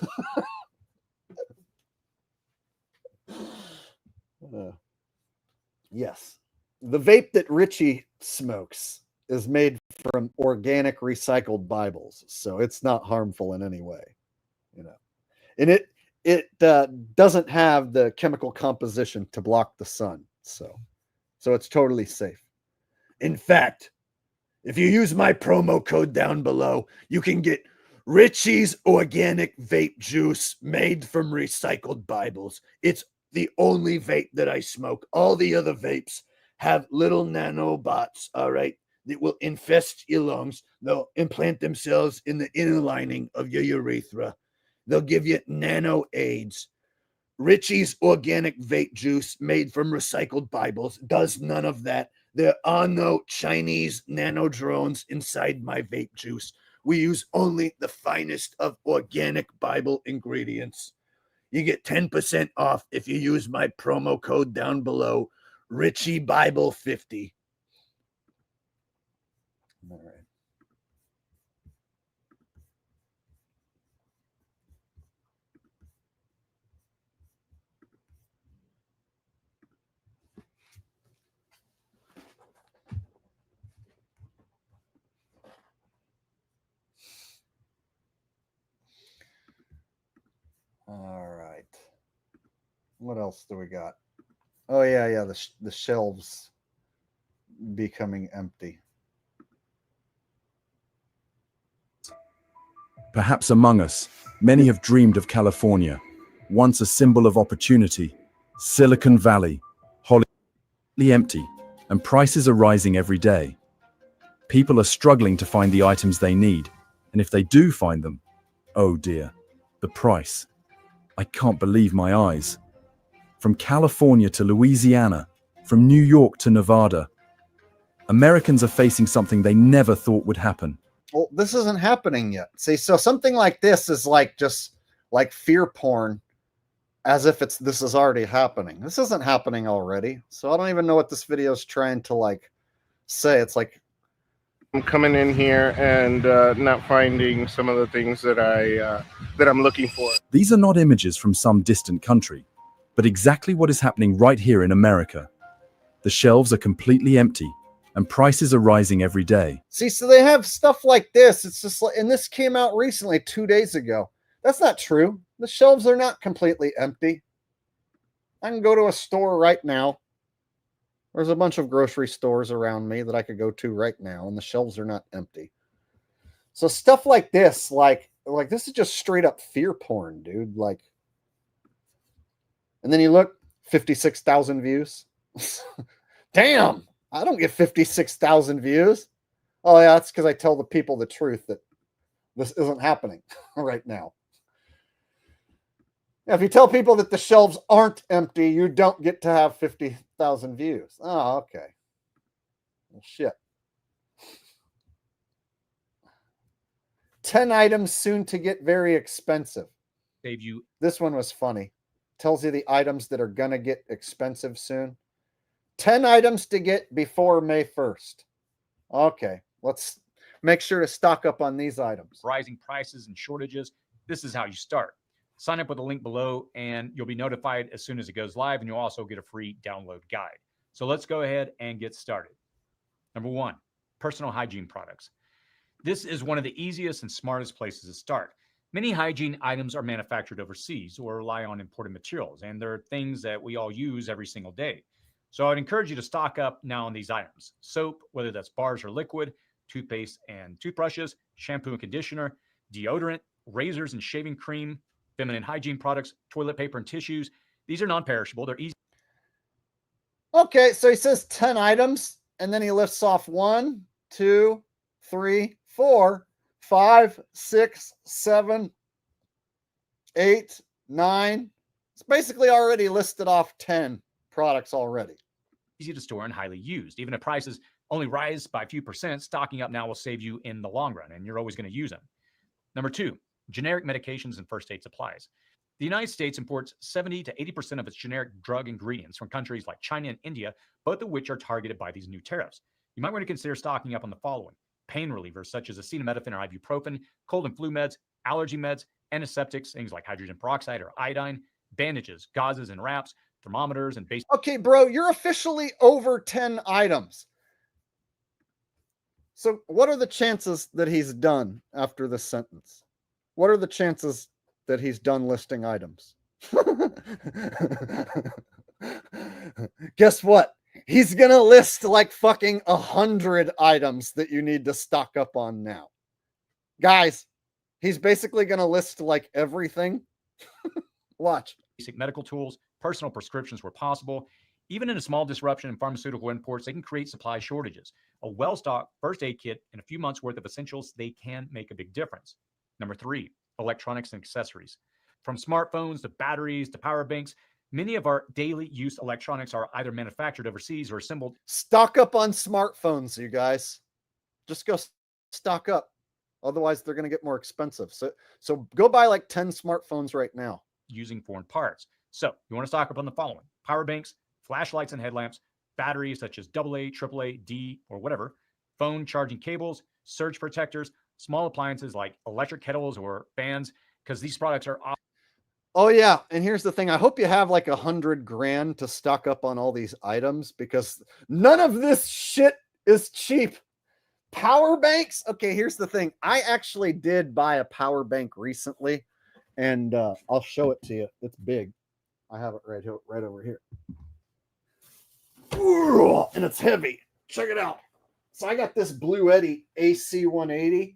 Yes. The vape that Richie smokes is made from organic recycled Bibles, so it's not harmful in any way, and it doesn't have the chemical composition to block the sun, so it's totally safe. In fact, if you use my promo code down below, you can get Richie's organic vape juice made from recycled Bibles. It's the only vape that I smoke. All the other vapes have little nanobots, all right, that will infest your lungs. They'll implant themselves in the inner lining of your urethra. They'll give you nano AIDS. Richie's organic vape juice made from recycled Bibles does none of that. There are no Chinese nano drones inside my vape juice. We use only the finest of organic Bible ingredients. You get 10% off if you use my promo code down below, Richie Bible 50. All right. All right. What else do we got? Oh yeah. The shelves becoming empty. Perhaps among us, many have dreamed of California, once a symbol of opportunity. Silicon Valley, wholly empty, and prices are rising every day. People are struggling to find the items they need, and if they do find them, oh dear, the price. I can't believe my eyes. From California to Louisiana, from New York to Nevada, Americans are facing something they never thought would happen. Well, this isn't happening yet. See, so something like this is like just like fear porn as if this is already happening. This isn't happening already. So I don't even know what this video is trying to like say. It's like I'm coming in here and not finding some of the things that I'm looking for. These are not images from some distant country, but exactly what is happening right here in America. The shelves are completely empty, and prices are rising every day. See, so they have stuff like this. It's just like, and this came out recently, 2 days ago. That's not true. The shelves are not completely empty. I can go to a store right now. There's a bunch of grocery stores around me that I could go to right now, and the shelves are not empty. So stuff like this, like this is just straight up fear porn, dude. Like, and then you look, 56,000 views. Damn, I don't get 56,000 views. Oh yeah, that's because I tell the people the truth that this isn't happening right now. If you tell people that the shelves aren't empty, you don't get to have 50,000 views. Oh, okay. Well, shit. 10 items soon to get very expensive. Save you. This one was funny. Tells you the items that are going to get expensive soon. 10 items to get before May 1st. Okay, let's make sure to stock up on these items. Rising prices and shortages. This is how you start. Sign up with the link below and you'll be notified as soon as it goes live, and you'll also get a free download guide. So let's go ahead and get started. Number 1, personal hygiene products. This is one of the easiest and smartest places to start. Many hygiene items are manufactured overseas or rely on imported materials, and they're things that we all use every single day. So I'd encourage you to stock up now on these items. Soap, whether that's bars or liquid, toothpaste and toothbrushes, shampoo and conditioner, deodorant, razors and shaving cream, feminine hygiene products, toilet paper and tissues. These are non-perishable. They're easy. Okay, so he says 10 items, and then he lists off 1, 2, 3, 4, 5, 6, 7, 8, 9. It's basically already listed off 10 products already. Easy to store and highly used. Even if prices only rise by a few percent, stocking up now will save you in the long run, and you're always going to use them. Number 2, generic medications and first aid supplies. The United States imports 70 to 80% of its generic drug ingredients from countries like China and India, both of which are targeted by these new tariffs. You might want to consider stocking up on the following: pain relievers such as acetaminophen or ibuprofen, cold and flu meds, allergy meds, antiseptics, things like hydrogen peroxide or iodine, bandages, gauzes and wraps, thermometers, and basic. Okay, bro, you're officially over 10 items. So what are the chances that he's done after this sentence? What are the chances that he's done listing items? Guess what? He's going to list like fucking 100 items that you need to stock up on now. Guys, he's basically going to list like everything. Watch. Basic medical tools, personal prescriptions where possible. Even in a small disruption in pharmaceutical imports, they can create supply shortages. A well-stocked first aid kit and a few months worth of essentials, they can make a big difference. Number 3, electronics and accessories. From smartphones to batteries to power banks, many of our daily use electronics are either manufactured overseas or assembled. Stock up on smartphones, you guys. Just go stock up. Otherwise, they're going to get more expensive. So go buy like 10 smartphones right now. Using foreign parts. So you want to stock up on the following: power banks, flashlights and headlamps, batteries such as AA, AAA, D, or whatever, phone charging cables, surge protectors, small appliances like electric kettles or fans, because these products are. Oh yeah, and here's the thing. I hope you have like 100 grand to stock up on all these items, because none of this shit is cheap. Power banks. Okay, here's the thing. I actually did buy a power bank recently, and I'll show it to you. It's big. I have it right over here. And it's heavy. Check it out. So I got this Blue Eddy AC 180,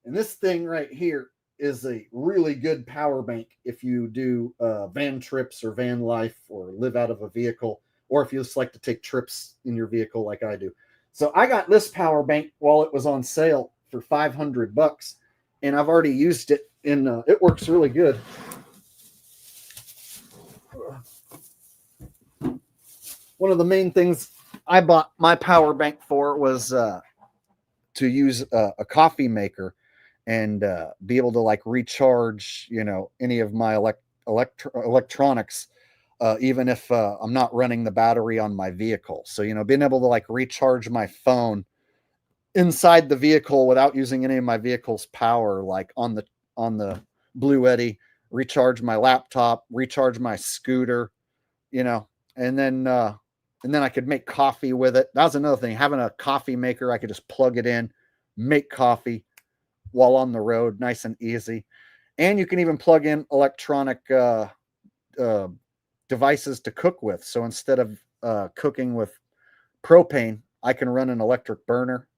and this thing right here is a really good power bank if you do van trips or van life or live out of a vehicle, or if you just like to take trips in your vehicle like I do. So I got this power bank while it was on sale for $500, and I've already used it, and it works really good. One of the main things I bought my power bank for was to use a coffee maker and be able to like recharge, any of my electronics, even if I'm not running the battery on my vehicle. So, being able to like recharge my phone inside the vehicle without using any of my vehicle's power, like on the Blue Eddy, recharge my laptop, recharge my scooter, and then I could make coffee with it. That was another thing. Having a coffee maker, I could just plug it in, make coffee while on the road, nice and easy. And you can even plug in electronic devices to cook with. So instead of cooking with propane, I can run an electric burner.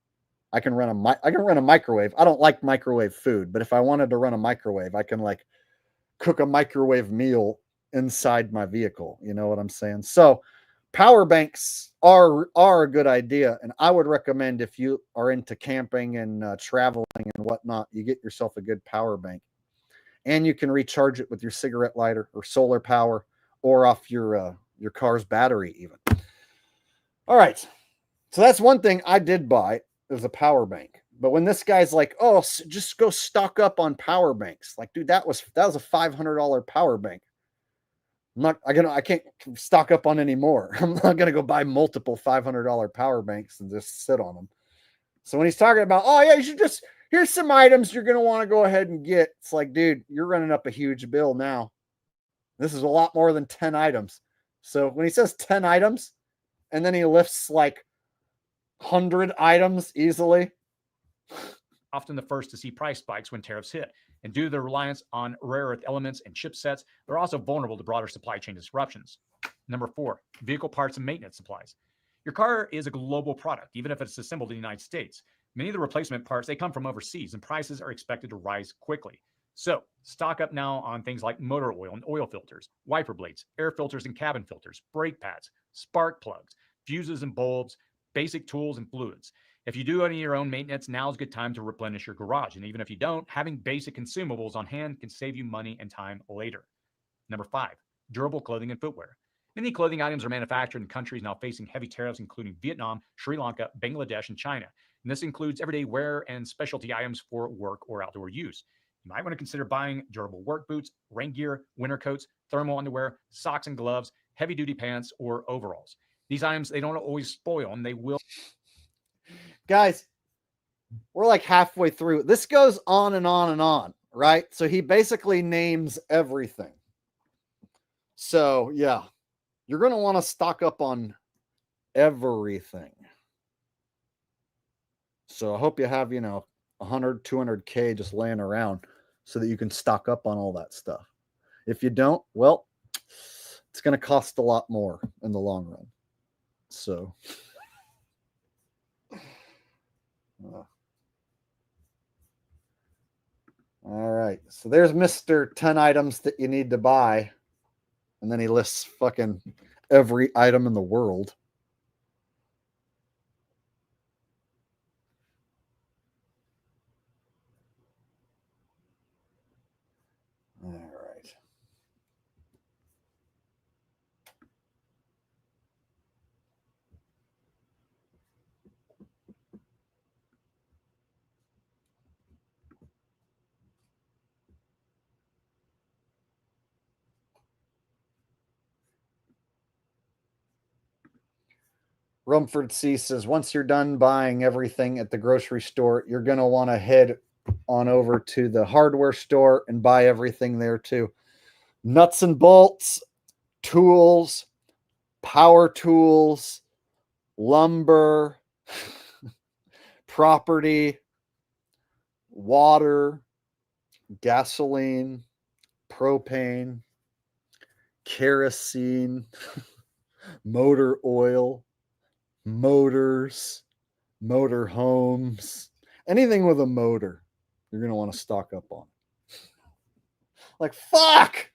I can run a microwave. I don't like microwave food, but if I wanted to run a microwave, I can like cook a microwave meal inside my vehicle. You know what I'm saying? So power banks are a good idea, and I would recommend if you are into camping and traveling and whatnot, you get yourself a good power bank, and you can recharge it with your cigarette lighter or solar power or off your car's battery even. All right, so that's one thing I did buy. Is a power bank. But when this guy's like, oh, just go stock up on power banks, like, dude, that was a $500 power bank. I can't stock up on any more. I'm not gonna go buy multiple $500 power banks and just sit on them. So when he's talking about, oh yeah, here's some items you're gonna want to go ahead and get, it's like, dude, you're running up a huge bill now. This is a lot more than 10 items. So when he says 10 items and then he lifts like 100 items easily. Often the first to see price spikes when tariffs hit. And due to their reliance on rare earth elements and chipsets, they're also vulnerable to broader supply chain disruptions. Number 4, vehicle parts and maintenance supplies. Your car is a global product, even if it's assembled in the United States. Many of the replacement parts, they come from overseas, and prices are expected to rise quickly. So stock up now on things like motor oil and oil filters, wiper blades, air filters and cabin filters, brake pads, spark plugs, fuses and bulbs, basic tools and fluids. If you do any of your own maintenance, now is a good time to replenish your garage. And even if you don't, having basic consumables on hand can save you money and time later. Number 5, durable clothing and footwear. Many clothing items are manufactured in countries now facing heavy tariffs, including Vietnam, Sri Lanka, Bangladesh, and China. And this includes everyday wear and specialty items for work or outdoor use. You might want to consider buying durable work boots, rain gear, winter coats, thermal underwear, socks and gloves, heavy-duty pants, or overalls. These items, they don't always spoil, and they will. Guys, we're like halfway through. This goes on and on and on, right? So he basically names everything. So, yeah, you're going to want to stock up on everything. So I hope you have, 100, 200K just laying around so that you can stock up on all that stuff. If you don't, well, it's going to cost a lot more in the long run. So, all right. So there's Mr. 10 items that you need to buy. And then he lists fucking every item in the world. All right. Rumford C says, once you're done buying everything at the grocery store, you're going to want to head on over to the hardware store and buy everything there too. Nuts and bolts, tools, power tools, lumber, property, water, gasoline, propane, kerosene, motor oil, motors, motor homes, anything with a motor, you're going to want to stock up on. Like, fuck!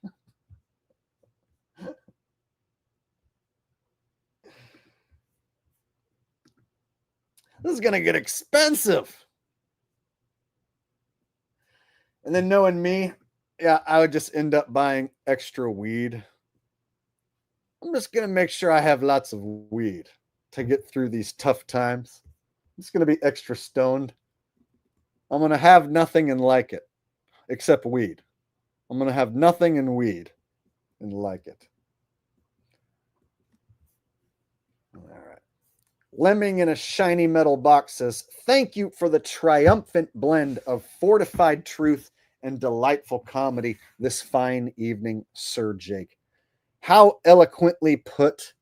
This is going to get expensive. And then knowing me, yeah, I would just end up buying extra weed. I'm just going to make sure I have lots of weed to get through these tough times. I'm just going to be extra stoned. I'm going to have nothing and like it except weed. I'm going to have nothing and weed. and like it. All right. Lemming in a shiny metal box says, thank you for the triumphant blend of fortified truth and delightful comedy this fine evening, Sir Jake. How eloquently put.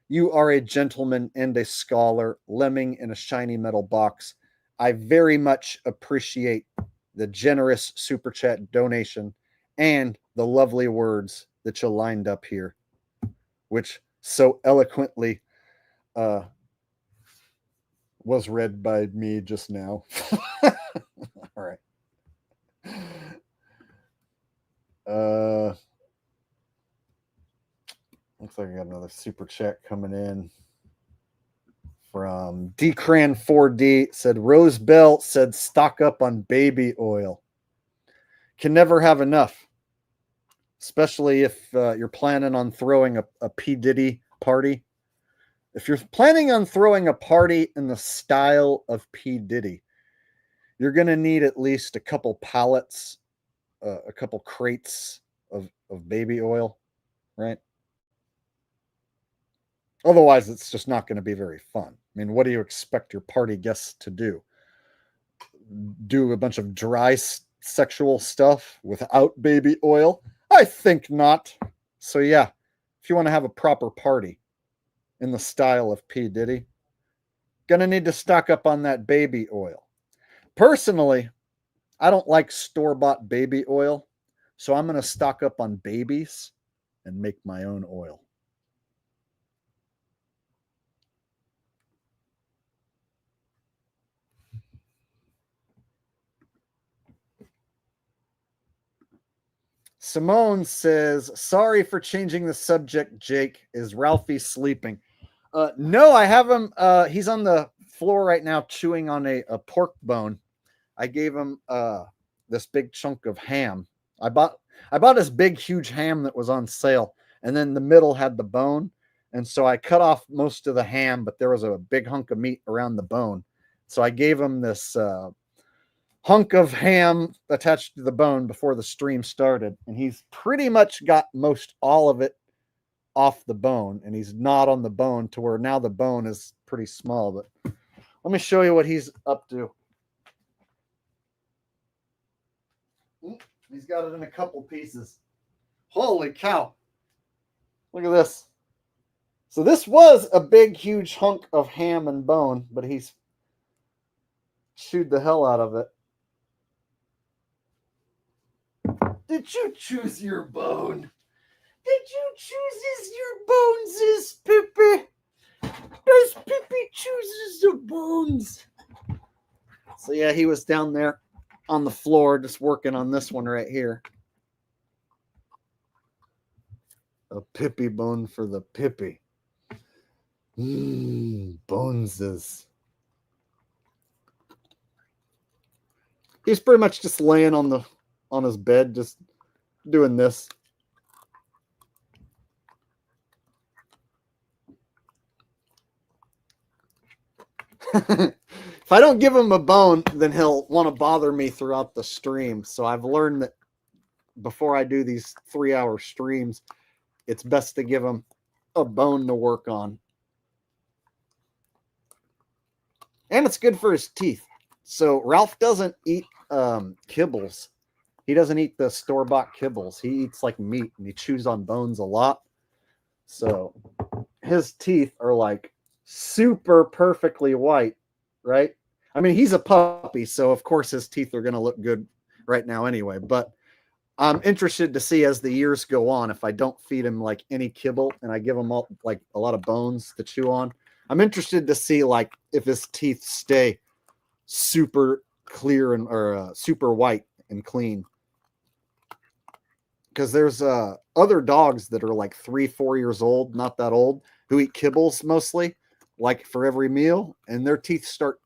You are a gentleman and a scholar, lemming in a shiny metal box. I very much appreciate the generous super chat donation and the lovely words that you lined up here, which so eloquently was read by me just now. All right. Looks like I got another super chat coming in from Dcran4D. Said Rose Bell said stock up on baby oil. Can never have enough, especially if you're planning on throwing a P. Diddy party. If you're planning on throwing a party in the style of P. Diddy, you're going to need at least a couple pallets, a couple crates of baby oil, right? Otherwise, it's just not going to be very fun. I mean, what do you expect your party guests to do? Do a bunch of dry sexual stuff without baby oil? I think not. So yeah, if you want to have a proper party in the style of P. Diddy, gonna need to stock up on that baby oil. Personally, I don't like store-bought baby oil, so I'm gonna stock up on babies and make my own oil. Simone says, sorry for changing the subject, Jake. Is Ralphie sleeping? No, I have him. He's on the floor right now chewing on a pork bone. I gave him this big chunk of ham. I bought this big, huge ham that was on sale, and then the middle had the bone. And so I cut off most of the ham, but there was a big hunk of meat around the bone. So I gave him this hunk of ham attached to the bone before the stream started, and he's pretty much got most all of it off the bone, and he's not on the bone to where now the bone is pretty small. But let me show you what he's up to. He's got it in a couple pieces. Holy cow. Look at this. So this was a big, huge hunk of ham and bone, but he's chewed the hell out of it. Did you choose your bone? Did you choose your bones, Pippi? Does Pippi chooses the bones? So yeah, he was down there on the floor just working on this one right here. A Pippi bone for the Pippi. Boneses. He's pretty much just laying on his bed, just doing this. If I don't give him a bone, then he'll want to bother me throughout the stream. So I've learned that before I do these 3-hour streams, it's best to give him a bone to work on. And it's good for his teeth. So Ralph doesn't eat kibbles. He doesn't eat the store-bought kibbles. He eats like meat, and he chews on bones a lot. So his teeth are like super perfectly white, right? I mean, he's a puppy, so of course his teeth are going to look good right now anyway. But I'm interested to see as the years go on, if I don't feed him like any kibble and I give him all, like a lot of bones to chew on, I'm interested to see like if his teeth stay super clear and or super white and clean. Because there's other dogs that are like 3-4 years old, not that old, who eat kibbles mostly, like for every meal, and their teeth start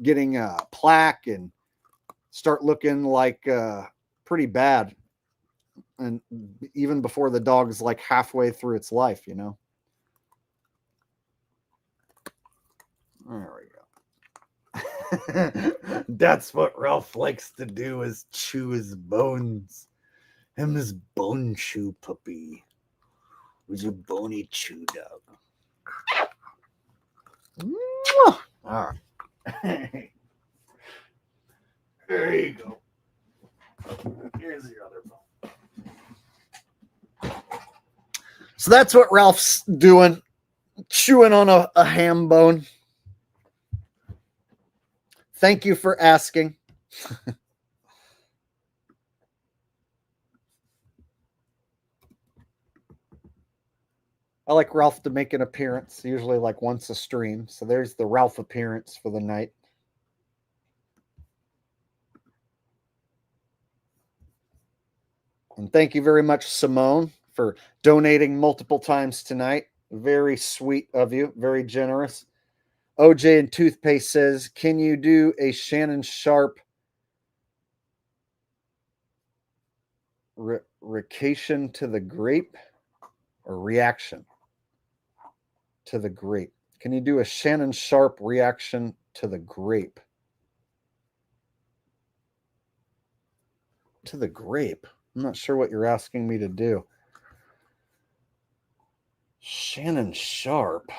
getting plaque and start looking like pretty bad, and even before the dog's like halfway through its life, you know. There we go. That's what Ralph likes to do, is chew his bones. Him this bone chew puppy. Was a bony chew dog. Mwah! All right. There you go. Here's your other bone. So that's what Ralph's doing, chewing on a ham bone. Thank you for asking. I like Ralph to make an appearance, usually like once a stream. So there's the Ralph appearance for the night. And thank you very much, Simone, for donating multiple times tonight. Very sweet of you. Very generous. OJ and Toothpaste says, can you do a Shannon Sharp reaction to the grape? Or reaction to the grape? Can you do a Shannon Sharp reaction to the grape? To the grape? I'm not sure what you're asking me to do. Shannon Sharp.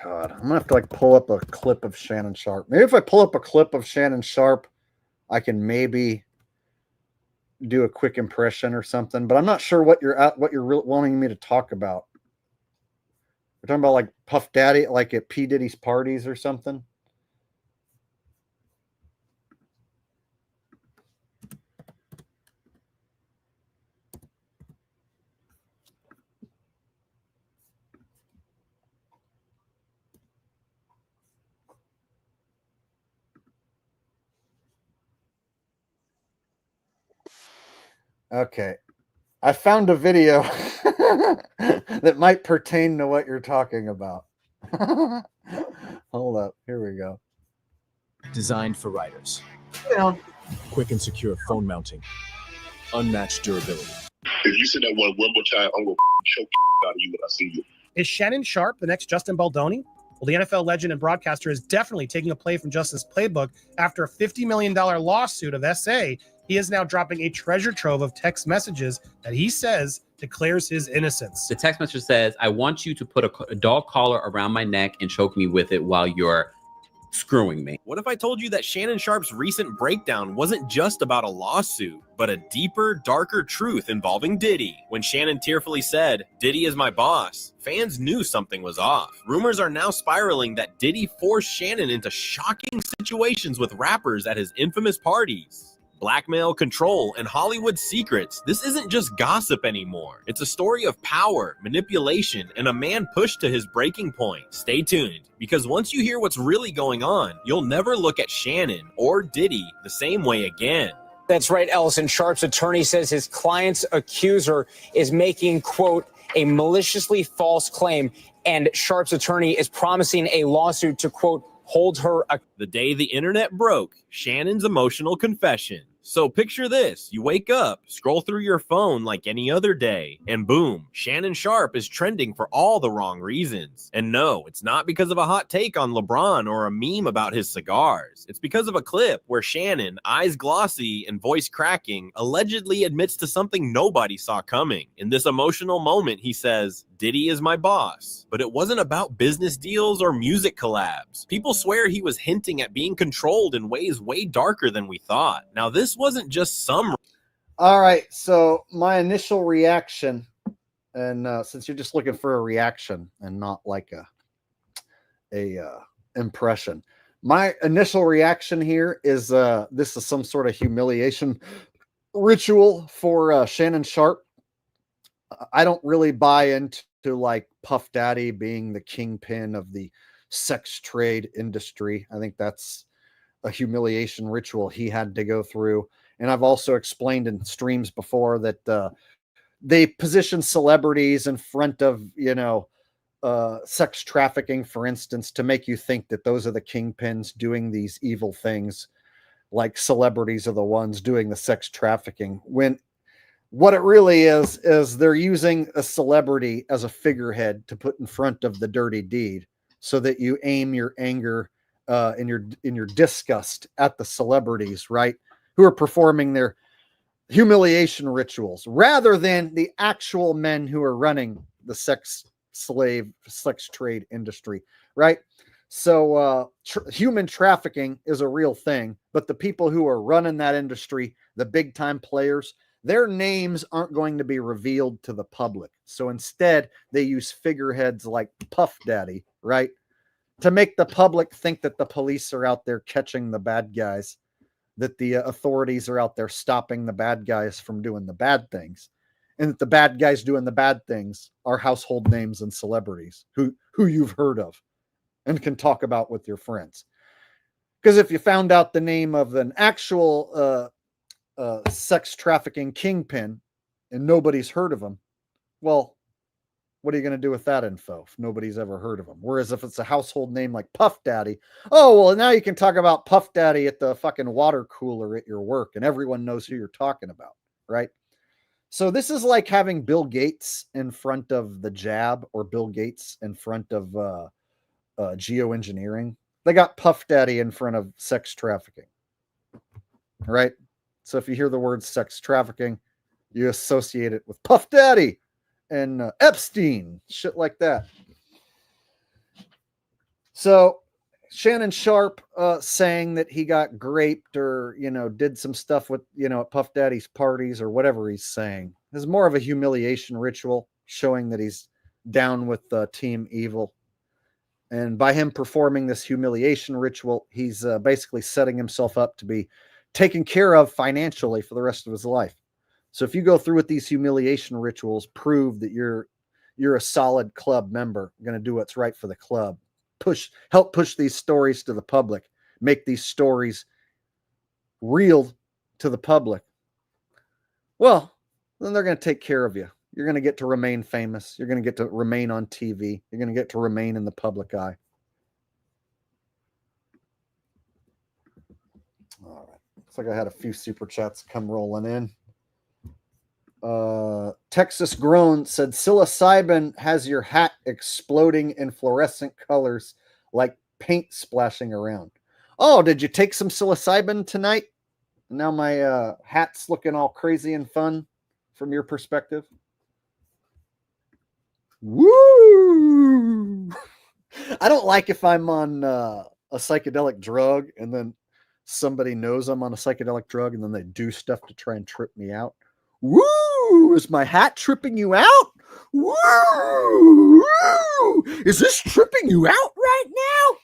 God, I'm gonna have to like pull up a clip of Shannon Sharp. Maybe if I pull up a clip of Shannon Sharp, I can maybe do a quick impression or something. But I'm not sure what you're wanting me to talk about. We're talking about like Puff Daddy, like at P. Diddy's parties or something. Okay. I found a video that might pertain to what you're talking about. Hold up. Here we go. Designed for writers. Yeah. Quick and secure phone mounting. Unmatched durability. If you said that one more time, I'm going to choke out of you when I see you. Is Shannon Sharp the next Justin Baldoni? Well, the NFL legend and broadcaster is definitely taking a play from Justin's playbook after a $50 million lawsuit of SA. He is now dropping a treasure trove of text messages that he says declares his innocence. The text message says, I want you to put a dog collar around my neck and choke me with it while you're screwing me. What if I told you that Shannon Sharp's recent breakdown wasn't just about a lawsuit, but a deeper, darker truth involving Diddy? When Shannon tearfully said, Diddy is my boss, fans knew something was off. Rumors are now spiraling that Diddy forced Shannon into shocking situations with rappers at his infamous parties. Blackmail, control, and Hollywood secrets. This isn't just gossip anymore. It's a story of power, manipulation, and a man pushed to his breaking point. Stay tuned, because once you hear what's really going on, you'll never look at Shannon or Diddy the same way again. That's right, Ellison. Sharp's attorney says his client's accuser is making, quote, a maliciously false claim, and Sharp's attorney is promising a lawsuit to, quote, hold her. The day the internet broke, Shannon's emotional confession. So picture this, you wake up, scroll through your phone like any other day, and boom, Shannon Sharp is trending for all the wrong reasons. And no, it's not because of a hot take on LeBron or a meme about his cigars. It's because of a clip where Shannon, eyes glossy and voice cracking, allegedly admits to something nobody saw coming. In this emotional moment, he says, Diddy is my boss. But it wasn't about business deals or music collabs. People swear he was hinting at being controlled in ways way darker than we thought. Now, this wasn't just some. All right. So my initial reaction, and since you're just looking for a reaction and not like a impression, my initial reaction here is this is some sort of humiliation ritual for Shannon Sharp. I don't really buy into like Puff Daddy being the kingpin of the sex trade industry. I think that's a humiliation ritual he had to go through. And I've also explained in streams before that they position celebrities in front of, sex trafficking, for instance, to make you think that those are the kingpins doing these evil things, like celebrities are the ones doing the sex trafficking, when what it really is they're using a celebrity as a figurehead to put in front of the dirty deed so that you aim your anger in your disgust at the celebrities, right, who are performing their humiliation rituals, rather than the actual men who are running the sex trade industry, right? So human trafficking is a real thing, but the people who are running that industry, the big time players, their names aren't going to be revealed to the public. So instead, they use figureheads like Puff Daddy, right, to make the public think that the police are out there catching the bad guys, that the authorities are out there stopping the bad guys from doing the bad things, and that the bad guys doing the bad things are household names and celebrities who you've heard of and can talk about with your friends. Because if you found out the name of an actual sex trafficking kingpin and nobody's heard of him, well, what are you going to do with that info if nobody's ever heard of him? Whereas if it's a household name like Puff Daddy, oh, well, now you can talk about Puff Daddy at the fucking water cooler at your work and everyone knows who you're talking about, right? So this is like having Bill Gates in front of the jab or Bill Gates in front of Geo-engineering. They got Puff Daddy in front of sex trafficking, right? So if you hear the word sex trafficking, you associate it with Puff Daddy and Epstein, shit like that. So Shannon Sharp saying that he got graped or, did some stuff with, at Puff Daddy's parties or whatever he's saying is more of a humiliation ritual showing that he's down with Team Evil. And by him performing this humiliation ritual, he's basically setting himself up to be taken care of financially for the rest of his life. So if you go through with these humiliation rituals, prove that you're a solid club member, going to do what's right for the club, help push these stories to the public, make these stories real to the public. Well, then they're going to take care of you. You're going to get to remain famous. You're going to get to remain on TV. You're going to get to remain in the public eye. All right. Looks like I had a few super chats come rolling in. Texas Grown said psilocybin has your hat exploding in fluorescent colors like paint splashing around. Oh, did you take some psilocybin tonight? Now my hat's looking all crazy and fun from your perspective. Woo! I don't like if I'm on a psychedelic drug and then somebody knows I'm on a psychedelic drug and then they do stuff to try and trip me out. Woo! Is my hat tripping you out? Woo! Is this tripping you out right now?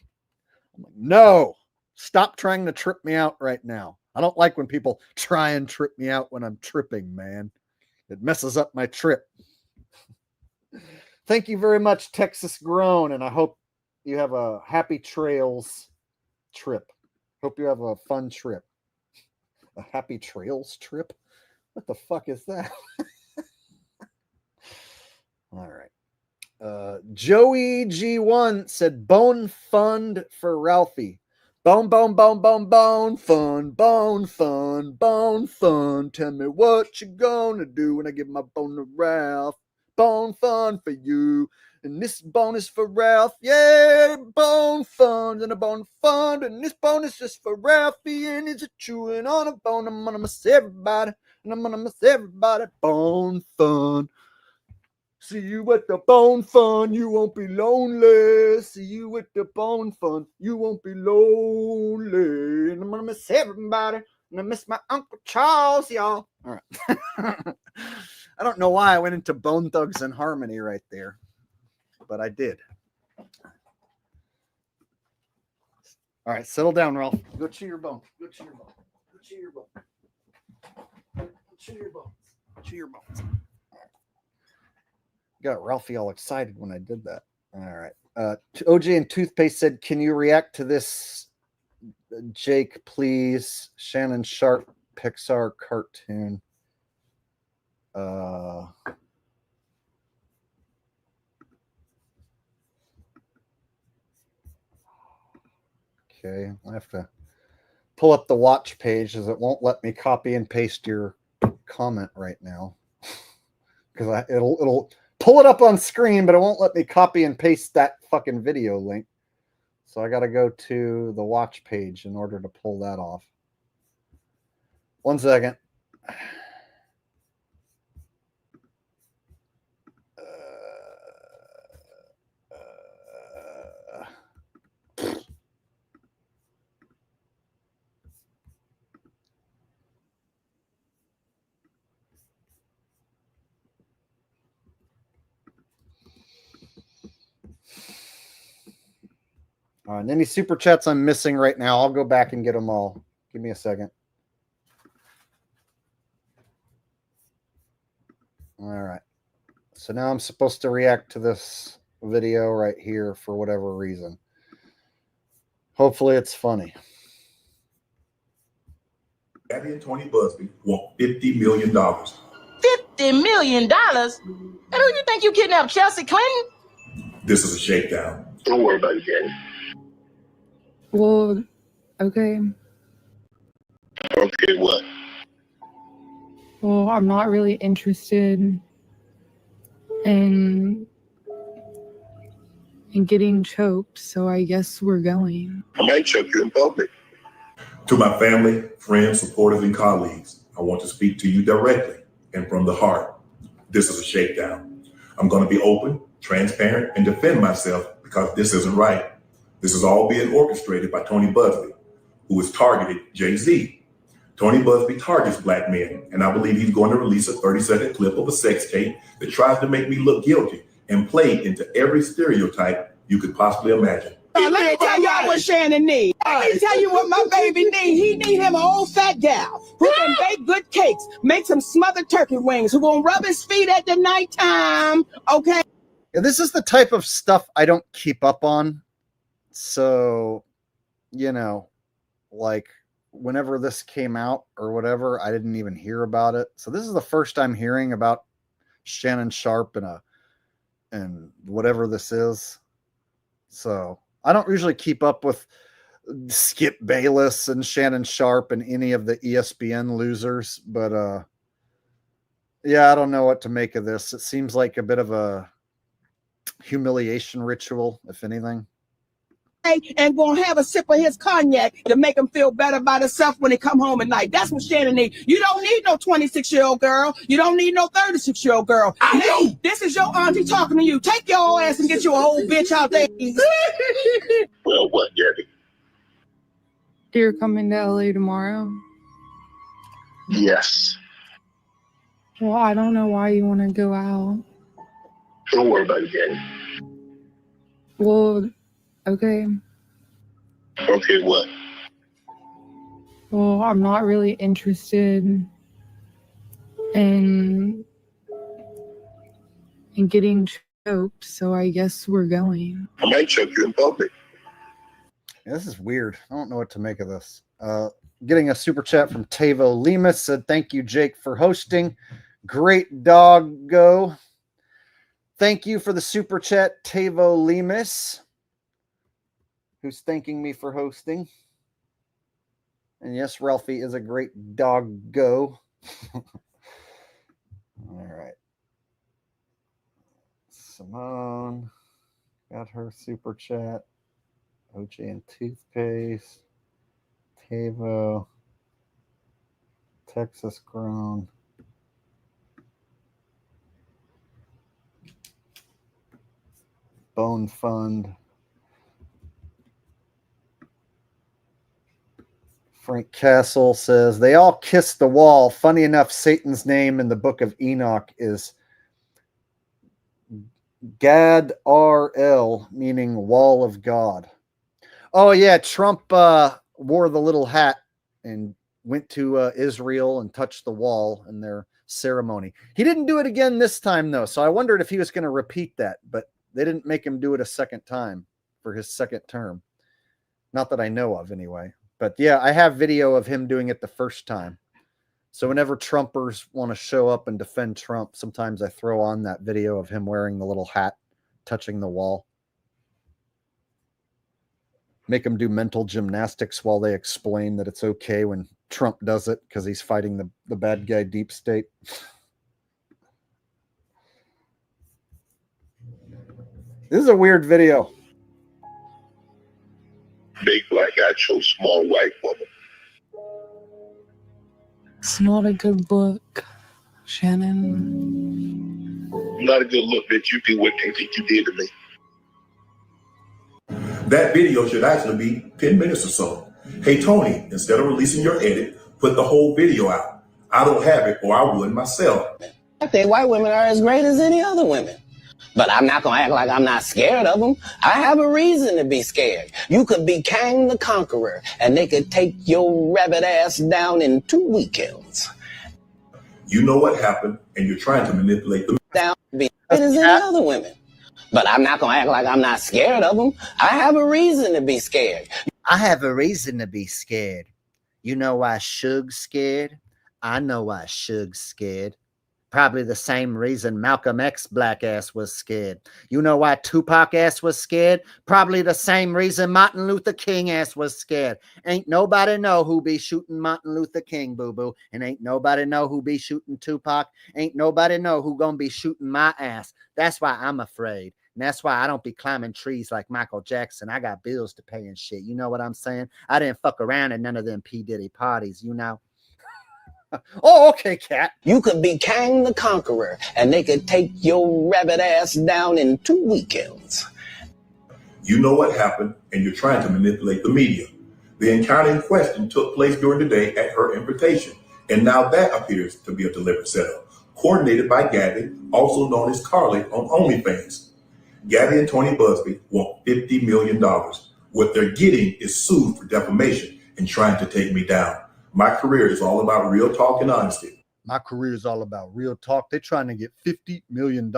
I'm like, no, stop trying to trip me out right now. I don't like when people try and trip me out when I'm tripping, man. It messes up my trip. Thank you very much, Texas Grown, and I hope you have a happy trails trip. Hope you have a fun trip. A happy trails trip? What the fuck is that? All right. Joey G1 said bone fund for Ralphie. Bone fun, bone fun. Tell me what you gonna do when I give my bone to Ralph. Bone fun for you. And this bone is for Ralph. Yeah, bone fun and a bone fun. And this bone is just for Ralphie. And he's a chewing on a bone. I'm gonna miss everybody. And I'm gonna miss everybody. Bone fun. See you at the bone fun. You won't be lonely. See you at the bone fun. You won't be lonely. And I'm gonna miss everybody. And I miss my Uncle Charles, y'all. All right. I don't know why I went into Bone Thugs and Harmony right there, but I did. All right, settle down, Ralph. Go chew your bone. Go chew your bone. Go chew your bone. Go chew your bones. Chew your bones. Got Ralphie all excited when I did that. All right. OJ and Toothpaste said, can you react to this, Jake, please? Shannon Sharp Pixar cartoon. Okay, I have to pull up the watch page as it won't let me copy and paste your comment right now. Because it'll pull it up on screen, but it won't let me copy and paste that fucking video link. So I got to go to the watch page in order to pull that off. 1 second. And any super chats I'm missing right now, I'll go back and get them all. Give me a second. All right. So now I'm supposed to react to this video right here for whatever reason. Hopefully it's funny. Abby and Tony Busby want $50 million. $50 million? And who you think you kidnapped, Chelsea Clinton? This is a shakedown. Don't worry about it, Daddy. Well, okay. Okay, what? Well, I'm not really interested in getting choked, so I guess we're going. I might choke you in public. To my family, friends, supporters, and colleagues, I want to speak to you directly and from the heart. This is a shakedown. I'm going to be open, transparent, and defend myself because this isn't right. This is all being orchestrated by Tony Busby, who has targeted Jay-Z. Tony Busby targets black men, and I believe he's going to release a 30-second clip of a sex tape that tries to make me look guilty and play into every stereotype you could possibly imagine. Let me tell y'all what Shannon needs. Let me tell you what my baby needs. He need him an old fat gal who can bake good cakes, make some smothered turkey wings, who gonna rub his feet at the nighttime, okay? Yeah, this is the type of stuff I don't keep up on. So, you know, like whenever this came out or whatever, I didn't even hear about it. So this is the first I'm hearing about Shannon Sharpe and whatever this is. So I don't usually keep up with Skip Bayless and Shannon Sharpe and any of the ESPN losers, but yeah, I don't know what to make of this. It seems like a bit of a humiliation ritual, if anything. And gonna have a sip of his cognac to make him feel better about himself when he come home at night. That's what Shannon needs. You don't need no 26-year-old girl. You don't need no 36-year-old girl. Hey, this is your auntie talking to you. Take your old ass and get your old bitch out there. Well, what, Gabby? You're coming to LA tomorrow? Yes. Well, I don't know why you want to go out. Don't worry about it, Daddy. Well, okay. Okay, what? Well, I'm not really interested in getting choked, so I guess we're going. I might choke you in public. Yeah, this is weird. I don't know what to make of this. Getting a super chat from Tavo Lemus said, "Thank you, Jake, for hosting. Great doggo." Thank you for the super chat, Tavo Lemus, who's thanking me for hosting. And yes, Ralphie is a great doggo. All right. Simone got her super chat. OJ and toothpaste. Tavo. Texas grown. Bone Fund. Frank Castle says, they all kiss the wall. Funny enough, Satan's name in the book of Enoch is Gad R.L., meaning wall of God. Oh, yeah, Trump wore the little hat and went to Israel and touched the wall in their ceremony. He didn't do it again this time, though, so I wondered if he was going to repeat that, but they didn't make him do it a second time for his second term. Not that I know of, anyway. But yeah, I have video of him doing it the first time. So whenever Trumpers want to show up and defend Trump, sometimes I throw on that video of him wearing the little hat, touching the wall. Make them do mental gymnastics while they explain that it's okay when Trump does it because he's fighting the bad guy deep state. This is a weird video. Big black guy chose small white woman. It's not a good book, Shannon. Not a good look that you do what they think you did to me. That video should actually be 10 minutes or so. Hey, Tony, instead of releasing your edit, put the whole video out. I don't have it, or I would myself. I think white women are as great as any other women. But I'm not going to act like I'm not scared of them. I have a reason to be scared. You could be Kang the Conqueror, and they could take your rabbit ass down in 2 weekends. You know what happened, and you're trying to manipulate the Down be as any other women. But I'm not going to act like I'm not scared of them. I have a reason to be scared. I have a reason to be scared. You know why Suge's scared? I know why Suge's scared. Probably the same reason Malcolm X black ass was scared. You know why Tupac ass was scared? Probably the same reason Martin Luther King ass was scared. Ain't nobody know who be shooting Martin Luther King, boo-boo. And ain't nobody know who be shooting Tupac. Ain't nobody know who gonna be shooting my ass. That's why I'm afraid. And that's why I don't be climbing trees like Michael Jackson. I got bills to pay and shit. You know what I'm saying? I didn't fuck around at none of them P. Diddy parties, you know? Oh, okay, cat. You could be Kang the Conqueror, and they could take your rabbit ass down in 2 weekends. You know what happened, and you're trying to manipulate the media. The encounter in question took place during the day at her invitation, and now that appears to be a deliberate setup, coordinated by Gabby, also known as Carly on OnlyFans. Gabby and Tony Busby want $50 million. What they're getting is sued for defamation and trying to take me down. My career is all about real talk and honesty. My career is all about real talk. They're trying to get $50 million.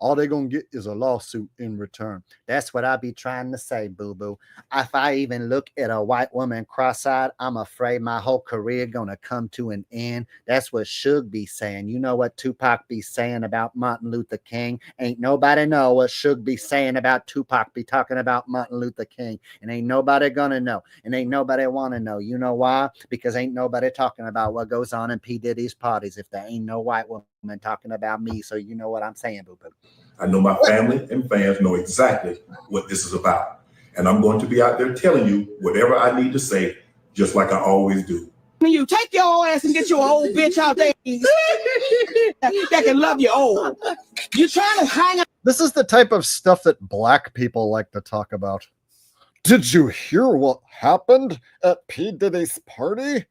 All they're going to get is a lawsuit in return. That's what I be trying to say, boo-boo. If I even look at a white woman cross-eyed, I'm afraid my whole career gonna come to an end. That's what Suge be saying. You know what Tupac be saying about Martin Luther King? Ain't nobody know what Suge be saying about Tupac be talking about Martin Luther King. And ain't nobody gonna know. And ain't nobody wanna know. You know why? Because ain't nobody talking about what goes on in P. Diddy's parties if there ain't no white woman talking about me. So you know what I'm saying, boo-boo. I know my family and fans know exactly what this is about. And I'm going to be out there telling you whatever I need to say, just like I always do. When you take your ass and get your old bitch out there that can love you old. You're trying to hang out. This is the type of stuff that black people like to talk about. Did you hear what happened at P. Diddy's party?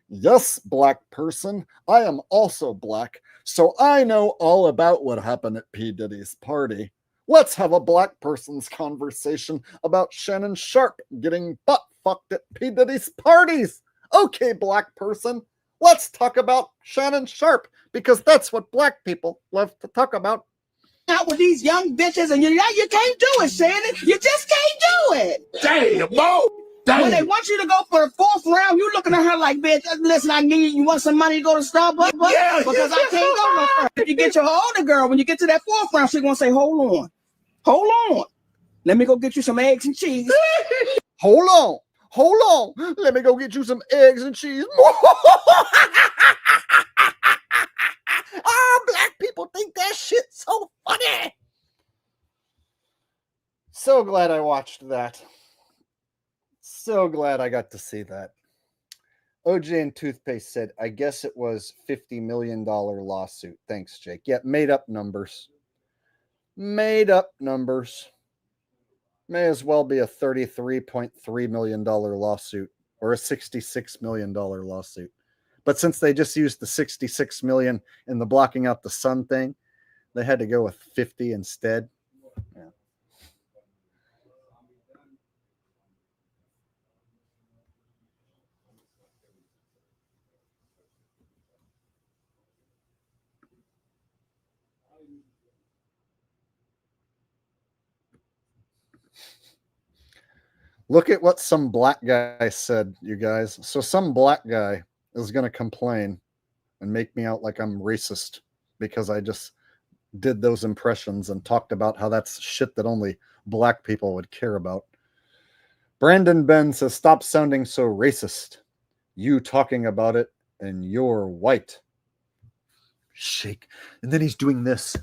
Yes, black person. I am also black, so I know all about what happened at P. Diddy's party. Let's have a black person's conversation about Shannon Sharpe getting butt fucked at P. Diddy's parties. Okay, black person, let's talk about Shannon Sharpe, because that's what black people love to talk about. Out with these young bitches, and you can't do it, Shannon. You just can't do it. Damn, Bo. Damn. When they want you to go for the 4th round, you looking at her like, bitch, listen, I need you want some money to go to Starbucks? Yeah, because I can't go no further. If you get your older girl, when you get to that 4th round, she's gonna say, hold on. Let me go get you some eggs and cheese. Hold on. Let me go get you some eggs and cheese. Oh, black people think that shit's so funny. So glad I watched that. So glad I got to see that. OJ and Toothpaste said, I guess it was $50 million lawsuit. Thanks, Jake. Yeah, made up numbers. Made up numbers. May as well be a $33.3 million lawsuit or a $66 million lawsuit. But since they just used the 66 million in the blocking out the sun thing, they had to go with 50 instead. Yeah. Look at what some black guy said, you guys. So some black guy is going to complain and make me out like I'm racist because I just did those impressions and talked about how that's shit that only black people would care about. Brandon Ben says, stop sounding so racist. You talking about it and you're white. Shake. And then he's doing this.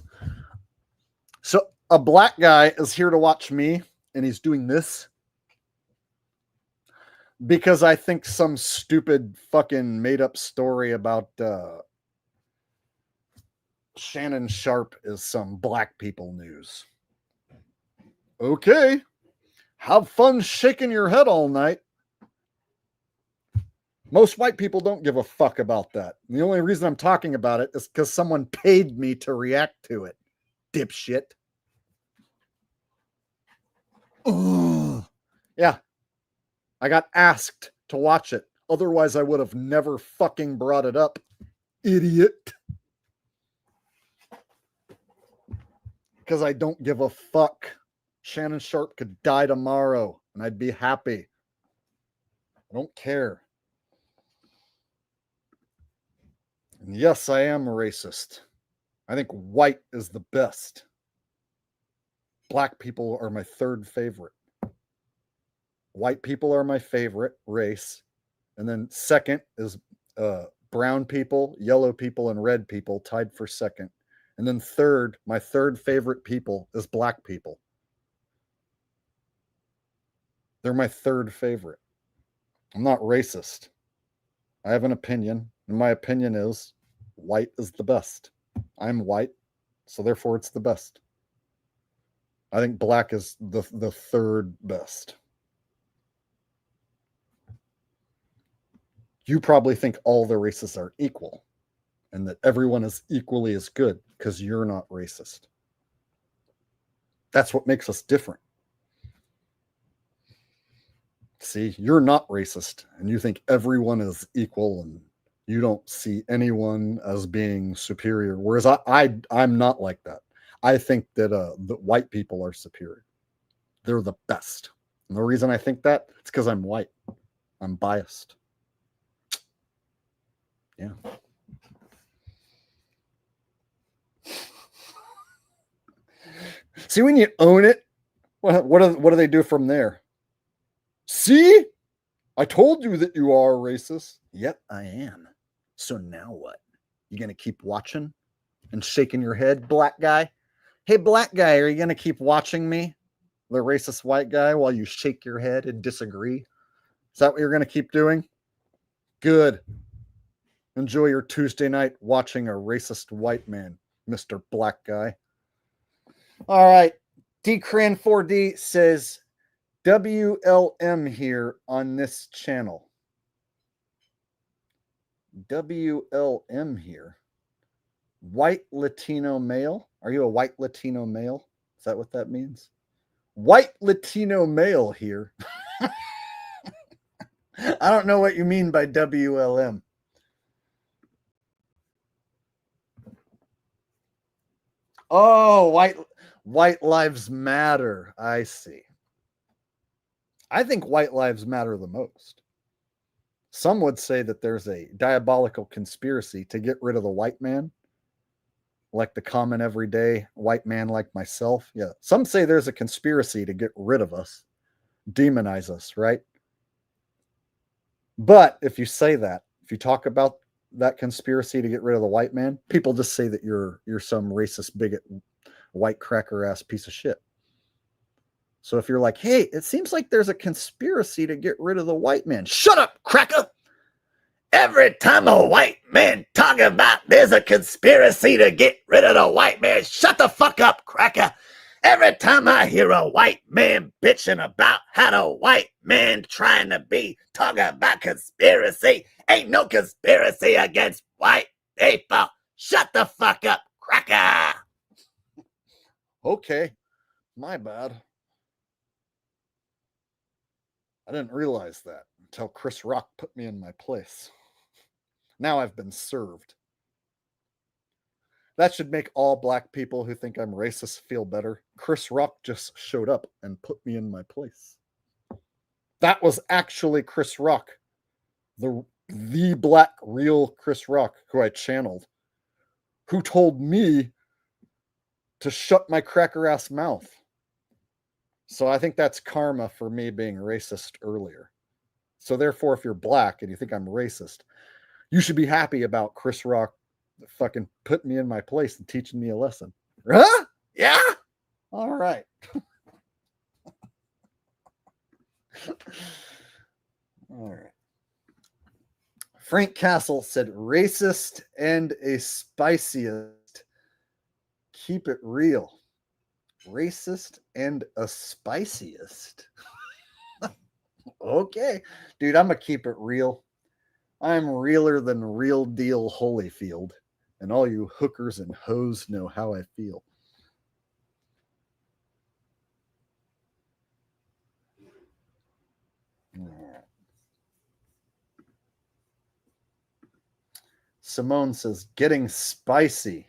So a black guy is here to watch me and he's doing this. Because I think some stupid fucking made up story about Shannon Sharp is some black people news. Okay. Have fun shaking your head all night. Most white people don't give a fuck about that. The only reason I'm talking about it is because someone paid me to react to it. Dipshit. Ugh. Yeah. I got asked to watch it. Otherwise, I would have never fucking brought it up. Idiot. Because I don't give a fuck. Shannon Sharp could die tomorrow and I'd be happy. I don't care. And yes, I am a racist. I think white is the best. Black people are my third favorite. White people are my favorite race. And then second is brown people, yellow people, and red people, tied for second. And then third, my third favorite people is black people. They're my third favorite. I'm not racist. I have an opinion, and my opinion is white is the best. I'm white, so therefore it's the best. I think black is the third best. You probably think all the races are equal and that everyone is equally as good because you're not racist. That's what makes us different. See, you're not racist and you think everyone is equal and you don't see anyone as being superior. Whereas I'm not like that. I think that the white people are superior. They're the best. And the reason I think that is because I'm white. I'm biased. Yeah. See, when you own it, what do they do from there? See? I told you that you are racist. Yep, I am. So now what? You going to keep watching and shaking your head, black guy? Hey, black guy, are you going to keep watching me, the racist white guy, while you shake your head and disagree? Is that what you're going to keep doing? Good. Enjoy your Tuesday night watching a racist white man, Mr. Black Guy. All right. DCran4D says WLM here on this channel. WLM here. White Latino male. Are you a white Latino male? Is that what that means? White Latino male here. I don't know what you mean by WLM. Oh, white lives matter. I see. I think white lives matter the most. Some would say that there's a diabolical conspiracy to get rid of the white man, like the common everyday white man like myself. Yeah. Some say there's a conspiracy to get rid of us, demonize us, right? But if you say that, if you talk about that conspiracy to get rid of the white man, people just say that you're some racist bigot, white cracker ass piece of shit. So if you're like, hey, it seems like there's a conspiracy to get rid of the white man. Shut up, cracker. Every time a white man talk about there's a conspiracy to get rid of the white man, shut the fuck up, cracker. Every time I hear a white man bitching about how the white man trying to be talking about conspiracy, ain't no conspiracy against white people. Shut the fuck up, cracker. Okay, my bad. I didn't realize that until Chris Rock put me in my place. Now I've been served. That should make all black people who think I'm racist feel better. Chris Rock just showed up and put me in my place. That was actually Chris Rock, the black real Chris Rock, who I channeled, who told me to shut my cracker ass mouth. So I think that's karma for me being racist earlier. So therefore, if you're black and you think I'm racist, you should be happy about Chris Rock fucking putting me in my place and teaching me a lesson. Huh? Yeah? All right. All right. Frank Castle said racist and a spiciest. Keep it real. Racist and a spiciest. Okay. Dude, I'm going to keep it real. I'm realer than real deal Holyfield. And all you hookers and hoes know how I feel. All right. Simone says, getting spicy.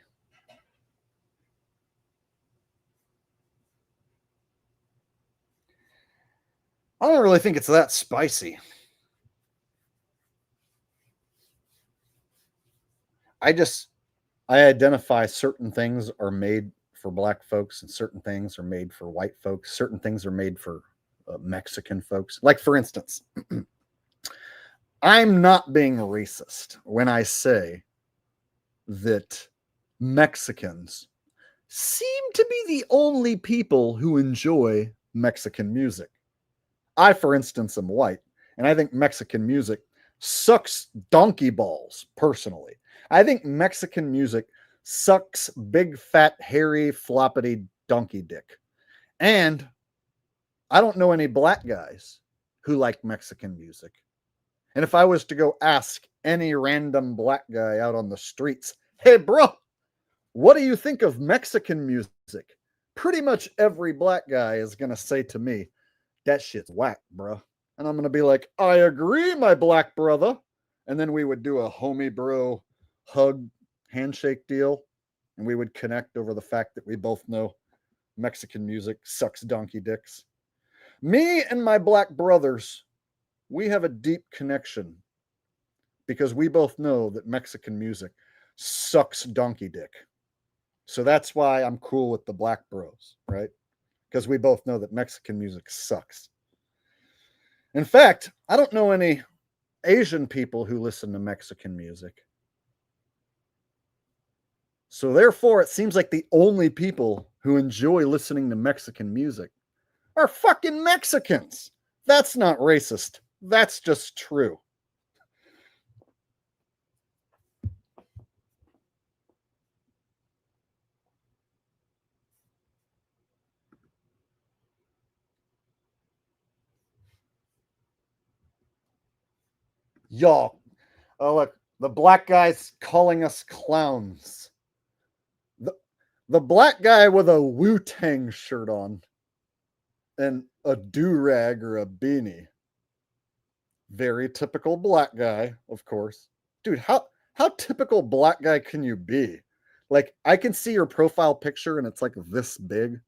I don't really think it's that spicy. I identify certain things are made for black folks and certain things are made for white folks. Certain things are made for Mexican folks. Like, for instance, I'm not being racist when I say that Mexicans seem to be the only people who enjoy Mexican music. I, for instance, am white, and I think Mexican music sucks donkey balls, personally. I think Mexican music sucks big, fat, hairy, floppity donkey dick. And I don't know any black guys who like Mexican music. And if I was to go ask any random black guy out on the streets, hey, bro, what do you think of Mexican music? Pretty much every black guy is going to say to me, that shit's whack, bro. And I'm going to be like, I agree, my black brother. And then we would do a homie bro hug handshake deal. And we would connect over the fact that we both know Mexican music sucks donkey dicks. Me and my black brothers, we have a deep connection because we both know that Mexican music sucks donkey dick. So that's why I'm cool with the black bros, right? Because we both know that Mexican music sucks. In fact, I don't know any Asian people who listen to Mexican music. So therefore, it seems like the only people who enjoy listening to Mexican music are fucking Mexicans. That's not racist. That's just true. Y'all, oh look, the black guy's calling us clowns. The black guy with a Wu-Tang shirt on and a do-rag or a beanie. Very typical black guy, of course. Dude, how typical black guy can you be? Like, I can see your profile picture and it's like this big.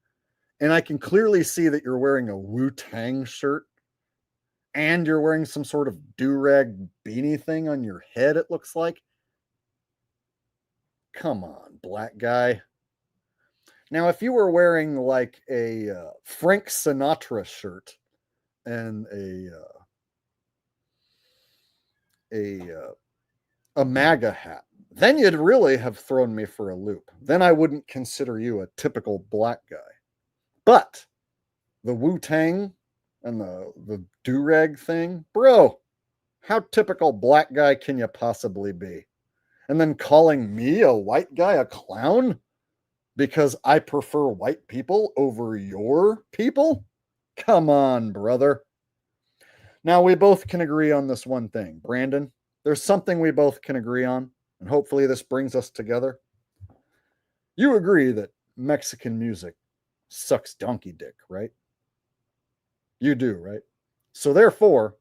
And I can clearly see that you're wearing a Wu-Tang shirt. And you're wearing some sort of do-rag beanie thing on your head, it looks like. Come on, black guy. Now, if you were wearing like a Frank Sinatra shirt and a MAGA hat, then you'd really have thrown me for a loop. Then I wouldn't consider you a typical black guy. But the Wu-Tang and the do-rag thing, bro, how typical black guy can you possibly be? And then calling me, a white guy, a clown because I prefer white people over your people? Come on, brother. Now, we both can agree on this one thing. Brandon, there's something we both can agree on, and hopefully this brings us together. You agree that Mexican music sucks donkey dick, right? You do, right? So therefore,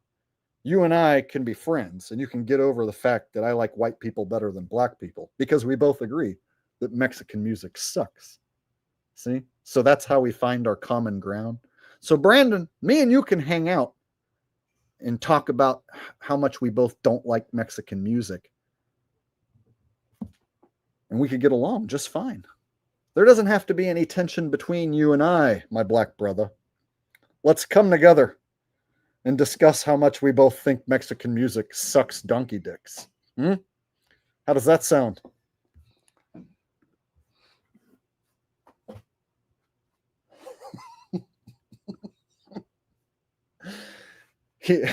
you and I can be friends, and you can get over the fact that I like white people better than black people because we both agree that Mexican music sucks. See? So that's how we find our common ground. So Brandon, me and you can hang out and talk about how much we both don't like Mexican music. And we could get along just fine. There doesn't have to be any tension between you and I, my black brother. Let's come together and discuss how much we both think Mexican music sucks donkey dicks. How does that sound? He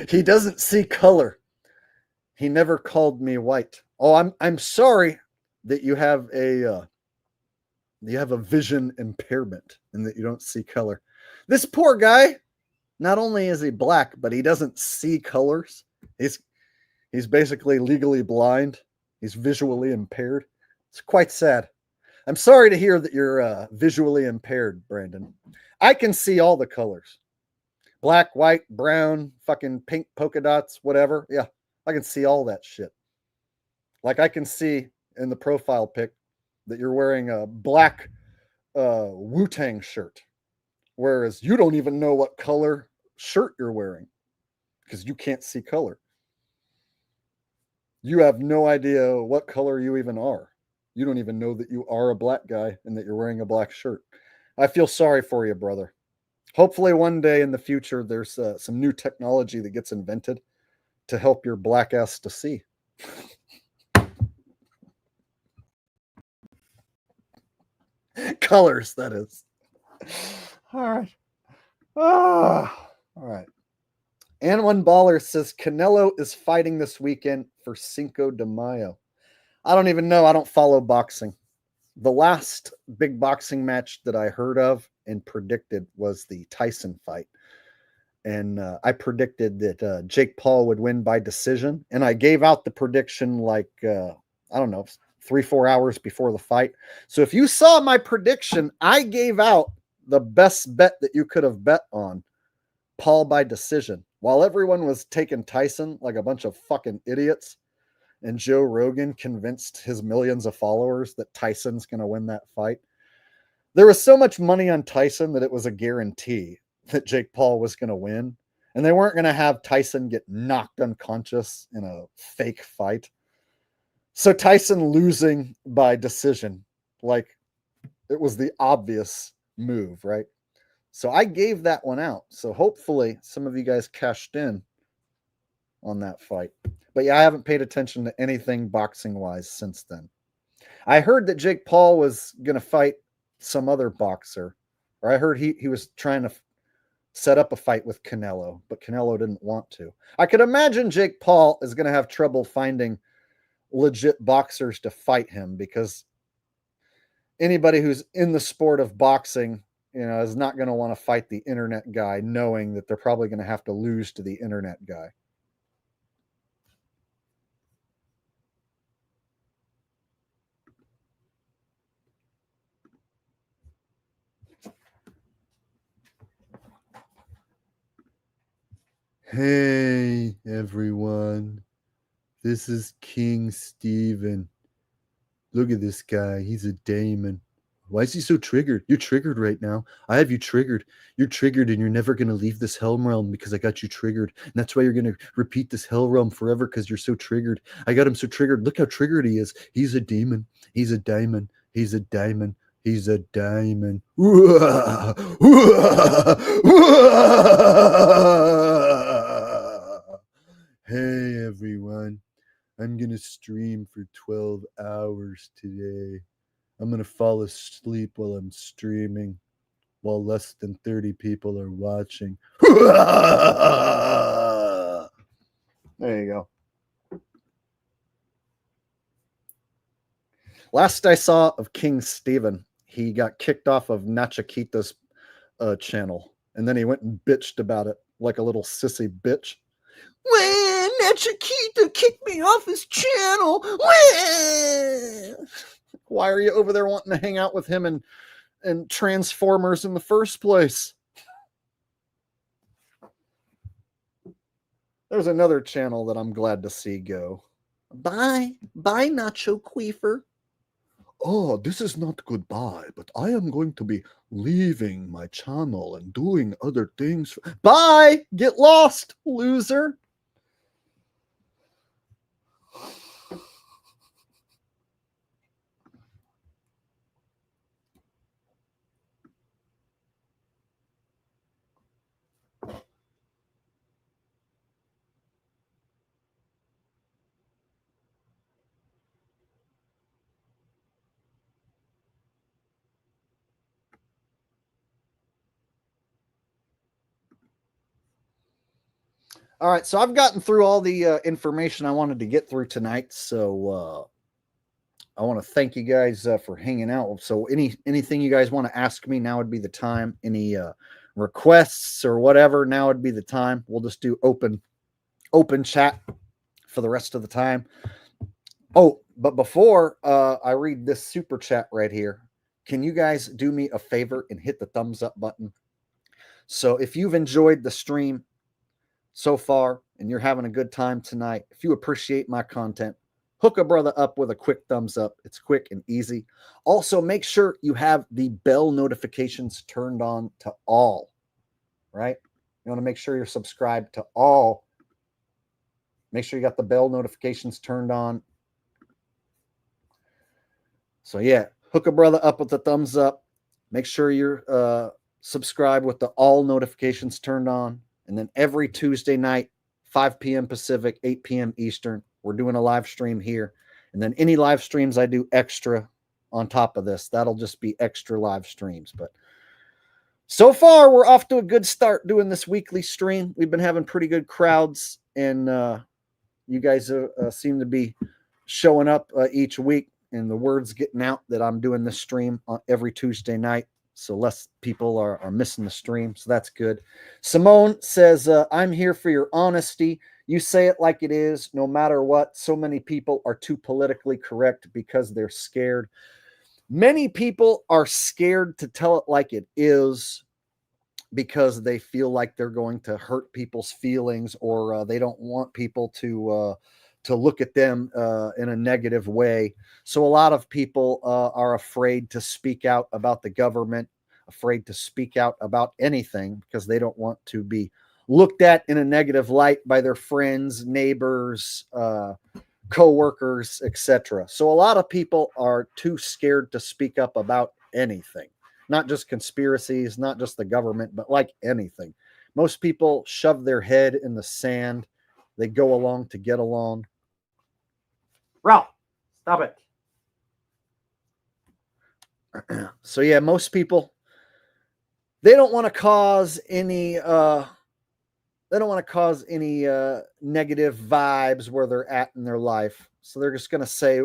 he doesn't see color. He never called me white. Oh, I'm sorry that you have a vision impairment and that you don't see color. This poor guy, not only is he black, but he doesn't see colors. He's basically legally blind. He's visually impaired. It's quite sad. I'm sorry to hear that you're visually impaired, Brandon. I can see all the colors. Black, white, brown, fucking pink polka dots, whatever. Yeah, I can see all that shit. Like I can see in the profile pic that you're wearing a black Wu-Tang shirt, whereas you don't even know what color shirt you're wearing because you can't see color. You have no idea what color you even are. You don't even know that you are a black guy and that you're wearing a black shirt. I feel sorry for you, brother. Hopefully one day in the future, there's some new technology that gets invented to help your black ass to see. Colors, that is. All right. All right. And one baller says Canelo is fighting this weekend for Cinco de Mayo. I don't even know. I don't follow boxing. The last big boxing match that I heard of and predicted was the Tyson fight. And I predicted that Jake Paul would win by decision. And I gave out the prediction like, I don't know, 3-4 hours before the fight. So if you saw my prediction, I gave out the best bet that you could have bet on, Paul by decision. While everyone was taking Tyson like a bunch of fucking idiots, and Joe Rogan convinced his millions of followers that Tyson's going to win that fight. There was so much money on Tyson that it was a guarantee that Jake Paul was going to win. And they weren't going to have Tyson get knocked unconscious in a fake fight. So Tyson losing by decision, like it was the obvious move, right? So I gave that one out. So hopefully some of you guys cashed in on that fight. But yeah, I haven't paid attention to anything boxing wise since then. I heard that Jake Paul was going to fight some other boxer, or I heard he was trying to set up a fight with Canelo, but Canelo didn't want to. I could imagine Jake Paul is going to have trouble finding legit boxers to fight him because anybody who's in the sport of boxing, is not going to want to fight the internet guy knowing that they're probably going to have to lose to the internet guy. Hey, everyone. This is King Steven. Look at this guy. He's a daemon. Why is he so triggered? You're triggered right now. I have you triggered. You're triggered and you're never going to leave this hell realm because I got you triggered. And that's why you're going to repeat this hell realm forever because you're so triggered. I got him so triggered. Look how triggered he is. He's a demon. He's a diamond. He's a diamond. He's a diamond. Hey, everyone. I'm going to stream for 12 hours today. I'm going to fall asleep while I'm streaming, while less than 30 people are watching. There you go. Last I saw of King Steven, he got kicked off of Nachikita's channel, and then he went and bitched about it like a little sissy bitch. When Nachikita kicked me off his channel. When? Why are you over there wanting to hang out with him and Transformers in the first place? There's another channel that I'm glad to see go. Bye. Bye, Nacho Queefer. Oh, this is not goodbye, but I am going to be leaving my channel and doing other things. Bye. Get lost, loser. All right, so I've gotten through all the information I wanted to get through tonight. So I want to thank you guys for hanging out. So anything you guys want to ask me, now would be the time. Any requests or whatever, now would be the time. We'll just do open chat for the rest of the time. Oh, but before I read this super chat right here, can you guys do me a favor and hit the thumbs up button? So if you've enjoyed the stream so far and you're having a good time tonight, if you appreciate my content, hook a brother up with a quick thumbs up. It's quick and easy. Also, make sure you have the bell notifications turned on to all, right? You want to make sure you're subscribed to all. Make sure you got the bell notifications turned on. So yeah, hook a brother up with the thumbs up. Make sure you're subscribed with the all notifications turned on. And then every Tuesday night, 5 p.m. Pacific, 8 p.m. Eastern, we're doing a live stream here. And then any live streams I do extra on top of this, that'll just be extra live streams. But so far, we're off to a good start doing this weekly stream. We've been having pretty good crowds, and you guys seem to be showing up each week. And the word's getting out that I'm doing this stream on every Tuesday night. So less people are missing the stream. So that's good. Simone says, I'm here for your honesty. You say it like it is, no matter what. So many people are too politically correct because they're scared. Many people are scared to tell it like it is because they feel like they're going to hurt people's feelings, or they don't want people to look at them in a negative way. So a lot of people are afraid to speak out about the government, afraid to speak out about anything because they don't want to be looked at in a negative light by their friends, neighbors, co-workers, etc. So a lot of people are too scared to speak up about anything, not just conspiracies, not just the government, but like anything. Most people shove their head in the sand. They go along to get along. Ralph, stop it. So yeah, most people, they don't want to cause any negative vibes where they're at in their life. So they're just going to say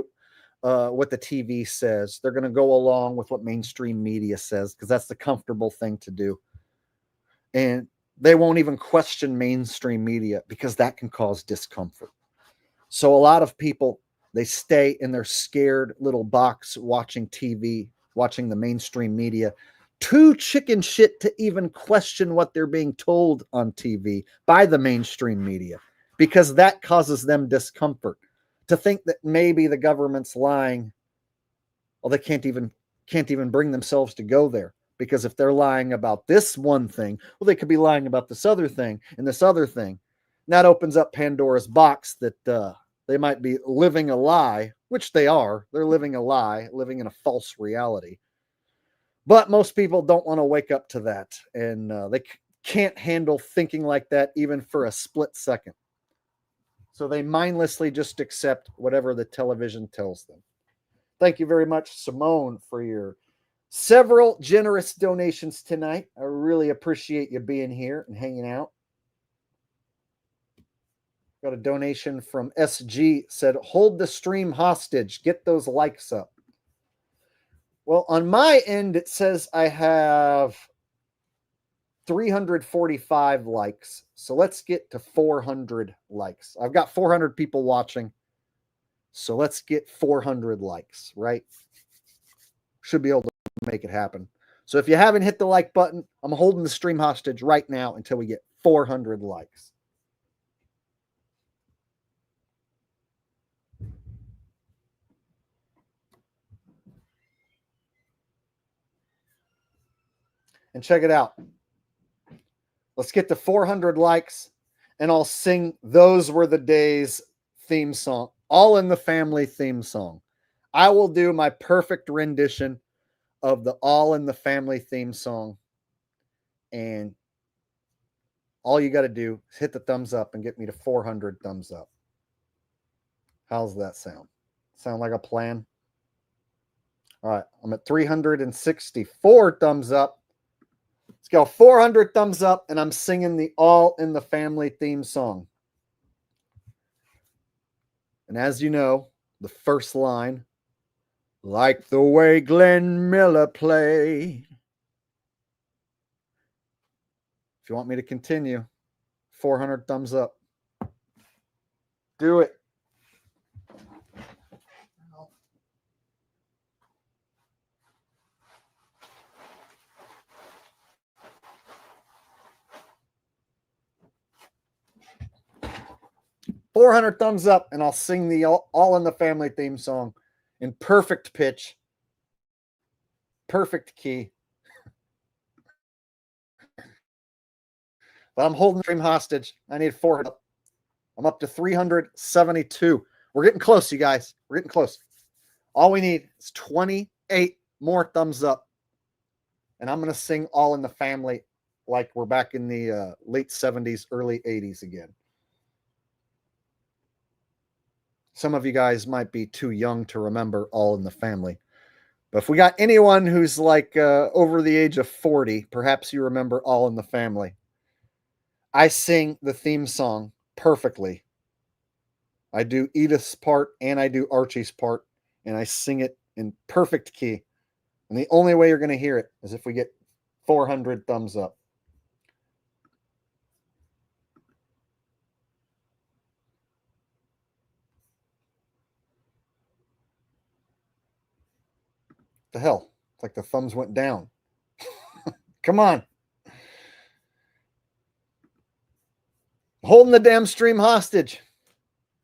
what the TV says. They're going to go along with what mainstream media says because that's the comfortable thing to do. And they won't even question mainstream media because that can cause discomfort. So a lot of people, they stay in their scared little box watching TV, watching the mainstream media, too chicken shit to even question what they're being told on TV by the mainstream media, because that causes them discomfort. To think that maybe the government's lying, well, they can't even bring themselves to go there, because if they're lying about this one thing, well, they could be lying about this other thing and this other thing. And that opens up Pandora's box that they might be living a lie, which they are. They're living a lie, living in a false reality. But most people don't want to wake up to that, and they can't handle thinking like that even for a split second. So they mindlessly just accept whatever the television tells them. Thank you very much, Simone, for your several generous donations tonight. I really appreciate you being here and hanging out. Got a donation from SG, said, hold the stream hostage. Get those likes up. Well, on my end, it says I have 345 likes. So let's get to 400 likes. I've got 400 people watching. So let's get 400 likes, right? Should be able to make it happen. So if you haven't hit the like button, I'm holding the stream hostage right now until we get 400 likes. And check it out. Let's get to 400 likes, and I'll sing Those Were the Days theme song, All in the Family theme song. I will do my perfect rendition of the All in the Family theme song, and all you got to do is hit the thumbs up and get me to 400 thumbs up. How's that sound? Sound like a plan? All right, I'm at 364 thumbs up. Let's go. 400 thumbs up, and I'm singing the All in the Family theme song. And as you know, the first line, like the way Glenn Miller played. If you want me to continue, 400 thumbs up. Do it. $400 thumbs up, and I'll sing the All in the Family theme song in perfect pitch, perfect key. But I'm holding the stream hostage. I need 400. I'm up to 372. We're getting close, you guys. We're getting close. All we need is 28 more thumbs up, and I'm going to sing All in the Family like we're back in the late 70s, early 80s again. Some of you guys might be too young to remember All in the Family. But if we got anyone who's like over the age of 40, perhaps you remember All in the Family. I sing the theme song perfectly. I do Edith's part and I do Archie's part, and I sing it in perfect key. And the only way you're going to hear it is if we get 400 thumbs up. The hell? It's like the thumbs went down. Come on. Holding the damn stream hostage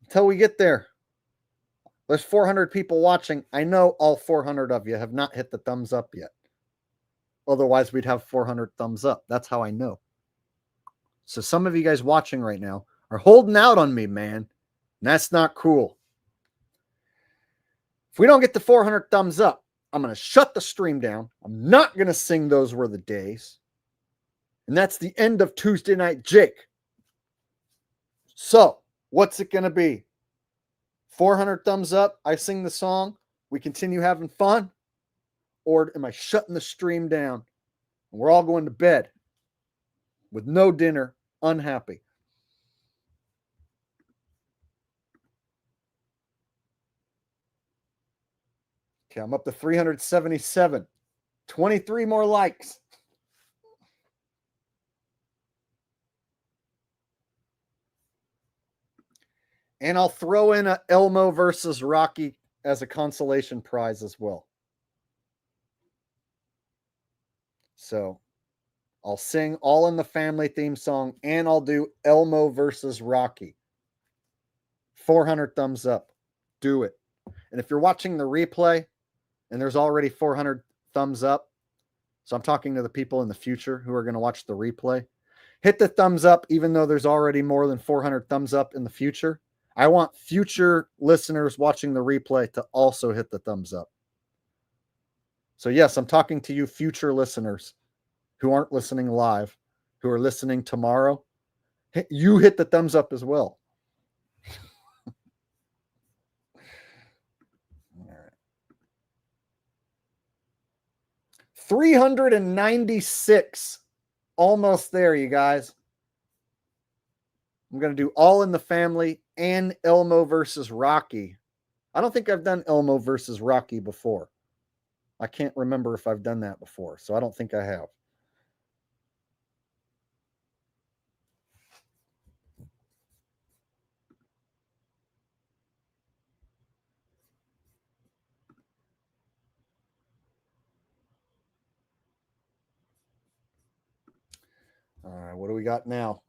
until we get there. There's 400 people watching. I know all 400 of you have not hit the thumbs up yet. Otherwise, we'd have 400 thumbs up. That's how I know. So some of you guys watching right now are holding out on me, man. And that's not cool. If we don't get the 400 thumbs up, I'm going to shut the stream down. I'm not going to sing Those Were the Days. And that's the end of Tuesday Night Jake. So, what's it going to be? 400 thumbs up, I sing the song, we continue having fun? Or am I shutting the stream down and we're all going to bed with no dinner, unhappy? Okay, I'm up to 377. 23 more likes. And I'll throw in a Elmo versus Rocky as a consolation prize as well. So I'll sing All in the Family theme song, and I'll do Elmo versus Rocky. 400 thumbs up. Do it. And if you're watching the replay and there's already 400 thumbs up, so I'm talking to the people in the future who are going to watch the replay, hit the thumbs up even though there's already more than 400 thumbs up in the future. I want future listeners watching the replay to also hit the thumbs up. So yes, I'm talking to you future listeners who aren't listening live, who are listening tomorrow. You hit the thumbs up as well. All right. 396. Almost there, you guys. I'm going to do All in the Family and Elmo versus Rocky. I don't think I've done Elmo versus Rocky before. I can't remember if I've done that before, so I don't think I have. All right, what do we got now?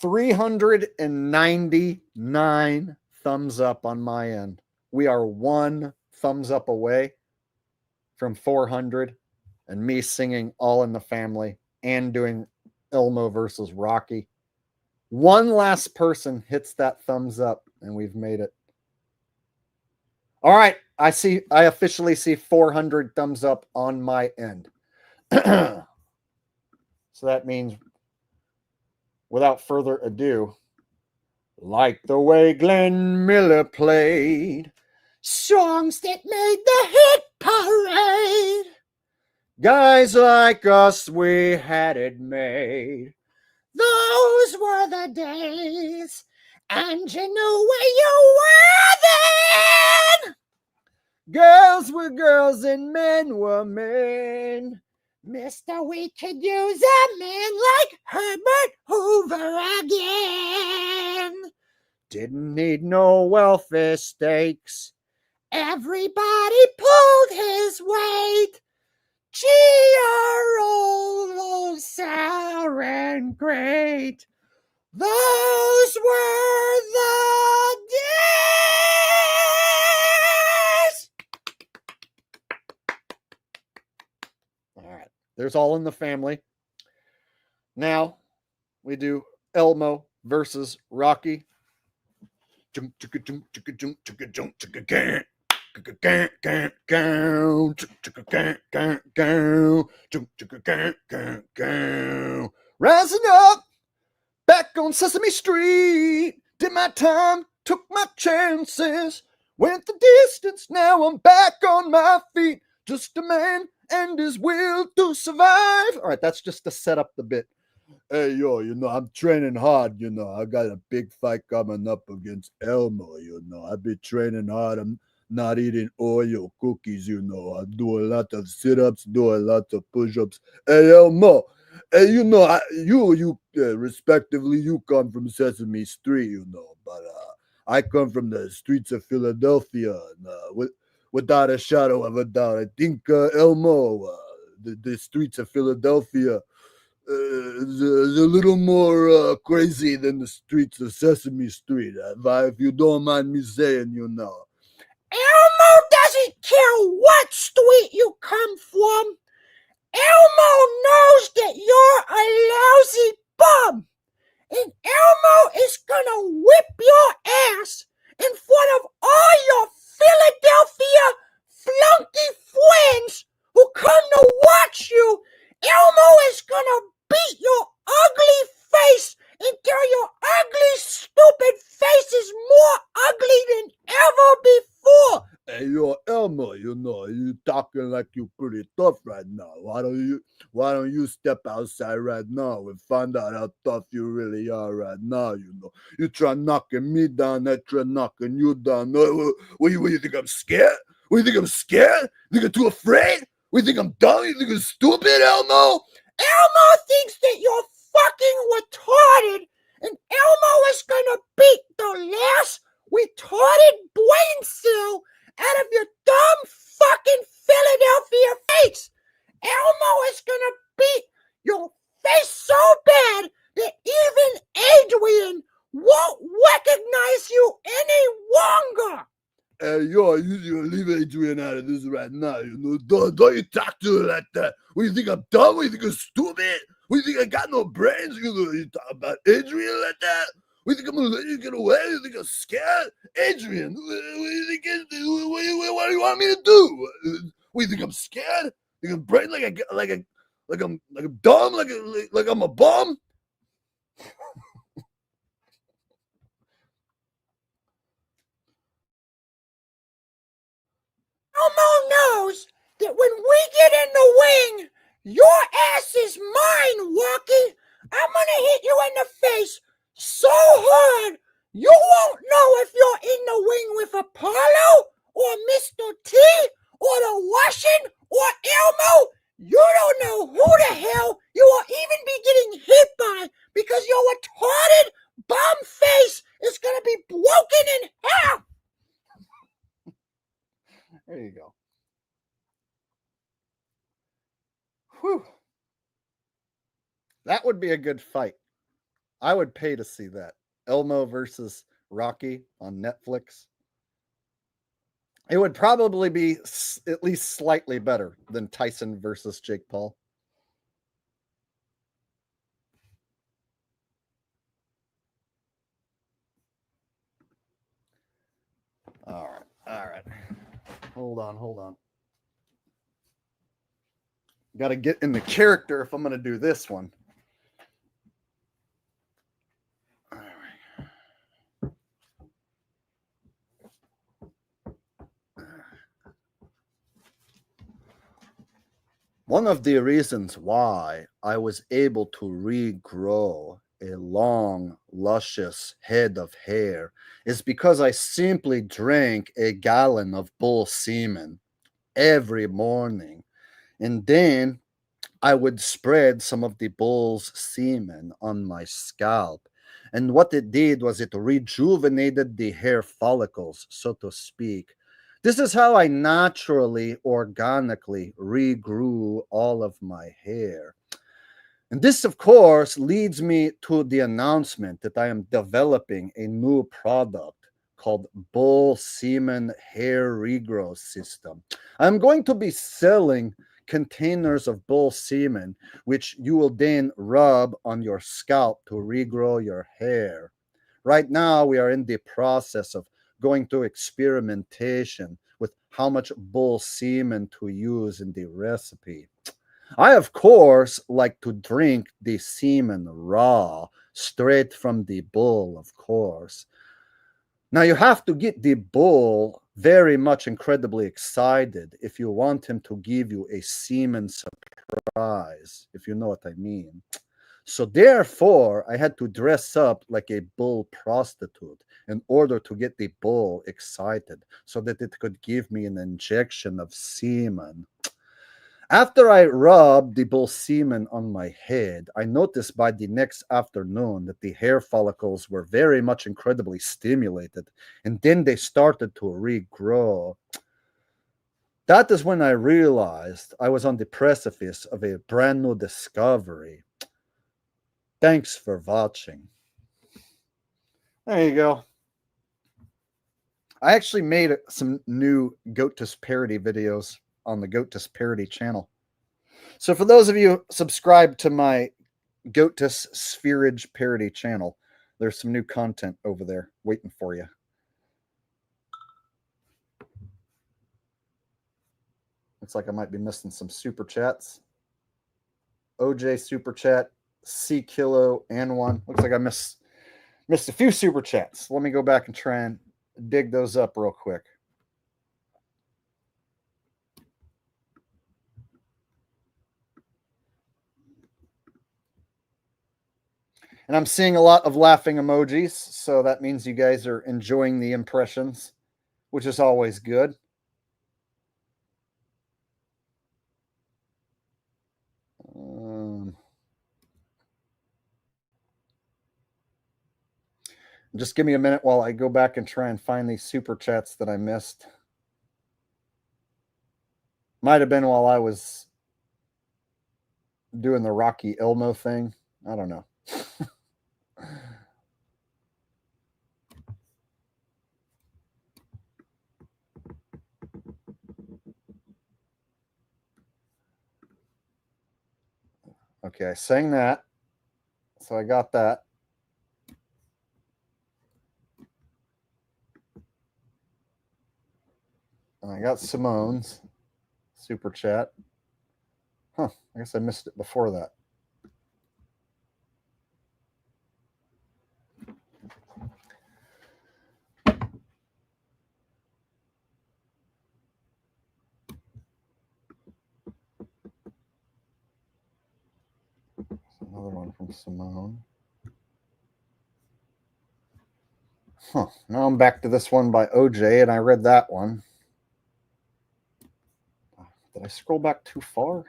399 thumbs up on my end. We are one thumbs up away from 400 and me singing All in the Family and doing Elmo versus Rocky. One last person hits that thumbs up and we've made it. All right, I officially see 400 thumbs up on my end. So that means, without further ado, like the way Glenn Miller played songs that made the hit parade. Guys like us, we had it made. Those were the days, and you knew where you were then. Girls were girls and men were men. Mister, we could use a man like Herbert Hoover again. Didn't need no welfare stakes. Everybody pulled his weight. G.R.O. sour and great. Those were the days. All right. There's All in the Family. Now we do Elmo versus Rocky. Rising up, back on Sesame Street. Did my time, took my chances. Went the distance, now I'm back on my feet. Just a man and his will to survive. All right, that's just to set up the bit. Hey, yo, I'm training hard, I got a big fight coming up against Elmo, I've been training hard. I'm not eating Oreo cookies, I do a lot of sit-ups, do a lot of push-ups. Hey, Elmo, hey, you respectively, you come from Sesame Street, but I come from the streets of Philadelphia, and without a shadow of a doubt, I think Elmo, the streets of Philadelphia, is a little more crazy than the streets of Sesame Street, if you don't mind me saying, Elmo doesn't care what street you come from. Elmo knows that you're a lousy bum. And Elmo is gonna whip your ass in front of all your Philadelphia flunky friends who come to watch you. Elmo is gonna beat your ugly face until your ugly, stupid face is more ugly than ever before. Hey, yo, Elmo, you talking like you pretty tough right now. Why don't you step outside right now and find out how tough you really are right now, You try knocking me down, I try knocking you down. What you think I'm scared? What, you think I'm scared? You think I'm too afraid? What, you think I'm dumb? You think I'm stupid, Elmo? Elmo thinks that you're fucking retarded, and Elmo is gonna beat the last retarded brain cell out of your dumb fucking Philadelphia face. Elmo is gonna beat your face so bad that even Adrian won't recognize you any longer. Hey, yo, you leave Adrian out of this right now, Don't you talk to her like that. What, you think I'm dumb? What, you think I'm stupid? What, you think I got no brains? You talk about Adrian like that? What, you think I'm gonna let you get away? You think I'm scared? Adrian, what do you want me to do? What, you think I'm scared? You think I'm brain like I'm dumb? Like I'm a bum? Elmo knows that when we get in the wing, your ass is mine, Rocky. I'm gonna hit you in the face so hard, you won't know if you're in the wing with Apollo or Mr. T or the Russian or Elmo. You don't know who the hell you will even be getting hit by because your retarded bum face is gonna be broken in half. There you go. Whew. That would be a good fight. I would pay to see that. Elmo versus Rocky on Netflix. It would probably be at least slightly better than Tyson versus Jake Paul. All right. Hold on. Got to get in the character if I'm going to do this one. One of the reasons why I was able to regrow a long, luscious head of hair is because I simply drank a gallon of bull semen every morning. And then I would spread some of the bull's semen on my scalp. And what it did was it rejuvenated the hair follicles, so to speak. This is how I naturally, organically regrew all of my hair. And this, of course, leads me to the announcement that I am developing a new product called Bull Semen Hair Regrowth System. I'm going to be selling containers of bull semen, which you will then rub on your scalp to regrow your hair. Right now, we are in the process of going through experimentation with how much bull semen to use in the recipe. I, of course, like to drink the semen raw, straight from the bull, of course. Now, you have to get the bull very much incredibly excited if you want him to give you a semen surprise, if you know what I mean. So therefore, I had to dress up like a bull prostitute in order to get the bull excited so that it could give me an injection of semen. After I rubbed the bull semen on my head, I noticed by the next afternoon that the hair follicles were very much incredibly stimulated, and then they started to regrow. That is when I realized I was on the precipice of a brand new discovery. Thanks for watching. There you go. I actually made some new Goatus parody videos on the Goatus parody channel. So for those of you subscribed to my Goatus Spherage parody channel, there's some new content over there waiting for you. Looks like I might be missing some super chats. OJ super chat, C Kilo, and one. Looks like I missed a few super chats. Let me go back and try and dig those up real quick. And I'm seeing a lot of laughing emojis, so that means you guys are enjoying the impressions, which is always good. Just give me a minute while I go back and try and find these super chats that I missed. Might have been while I was doing the Rocky Elmo thing. I don't know. Okay, I sang that. So I got that. And I got Simone's super chat. Huh, I guess I missed it before that. Another one from Simone. Huh, now I'm back to this one by OJ, and I read that one. Did I scroll back too far?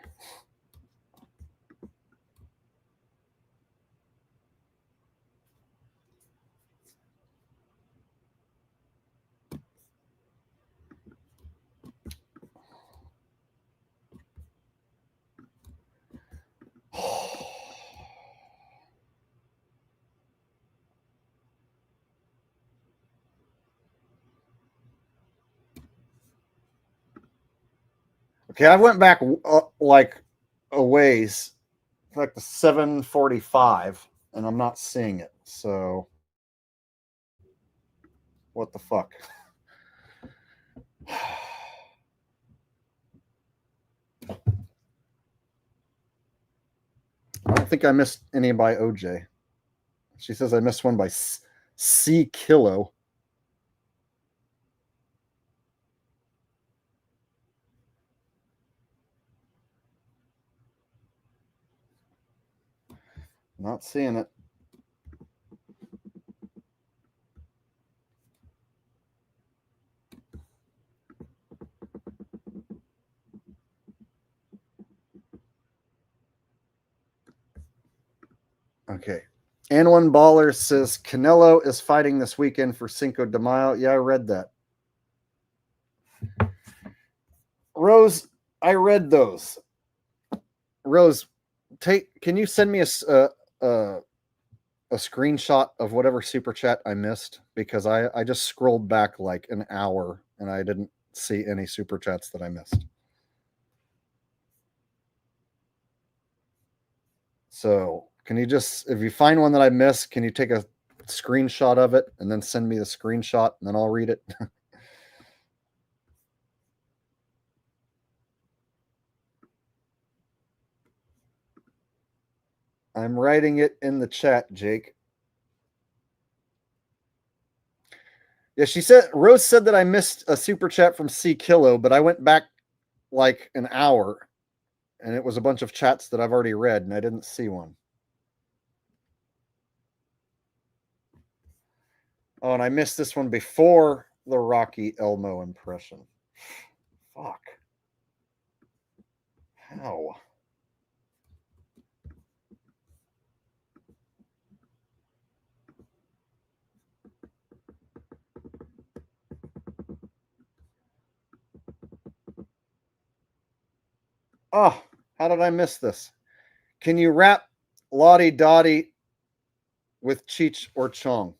Okay, I went back like a ways, like the 7:45, and I'm not seeing it. So, what the fuck? I don't think I missed any by OJ. She says I missed one by C Kilo. Not seeing it. Okay. And one baller says Canelo is fighting this weekend for Cinco de Mayo. Yeah, I read that. Rose, I read those. Rose, can you send me a screenshot of whatever super chat I missed? Because I just scrolled back like an hour and I didn't see any super chats that I missed. So can you just, if you find one that I missed, can you take a screenshot of it and then send me the screenshot and then I'll read it? I'm writing it in the chat, Jake. Yeah, Rose said that I missed a super chat from C Kilo, but I went back like an hour and it was a bunch of chats that I've already read and I didn't see one. Oh, and I missed this one before the Rocky Elmo impression. Fuck. How? Oh, how did I miss this? Can you rap Lottie Dottie with Cheech or Chong?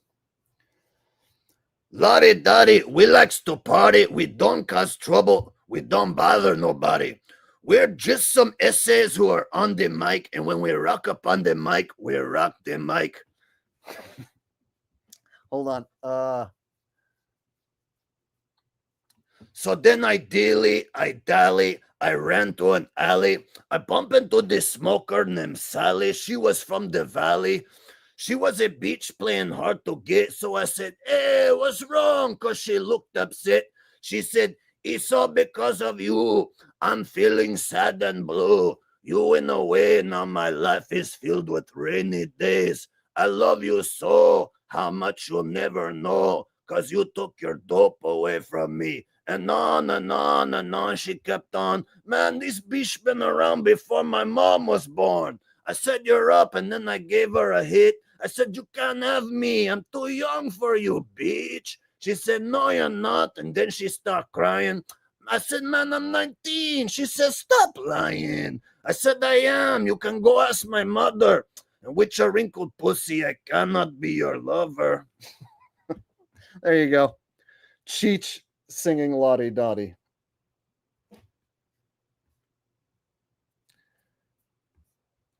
Lottie Dottie, we likes to party. We don't cause trouble. We don't bother nobody. We're just some essays who are on the mic, and when we rock up on the mic, we rock the mic. Hold on. So then I dally, I ran to an alley. I bump into this smoker named Sally. She was from the valley. She was a bitch playing hard to get. So I said, hey, what's wrong? Because she looked upset. She said, it's all because of you. I'm feeling sad and blue. You went away. Now my life is filled with rainy days. I love you so. How much you'll never know. Because you took your dope away from me. And on and on and on she kept on. Man, this bitch been around before my mom was born. I said, you're up, and then I gave her a hit. I said, you can't have me. I'm too young for you, bitch. She said, no, you're not. And then she started crying. I said, man, I'm 19. She said, stop lying. I said, I am. You can go ask my mother. And with your wrinkled pussy, I cannot be your lover. There you go. Cheech singing Lottie Dottie.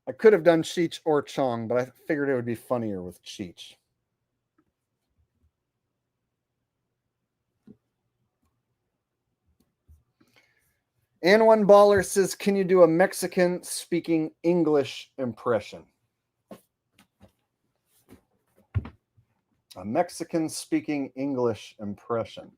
I could have done Cheech or Chong, but I figured it would be funnier with Cheech. And one baller says, can you do a Mexican speaking English impression? A Mexican speaking English impression.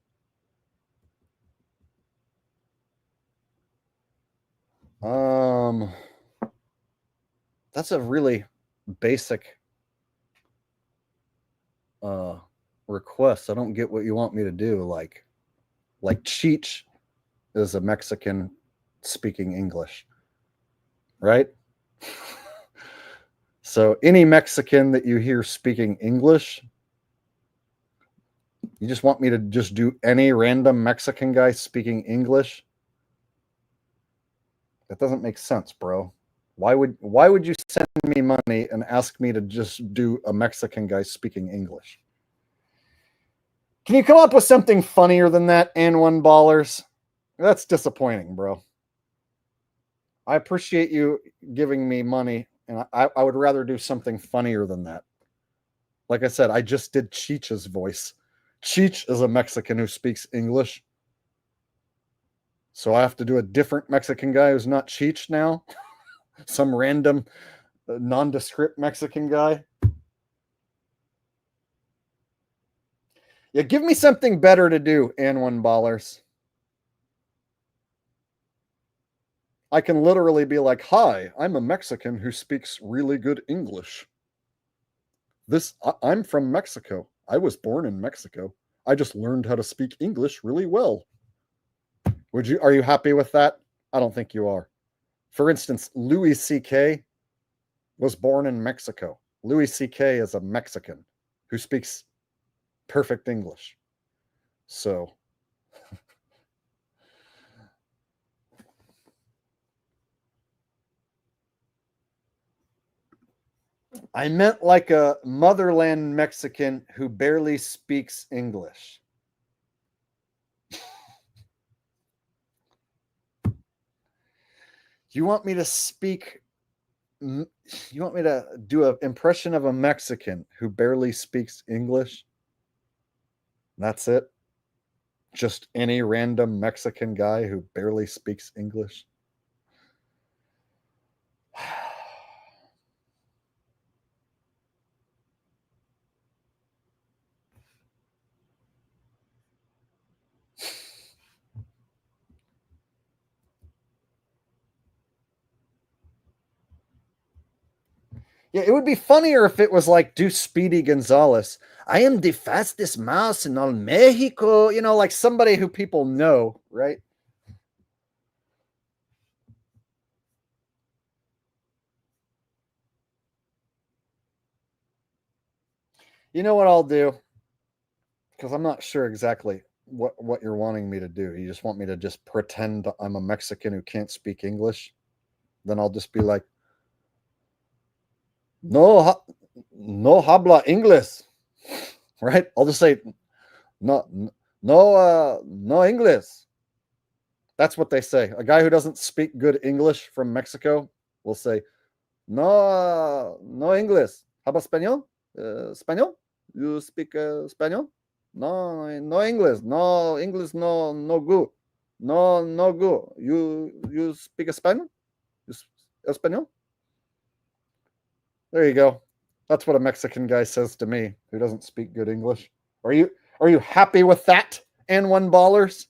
That's a really basic request. I don't get what you want me to do. Like Cheech is a Mexican speaking English, right? So any Mexican that you hear speaking English, you just want me to just do any random Mexican guy speaking English? That doesn't make sense, bro. Why would you send me money and ask me to just do a Mexican guy speaking English? Can you come up with something funnier than that, and one ballers? That's disappointing, bro. I appreciate you giving me money, and I would rather do something funnier than that. Like I said, I just did Cheech's voice. Cheech is a Mexican who speaks English. So I have to do a different Mexican guy who's not Cheech now? Some random nondescript Mexican guy? Yeah, give me something better to do, and one ballers. I can literally be like, hi, I'm a Mexican who speaks really good English. I'm from Mexico. I was born in Mexico. I just learned how to speak English really well. Are you happy with that? I don't think you are. For instance, Louis C.K. was born in Mexico. Louis C.K. is a Mexican who speaks perfect English. So I meant like a motherland Mexican who barely speaks English. You want me to speak? You want me to do an impression of a Mexican who barely speaks English? That's it? Just any random Mexican guy who barely speaks English? Yeah, it would be funnier if it was like do Speedy Gonzalez. I am the fastest mouse in all Mexico. You know, like somebody who people know, right? You know what I'll do? Because I'm not sure exactly what you're wanting me to do. You just want me to just pretend I'm a Mexican who can't speak English? Then I'll just be like, no habla English, right? I'll just say, no English. That's what they say. A guy who doesn't speak good English from Mexico will say, no English. Habla español? Español? You speak español? No English. No English. No good. No good. You speak Español? Español? There you go. That's what a Mexican guy says to me who doesn't speak good English. Are you happy with that, N1 ballers?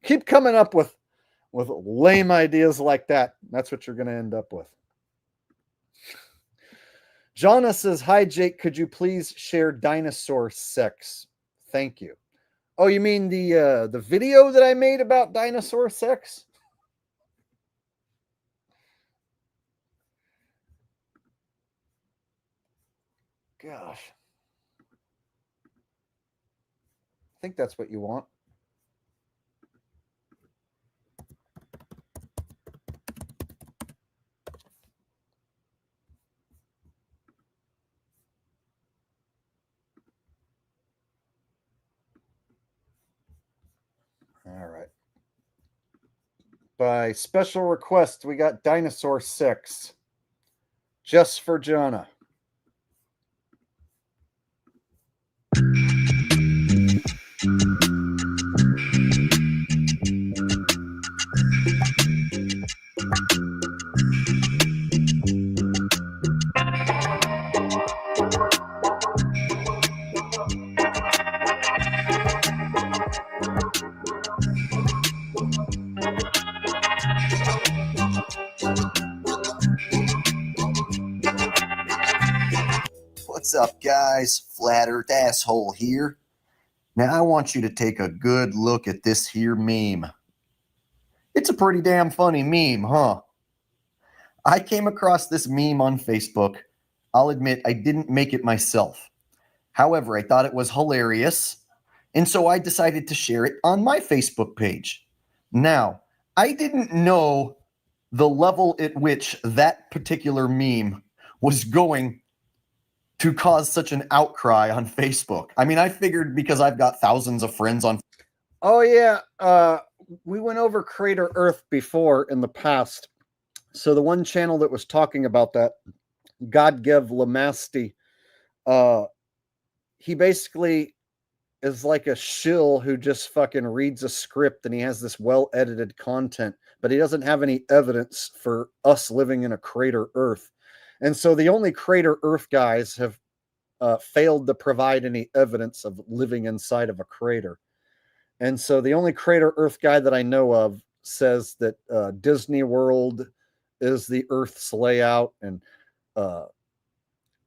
Keep coming up with lame ideas like that. That's what you're going to end up with. Jonna says, hi, Jake. Could you please share dinosaur sex? Thank you. Oh, you mean the video that I made about dinosaur sex? Gosh. I think that's what you want. All right. By special request, we got Dinosaur 6. Just for Jonah. What's up, guys? Flat Earth Asshole here. Now, I want you to take a good look at this here meme. It's a pretty damn funny meme, huh? I came across this meme on Facebook. I'll admit I didn't make it myself. However, I thought it was hilarious, and so I decided to share it on my Facebook page. Now, I didn't know the level at which that particular meme was going to cause such an outcry on Facebook. I mean, I figured because I've got thousands of friends on. Oh, yeah. We went over Crater Earth before in the past. So the one channel that was talking about that, Godgev Lamasty, he basically is like a shill who just fucking reads a script and he has this well-edited content, but he doesn't have any evidence for us living in a crater Earth. And so the only crater Earth guys have failed to provide any evidence of living inside of a crater. And so the only crater Earth guy that I know of says that Disney World is the Earth's layout, and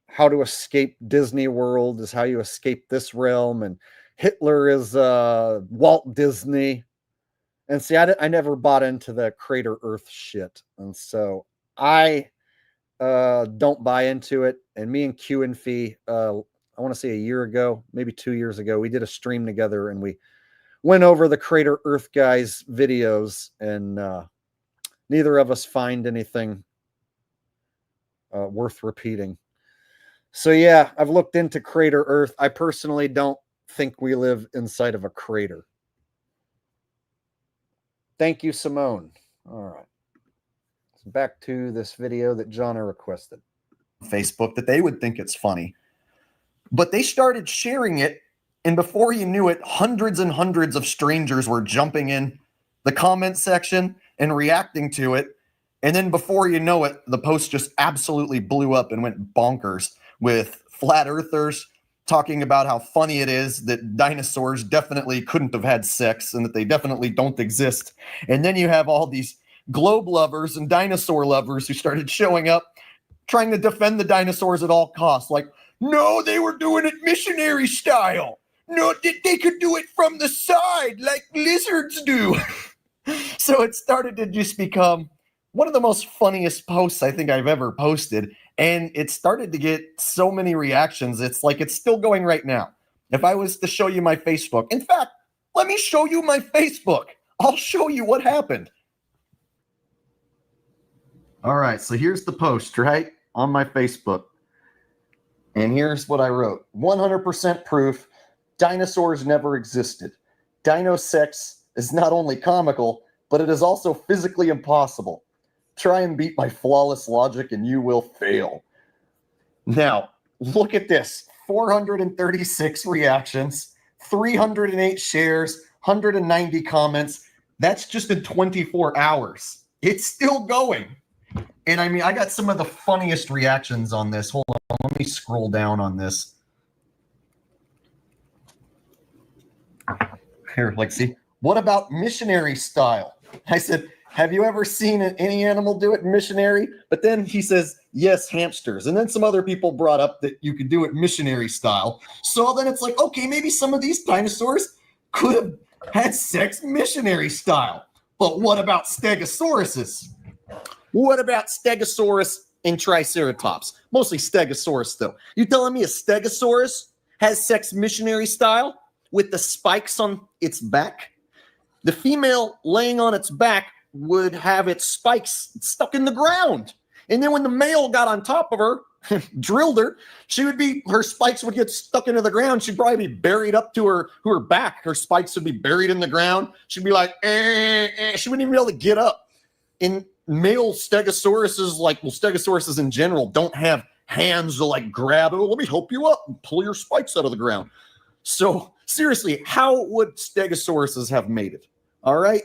how to escape Disney World is how you escape this realm, and Hitler is Walt Disney. And see, I never bought into the Crater Earth shit, and so I don't buy into it. And me and Q and Fee, I want to say a year ago, maybe 2 years ago, we did a stream together, and we went over the Crater Earth guys' videos, and neither of us find anything worth repeating. So yeah, I've looked into Crater Earth. I personally don't think we live inside of a crater. Thank you, Simone. All right. So back to this video that Jonna requested. Facebook that they would think it's funny. But they started sharing it, and before you knew it, hundreds and hundreds of strangers were jumping in the comment section and reacting to it. And then before you know it, the post just absolutely blew up and went bonkers with flat earthers talking about how funny it is that dinosaurs definitely couldn't have had sex and that they definitely don't exist. And then you have all these globe lovers and dinosaur lovers who started showing up trying to defend the dinosaurs at all costs. Like, no, they were doing it missionary style. No, they could do it from the side like lizards do. So it started to just become one of the most funniest posts I think I've ever posted. And it started to get so many reactions. It's like it's still going right now. If I was to show you my Facebook, in fact, let me show you my Facebook. I'll show you what happened. All right, so here's the post, right, on my Facebook. And here's what I wrote. 100% proof, dinosaurs never existed. Dino sex is not only comical, but it is also physically impossible. Try and beat my flawless logic and you will fail. Now, look at this. 436 reactions, 308 shares, 190 comments. That's just in 24 hours. It's still going. And I mean, I got some of the funniest reactions on this. Hold on, let me scroll down on this. Here, like, see, what about missionary style? I said, have you ever seen any animal do it missionary? But then he says, yes, hamsters. And then some other people brought up that you could do it missionary style. So then it's like, okay, maybe some of these dinosaurs could have had sex missionary style. But what about stegosauruses? What about Stegosaurus and Triceratops? Mostly Stegosaurus, though. You telling me a Stegosaurus has sex missionary style with the spikes on its back? The female laying on its back would have its spikes stuck in the ground. And then when the male got on top of her, drilled her, her spikes would get stuck into the ground. She'd probably be buried up to her back. Her spikes would be buried in the ground. She'd be like, she wouldn't even be able to get up. In male stegosauruses, stegosauruses in general don't have hands to like grab it. Let me help you up and pull your spikes out of the ground. So seriously, how would stegosauruses have made it? All right.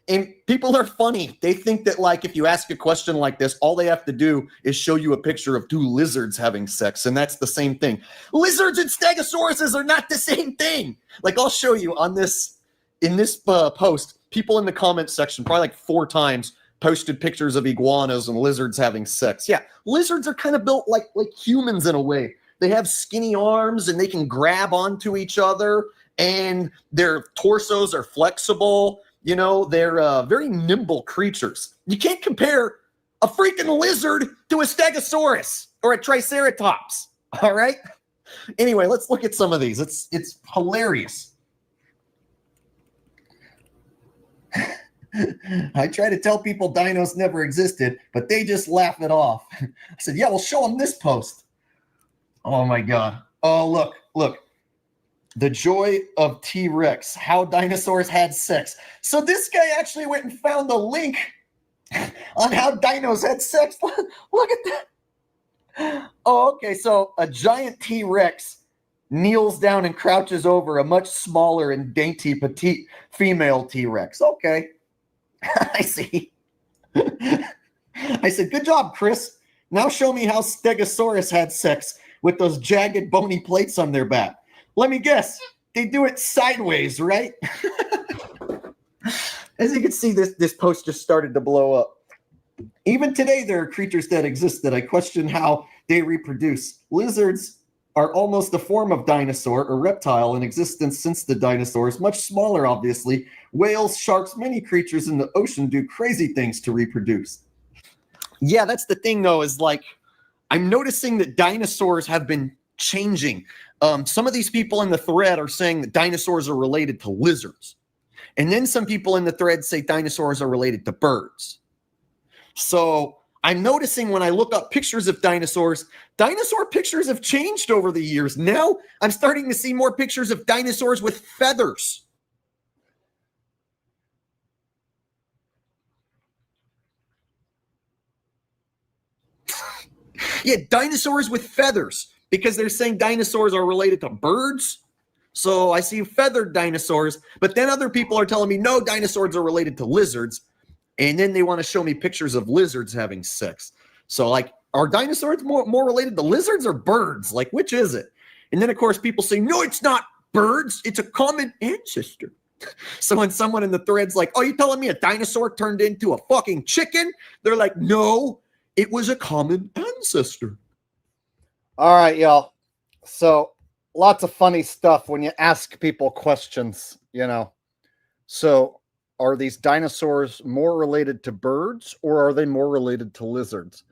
And people are funny. They think that like if you ask a question like this, all they have to do is show you a picture of two lizards having sex, and that's the same thing. Lizards and stegosauruses are not the same thing. Like I'll show you on this in this post. People in the comment section probably like 4 times posted pictures of iguanas and lizards having sex. Yeah, lizards are kind of built like humans in a way. They have skinny arms and they can grab onto each other, and their torsos are flexible. You know, they're very nimble creatures. You can't compare a freaking lizard to a stegosaurus or a triceratops. All right. Anyway, let's look at some of these. It's hilarious. I try to tell people dinos never existed, but they just laugh it off. I said, yeah, well, show them this post. Oh, my God. Oh, look. The joy of T-Rex, how dinosaurs had sex. So this guy actually went and found the link on how dinos had sex. Look at that. Oh, okay. So a giant T-Rex kneels down and crouches over a much smaller and dainty petite female T-Rex. Okay. I see. I said, good job, Chris. Now show me how Stegosaurus had sex with those jagged bony plates on their back. Let me guess. They do it sideways, right? As you can see, this post just started to blow up. Even today, there are creatures that exist that I question how They reproduce. Lizards are almost a form of dinosaur or reptile in existence since the dinosaurs, much smaller, obviously. Whales, sharks, many creatures in the ocean do crazy things to reproduce. Yeah, that's the thing, though, is like, I'm noticing that dinosaurs have been changing. Some of these people in the thread are saying that dinosaurs are related to lizards. And then some people in the thread say dinosaurs are related to birds. So I'm noticing when I look up pictures of dinosaurs, dinosaur pictures have changed over the years. Now I'm starting to see more pictures of dinosaurs with feathers. Yeah, dinosaurs with feathers, because they're saying dinosaurs are related to birds. So I see feathered dinosaurs, but then other people are telling me, no, dinosaurs are related to lizards. And then they want to show me pictures of lizards having sex. So like, are dinosaurs more related to lizards or birds? Like, which is it? And then, of course, people say, no, it's not birds. It's a common ancestor. So when someone in the thread's like, oh, you telling me a dinosaur turned into a fucking chicken? They're like, no, it was a common ancestor. All right, y'all. So lots of funny stuff when you ask people questions, you know. So are these dinosaurs more related to birds or are they more related to lizards?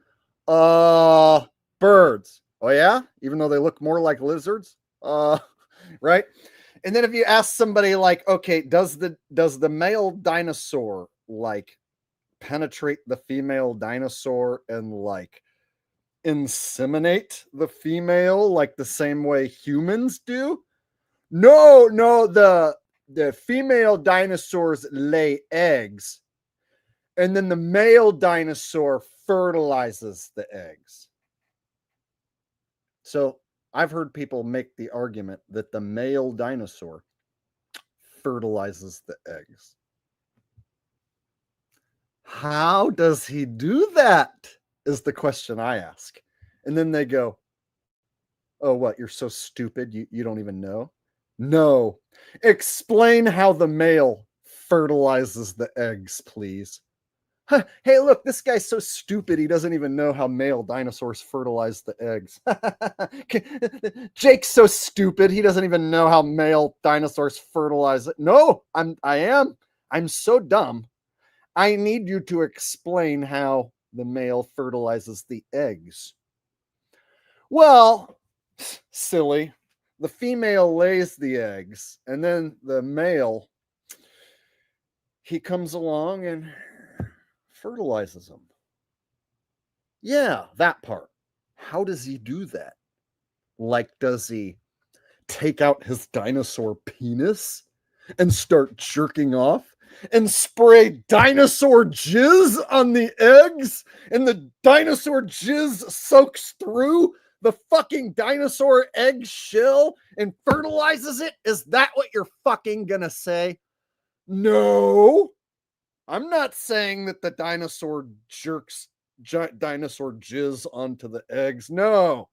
Birds. Oh yeah? Even though they look more like lizards? Right? And then if you ask somebody like, okay, does the male dinosaur like penetrate the female dinosaur and like inseminate the female like the same way humans do? No, the female dinosaurs lay eggs and then the male dinosaur fertilizes the eggs. So I've heard people make the argument that the male dinosaur fertilizes the eggs. How does he do that? Is the question I ask. And then they go, oh, what? You're so stupid. You don't even know? No. Explain how the male fertilizes the eggs, please. Hey, look, this guy's so stupid. He doesn't even know how male dinosaurs fertilize the eggs. Jake's so stupid. He doesn't even know how male dinosaurs fertilize it. No, I am. I'm so dumb. I need you to explain how the male fertilizes the eggs. Well, silly. The female lays the eggs, and then the male, he comes along and fertilizes them. Yeah, that part. How does he do that? Like, does he take out his dinosaur penis and start jerking off and spray dinosaur jizz on the eggs and the dinosaur jizz soaks through the fucking dinosaur egg shell and fertilizes it? Is that what you're fucking gonna say? No. I'm not saying that the dinosaur jerks dinosaur jizz onto the eggs. No.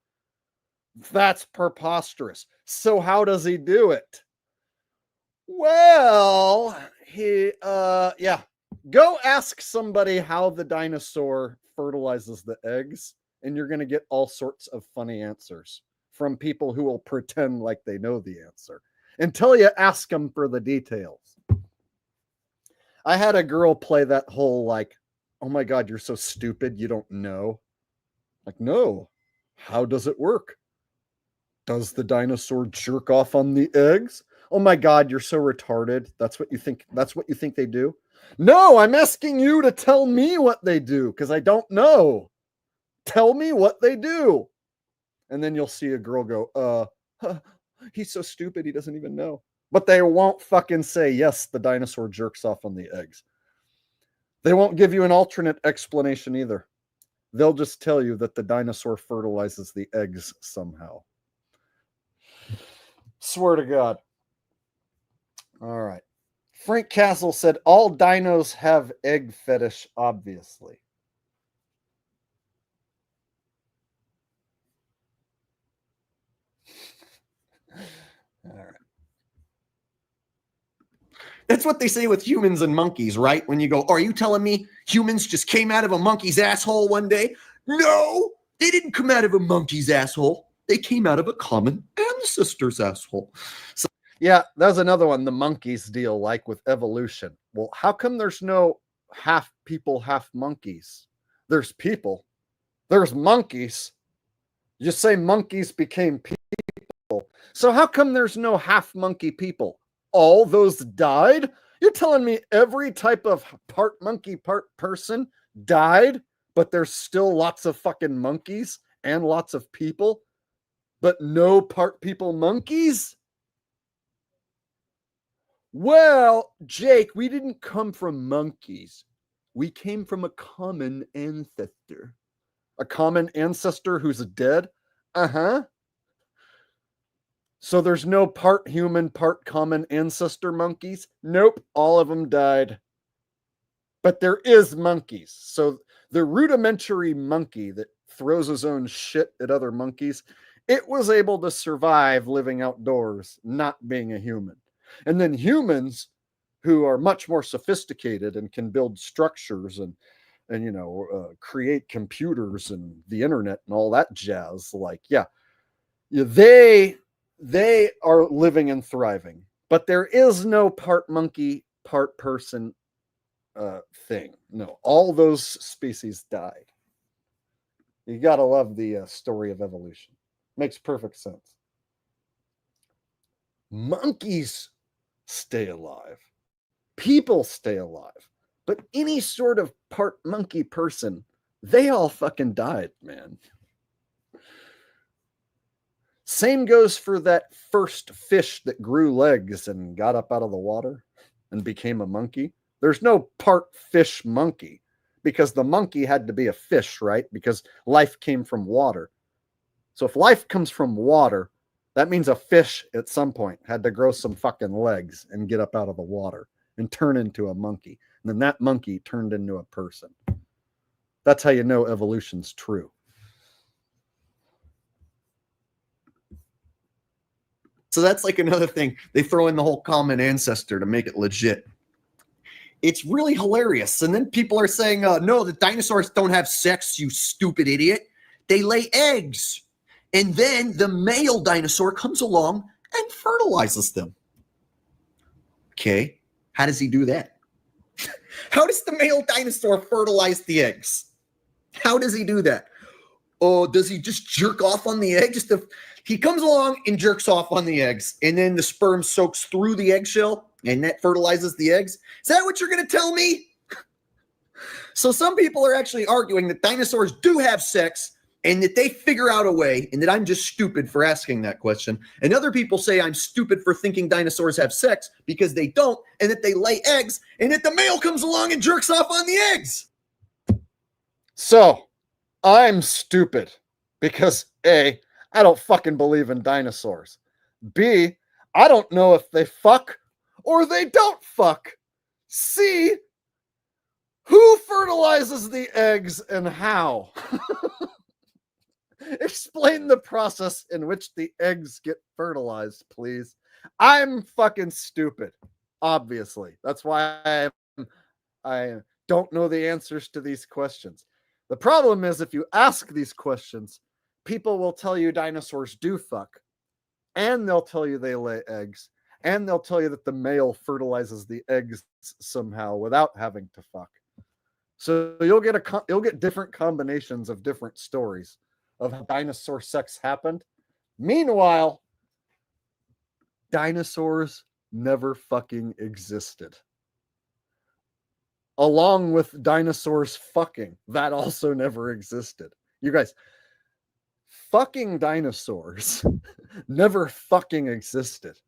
That's preposterous. So how does he do it? Well, go ask somebody how the dinosaur fertilizes the eggs, and you're going to get all sorts of funny answers from people who will pretend like they know the answer until you ask them for the details. I had a girl play that whole like, oh my God, you're so stupid, you don't know. Like, no. How does it work? Does the dinosaur jerk off on the eggs? Oh my God, you're so retarded. That's what you think they do? No, I'm asking you to tell me what they do because I don't know. Tell me what they do. And then you'll see a girl go, he's so stupid, he doesn't even know. But they won't fucking say, yes, the dinosaur jerks off on the eggs. They won't give you an alternate explanation either. They'll just tell you that the dinosaur fertilizes the eggs somehow. Swear to God. All right. Frank Castle said, all dinos have egg fetish, obviously. All right. That's what they say with humans and monkeys, right? When you go, are you telling me humans just came out of a monkey's asshole one day? No, They didn't come out of a monkey's asshole. They came out of a common ancestor's asshole. So, yeah, that's another one, the monkeys deal, like with evolution. Well, how come there's no half people, half monkeys? There's people. There's monkeys. You say monkeys became people. So how come there's no half monkey people? All those died? You're telling me every type of part monkey, part person died, but there's still lots of fucking monkeys and lots of people, but no part people monkeys? Well, Jake, we didn't come from monkeys. We came from a common ancestor. A common ancestor who's dead? Uh-huh. So there's no part human, part common ancestor monkeys? Nope, all of them died. But there is monkeys. So the rudimentary monkey that throws his own shit at other monkeys, it was able to survive living outdoors, not being a human. And then humans who are much more sophisticated and can build structures and create computers and the internet and all that jazz, like, they are living and thriving. But there is no part monkey, part person thing. No, all those species died. You gotta love the story of evolution. Makes perfect sense. Monkeys stay alive. People stay alive. But any sort of part monkey person, they all fucking died, man. Same goes for that first fish that grew legs and got up out of the water and became a monkey. There's no part fish monkey because the monkey had to be a fish, right? Because life came from water. So if life comes from water, that means a fish at some point had to grow some fucking legs and get up out of the water and turn into a monkey. And then that monkey turned into a person. That's how you know evolution's true. So that's like another thing. They throw in the whole common ancestor to make it legit. It's really hilarious. And then people are saying, no, the dinosaurs don't have sex, you stupid idiot. They lay eggs. And then the male dinosaur comes along and fertilizes them. Okay, how does he do that? How does the male dinosaur fertilize the eggs? How does he do that? Oh, does he just jerk off on the egg? He comes along and jerks off on the eggs, and then the sperm soaks through the eggshell, and that fertilizes the eggs? Is that what you're going to tell me? So some people are actually arguing that dinosaurs do have sex, and that they figure out a way, and that I'm just stupid for asking that question. And other people say I'm stupid for thinking dinosaurs have sex because they don't, and that they lay eggs, and that the male comes along and jerks off on the eggs. So, I'm stupid because A, I don't fucking believe in dinosaurs. B, I don't know if they fuck or they don't fuck. C, who fertilizes the eggs and how? Explain the process in which the eggs get fertilized, please. I'm fucking stupid, obviously. That's why I don't know the answers to these questions. The problem is if you ask these questions, people will tell you dinosaurs do fuck, and they'll tell you they lay eggs, and they'll tell you that the male fertilizes the eggs somehow without having to fuck. So you'll get different combinations of different stories of how dinosaur sex happened. Meanwhile, dinosaurs never fucking existed. Along with dinosaurs fucking, that also never existed. You guys, fucking dinosaurs never fucking existed.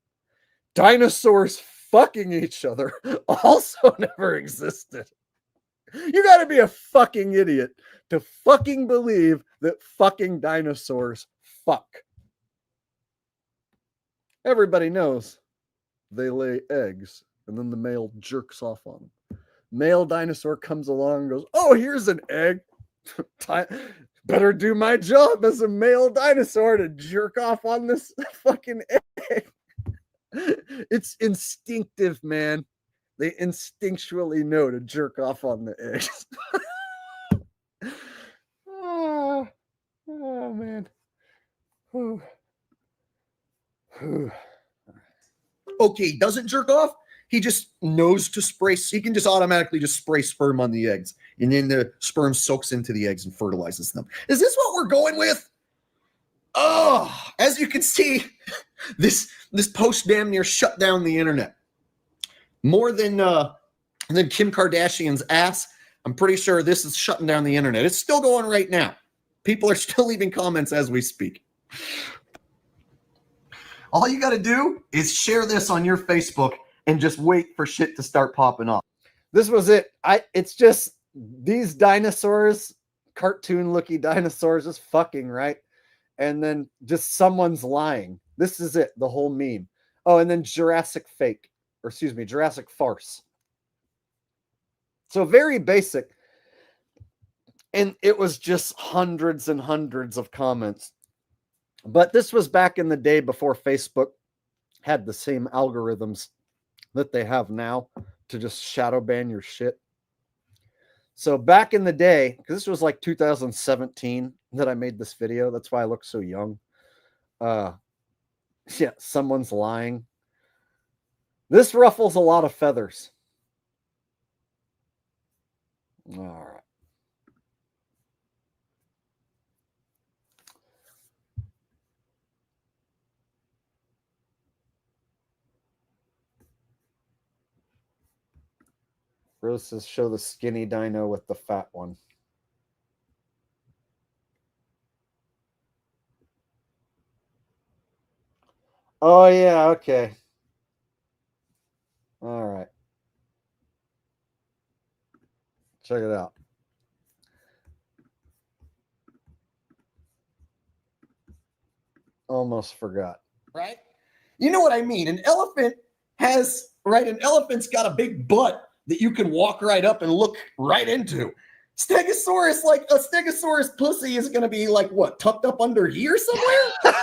Dinosaurs fucking each other also never existed. You gotta be a fucking idiot to fucking believe that fucking dinosaurs fuck. Everybody knows they lay eggs and then the male jerks off on them. Male dinosaur comes along and goes, oh, here's an egg. Better do my job as a male dinosaur to jerk off on this fucking egg. It's instinctive, man. They instinctually know to jerk off on the eggs. Oh man. Whew. Whew. Okay, he doesn't jerk off. He just knows to spray. He can just automatically just spray sperm on the eggs, and then the sperm soaks into the eggs and fertilizes them. Is this what we're going with? Oh, as you can see, this post damn near shut down the internet. More than Kim Kardashian's ass. I'm pretty sure this is shutting down the internet. It's still going right now. People are still leaving comments as we speak. All you got to do is share this on your Facebook and just wait for shit to start popping off. This was it. It's just these dinosaurs, cartoon-looking dinosaurs, just fucking, right? And then just someone's lying. This is it, the whole meme. Oh, and then Jurassic farce. So very basic. And it was just hundreds and hundreds of comments. But this was back in the day before Facebook had the same algorithms that they have now to just shadow ban your shit. So back in the day, because this was like 2017 that I made this video. That's why I look so young. Yeah, someone's lying. This ruffles a lot of feathers. All right. Rose says, show the skinny dino with the fat one. Oh, yeah, okay. All right. Check it out. Almost forgot. Right? You know what I mean? An elephant's got a big butt that you can walk right up and look right into. Stegosaurus, like a Stegosaurus pussy is going to be like what, tucked up under here somewhere?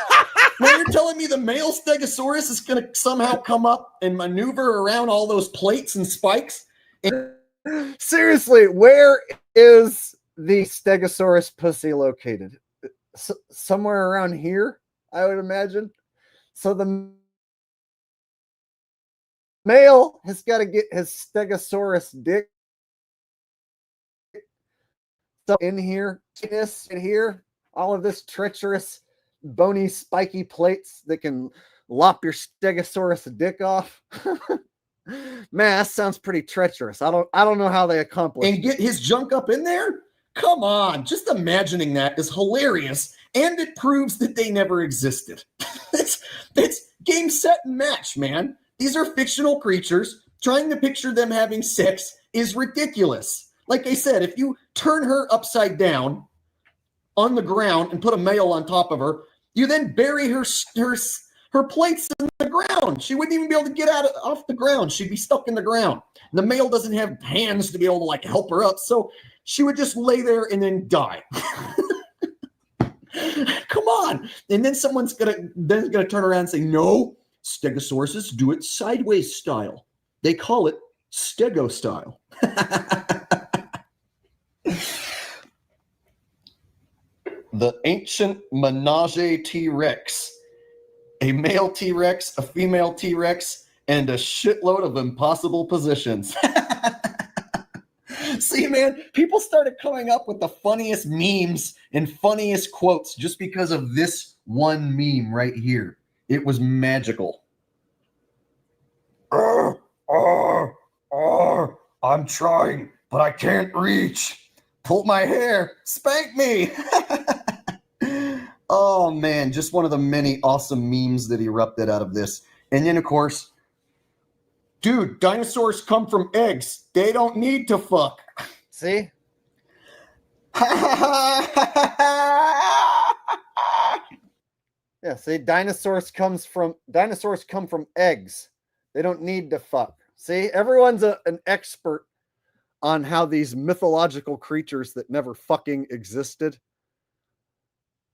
Now you're telling me the male Stegosaurus is going to somehow come up and maneuver around all those plates and spikes? Seriously, where is the Stegosaurus pussy located? Somewhere around here, I would imagine. So the male has got to get his Stegosaurus dick in here, all of this treacherous, bony, spiky plates that can lop your Stegosaurus dick off. Man, that sounds pretty treacherous. I don't know how they accomplish and get his junk up in there? Come on, just imagining that is hilarious, and it proves that they never existed. it's game, set, and match, man. These are fictional creatures. Trying to picture them having sex is ridiculous. Like I said, if you turn her upside down on the ground and put a male on top of her, you then bury her plates in the ground. She wouldn't even be able to get off the ground. She'd be stuck in the ground. The male doesn't have hands to be able to like help her up, so she would just lay there and then die. Come on. And then someone's gonna turn around and say, no, Stegosauruses do it sideways style. They call it Stego style. The ancient menage T-Rex. A male T-Rex, a female T-Rex, and a shitload of impossible positions. See, man, people started coming up with the funniest memes and funniest quotes just because of this one meme right here. It was magical. I'm trying, but I can't reach. Pull my hair, spank me. Oh, man, just one of the many awesome memes that erupted out of this. And then, of course, dude, dinosaurs come from eggs. They don't need to fuck. See? Yeah, see, dinosaurs come from eggs. They don't need to fuck. See, everyone's an expert on how these mythological creatures that never fucking existed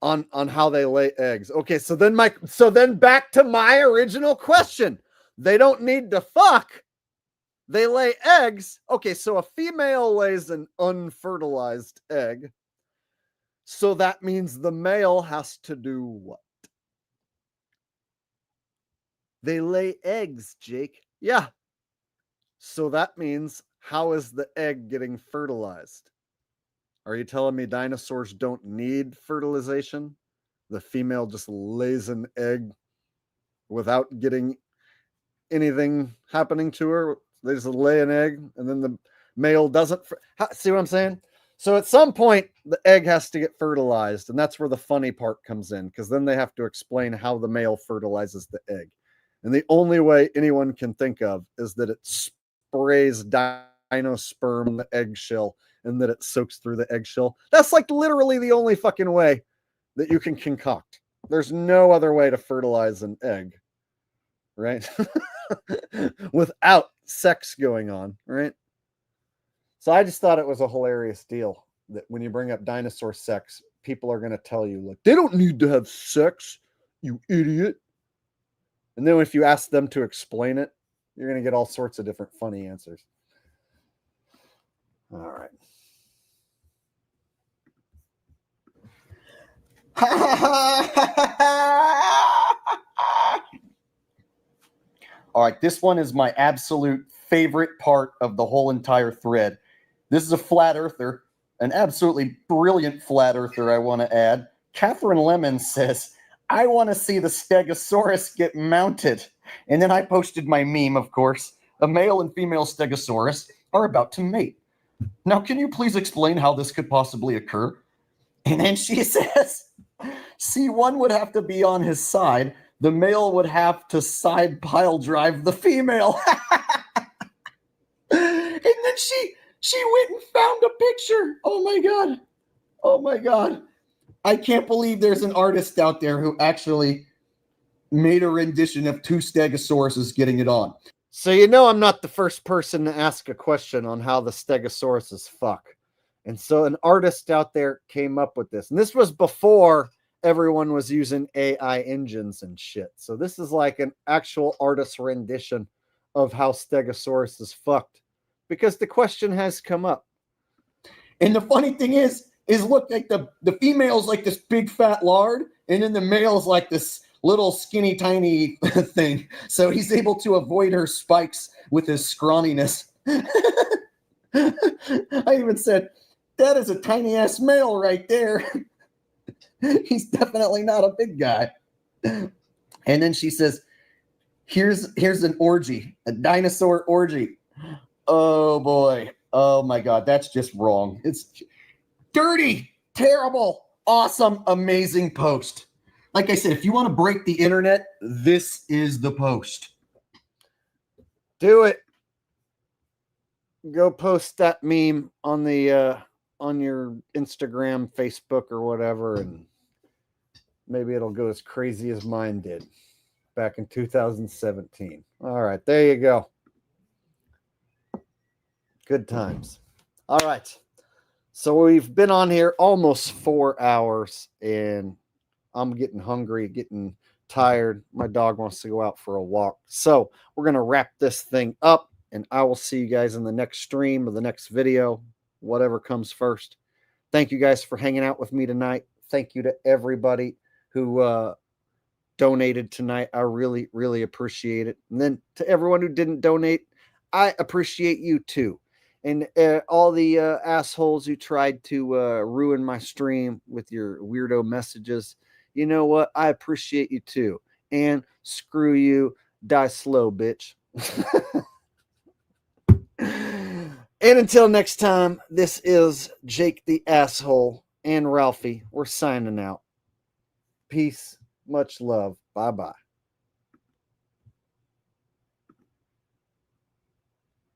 on how they lay eggs. Okay, so then back to my original question. They don't need to fuck. They lay eggs. Okay, so a female lays an unfertilized egg. So that means the male has to do what? They lay eggs, Jake. Yeah. So that means, how is the egg getting fertilized? Are you telling me dinosaurs don't need fertilization? The female just lays an egg without getting anything happening to her. They just lay an egg, and then the male doesn't. See what I'm saying? So at some point, the egg has to get fertilized, and that's where the funny part comes in, because then they have to explain how the male fertilizes the egg. And the only way anyone can think of is that it sprays dinosperm in the eggshell, and that it soaks through the eggshell. That's like literally the only fucking way that you can concoct. There's no other way to fertilize an egg, right? Without sex going on, right? So I just thought it was a hilarious deal that when you bring up dinosaur sex, people are going to tell you, like, they don't need to have sex, you idiot. And then if you ask them to explain it, you're going to get all sorts of different funny answers. All right. All right, this one is my absolute favorite part of the whole entire thread. This is a flat earther, an absolutely brilliant flat earther, I want to add. Catherine Lemon says, I want to see the Stegosaurus get mounted. And then I posted my meme, of course. A male and female Stegosaurus are about to mate. Now, can you please explain how this could possibly occur? And then she says, C1 would have to be on his side. The male would have to side pile drive the female. And then she went and found a picture. Oh my God. Oh my God. I can't believe there's an artist out there who actually made a rendition of two Stegosauruses getting it on. So you know I'm not the first person to ask a question on how the Stegosauruses fuck. And so an artist out there came up with this. And this was before everyone was using AI engines and shit. So this is like an actual artist rendition of how Stegosaurus is fucked, because the question has come up. And the funny thing is look, like the female's like this big fat lard, and then the male's like this little skinny tiny thing. So he's able to avoid her spikes with his scrawniness. I even said, that is a tiny ass male right there. He's definitely not a big guy. And then she says, here's an orgy, a dinosaur orgy. Oh boy. Oh my God. That's just wrong. It's dirty, terrible, awesome, amazing post. Like I said, if you want to break the internet, this is the post. Do it. Go post that meme on the on your Instagram, Facebook, or whatever, and maybe it'll go as crazy as mine did back in 2017. All right, there you go. Good times. All right. So we've been on here almost 4 hours, and I'm getting hungry, getting tired. My dog wants to go out for a walk. So we're going to wrap this thing up, and I will see you guys in the next stream or the next video, whatever comes first. Thank you guys for hanging out with me tonight. Thank you to everybody who donated tonight. I really, really appreciate it. And then to everyone who didn't donate, I appreciate you too. And all the assholes who tried to ruin my stream with your weirdo messages, you know what? I appreciate you too. And screw you. Die slow, bitch. And until next time, this is Jake the Asshole and Ralphie. We're signing out. Peace. Much love. Bye-bye.